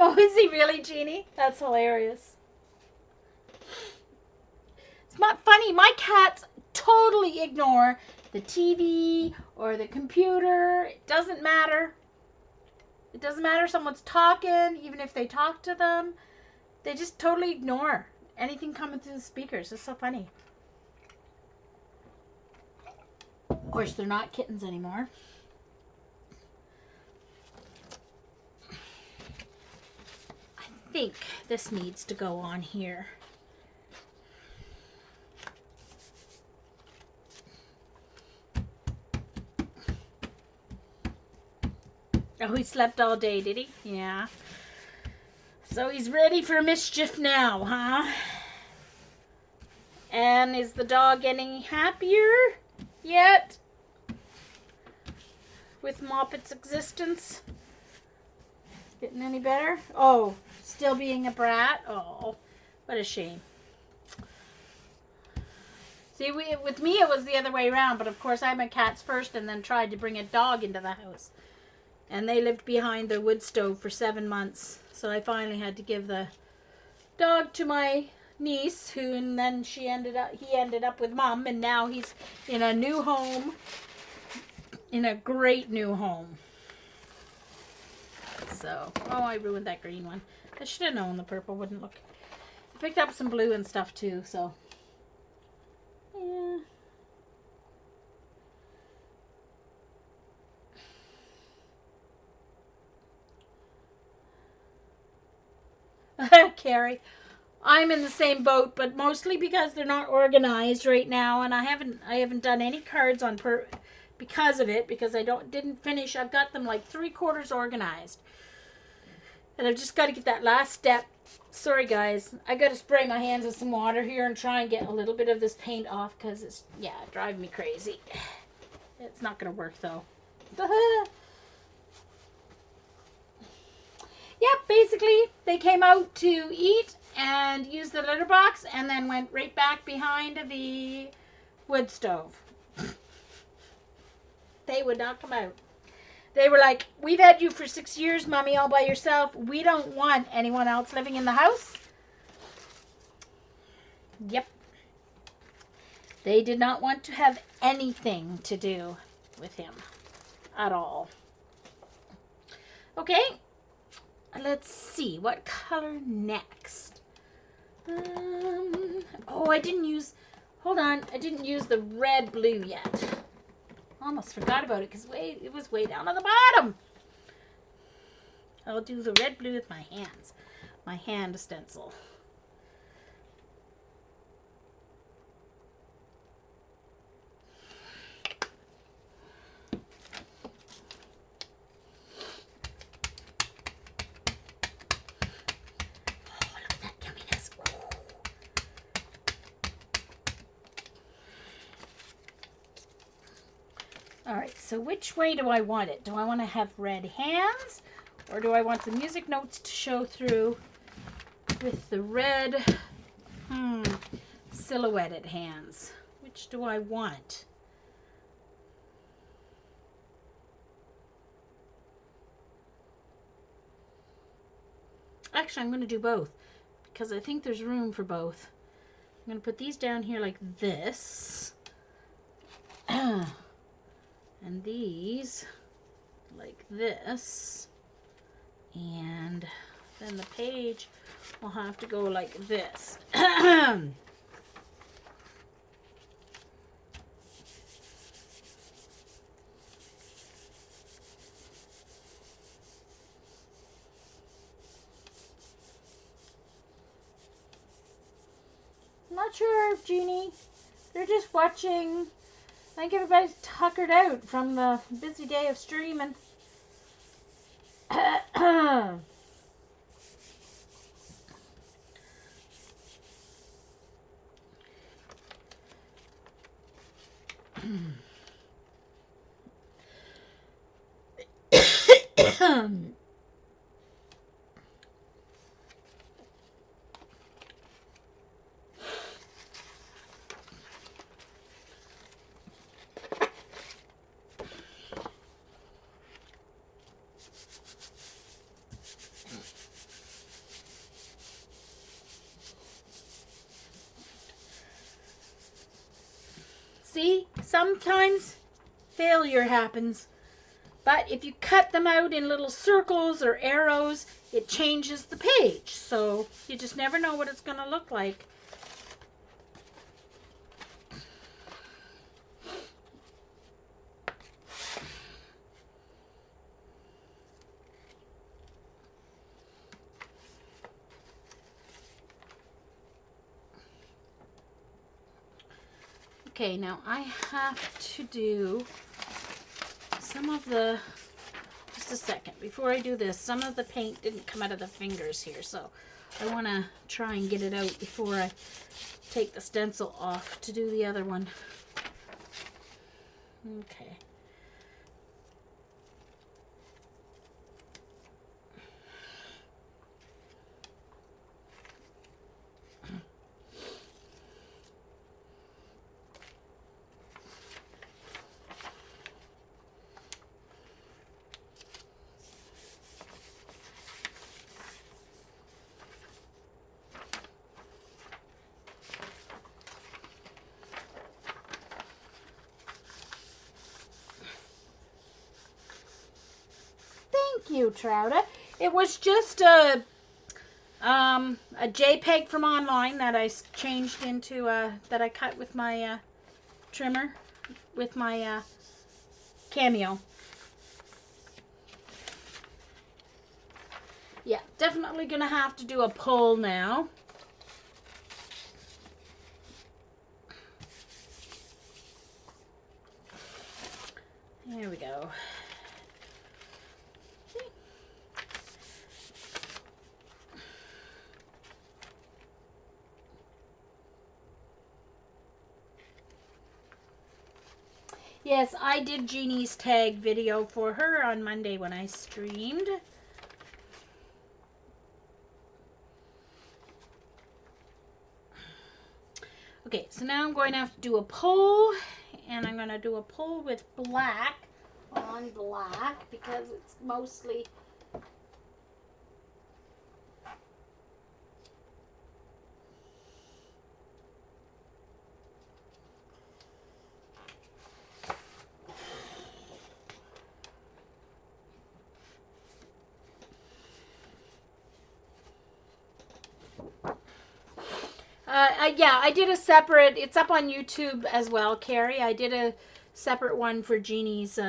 Oh, is he really, Jeannie? That's hilarious. It's not funny. My cats totally ignore the TV or the computer. It doesn't matter. It doesn't matter if someone's talking, even if they talk to them. They just totally ignore anything coming through the speakers. It's so funny. Of course, they're not kittens anymore. I think this needs to go on here. Oh, he slept all day, did he? Yeah. So he's ready for mischief now, huh? And is the dog any happier yet with Moppet's existence? Getting any better? Oh, still being a brat? Oh, what a shame. See, with me it was the other way around, but of course I had cats first and then tried to bring a dog into the house. And they lived behind the wood stove for 7 months. So I finally had to give the dog to my niece, who, and then he ended up with Mom, and now he's in a new home, in a great new home. So, oh, I ruined that green one. I should have known the purple wouldn't look. I picked up some blue and stuff too, so yeah. Carrie, I'm in the same boat, but mostly because they're not organized right now, and I haven't done any cards on because of it, because I didn't finish. I've got them like 3/4 organized, and I've just got to get that last step. Sorry guys, I got to spray my hands with some water here and try and get a little bit of this paint off, because it's driving me crazy. It's not gonna work though. Yep, basically, they came out to eat and used the litter box and then went right back behind the wood stove. They would not come out. They were like, we've had you for 6 years, Mommy, all by yourself. We don't want anyone else living in the house. Yep. They did not want to have anything to do with him at all. Okay. Let's see, what color next? Oh, I didn't use the red blue yet. Almost forgot about it because it was way down on the bottom. I'll do the red, blue with my hands. My hand stencil. Alright, so which way do I want it? Do I want to have red hands? Or do I want the music notes to show through with the red silhouetted hands? Which do I want? Actually, I'm going to do both because I think there's room for both. I'm going to put these down here like this. And these like this. And then the page will have to go like this. Not sure, Jeannie. They're just watching. I think everybody's tuckered out from the busy day of streaming. See, sometimes failure happens, but if you cut them out in little circles or arrows, it changes the page. So you just never know what it's going to look like. Okay, now I have to do some of the, just a second, before I do this, some of the paint didn't come out of the fingers here, so I want to try and get it out before I take the stencil off to do the other one. Okay. Thank you, Trouta. It was just a JPEG from online that I changed into that I cut with my trimmer with my Cameo. Yeah, definitely gonna have to do a pull now. There we go. Yes, I did Jeannie's tag video for her on Monday when I streamed. Okay, so now I'm going to have to do a pull, and I'm going to do a pull with black on black because it's mostly yeah, I did a separate, it's up on YouTube as well, Carrie. I did a separate one for Jeannie's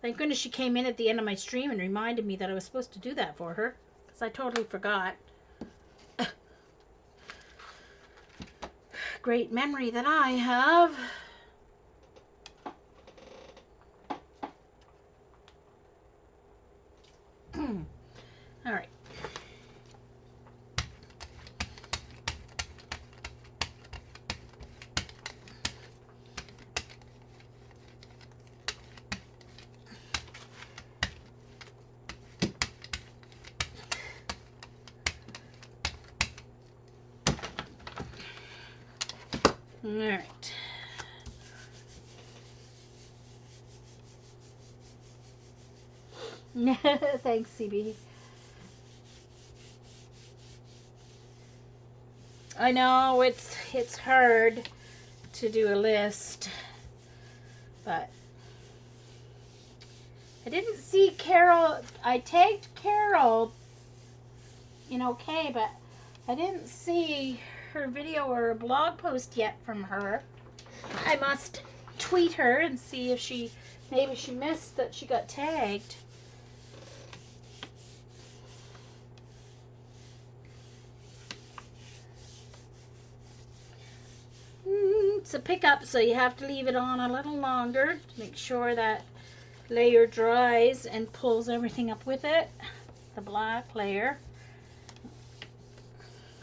Thank goodness she came in at the end of my stream and reminded me that I was supposed to do that for her, because I totally forgot. Great memory that I have. All right. All right. Thanks, CB. I know it's hard to do a list, but I didn't see Carol. I tagged Carol in okay, but I didn't see her video or a blog post yet from her. I must tweet her and see if maybe she missed that she got tagged. It's a pickup, so you have to leave it on a little longer to make sure that layer dries and pulls everything up with it. The black layer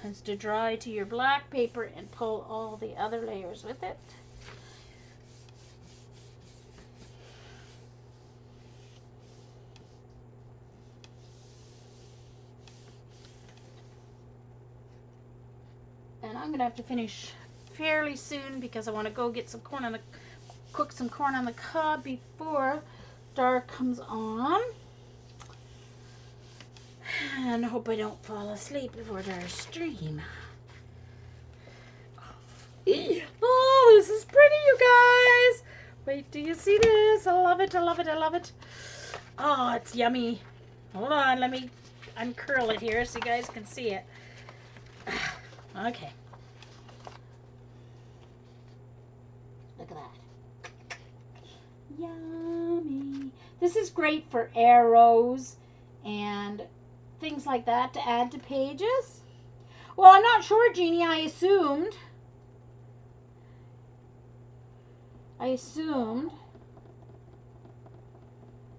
has to dry to your black paper and pull all the other layers with it. And I'm going to have to finish fairly soon because I want to go get some corn on the cook some corn on the cob before dark comes on. And I hope I don't fall asleep before our stream. Oh, this is pretty, you guys. Wait, do you see this? I love it, I love it, I love it. Oh, it's yummy. Hold on, let me uncurl it here so you guys can see it. Okay. Look at that. Yummy. This is great for arrows and things like that to add to pages. Well, I'm not sure, Jeannie. I assumed.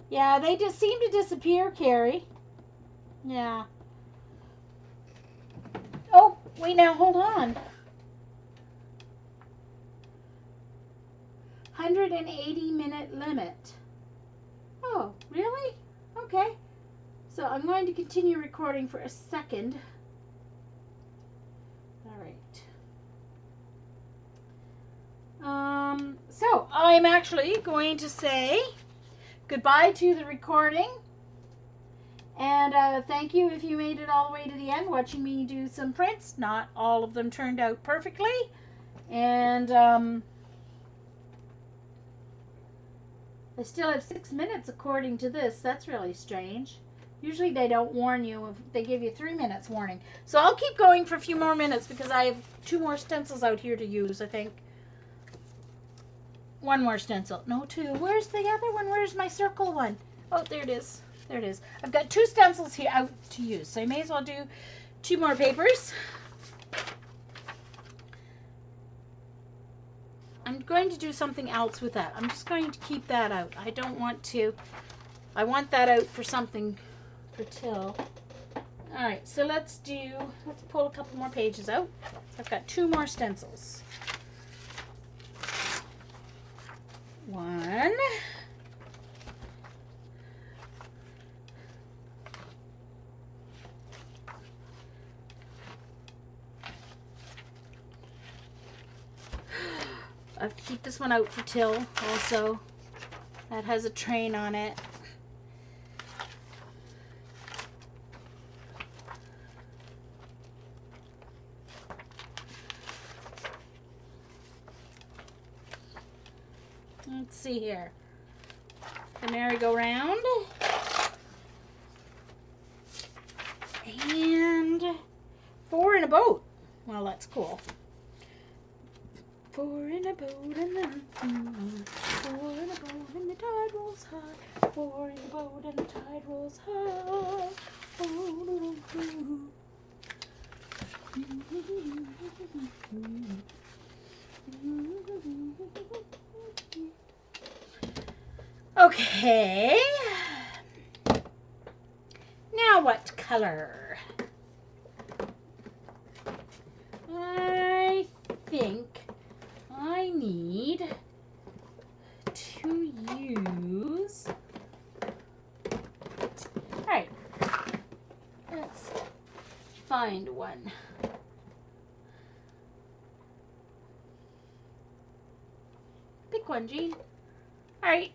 Yeah, they just seem to disappear, Carrie. Yeah. Oh, wait now, hold on. 180-minute limit. Oh, really? Okay. So I'm going to continue recording for a second. All right. So I'm actually going to say goodbye to the recording. And thank you if you made it all the way to the end watching me do some prints. Not all of them turned out perfectly. And I still have 6 minutes according to this. That's really strange. Usually they don't warn you. If they give you 3 minutes warning. So I'll keep going for a few more minutes because I have 2 more stencils out here to use, I think. 1 more stencil. No, 2. Where's the other one? Where's my circle one? Oh, there it is. There it is. I've got 2 stencils here out to use. So I may as well do 2 more papers. I'm going to do something else with that. I'm just going to keep that out. I don't want to. I want that out for something for Till. All right, so let's pull a couple more pages out. I've got 2 more stencils. 1. I have to keep this one out for Till also. That has a train on it. Let's see here. The merry-go-round. And 4 in a boat. Well, that's cool. Four in a boat and the four in a boat and the tide rolls high. Four in a boat and the tide rolls high. Okay. Now what color? I think I need to use... Alright, let's find one. Pick one, Jean. Alright,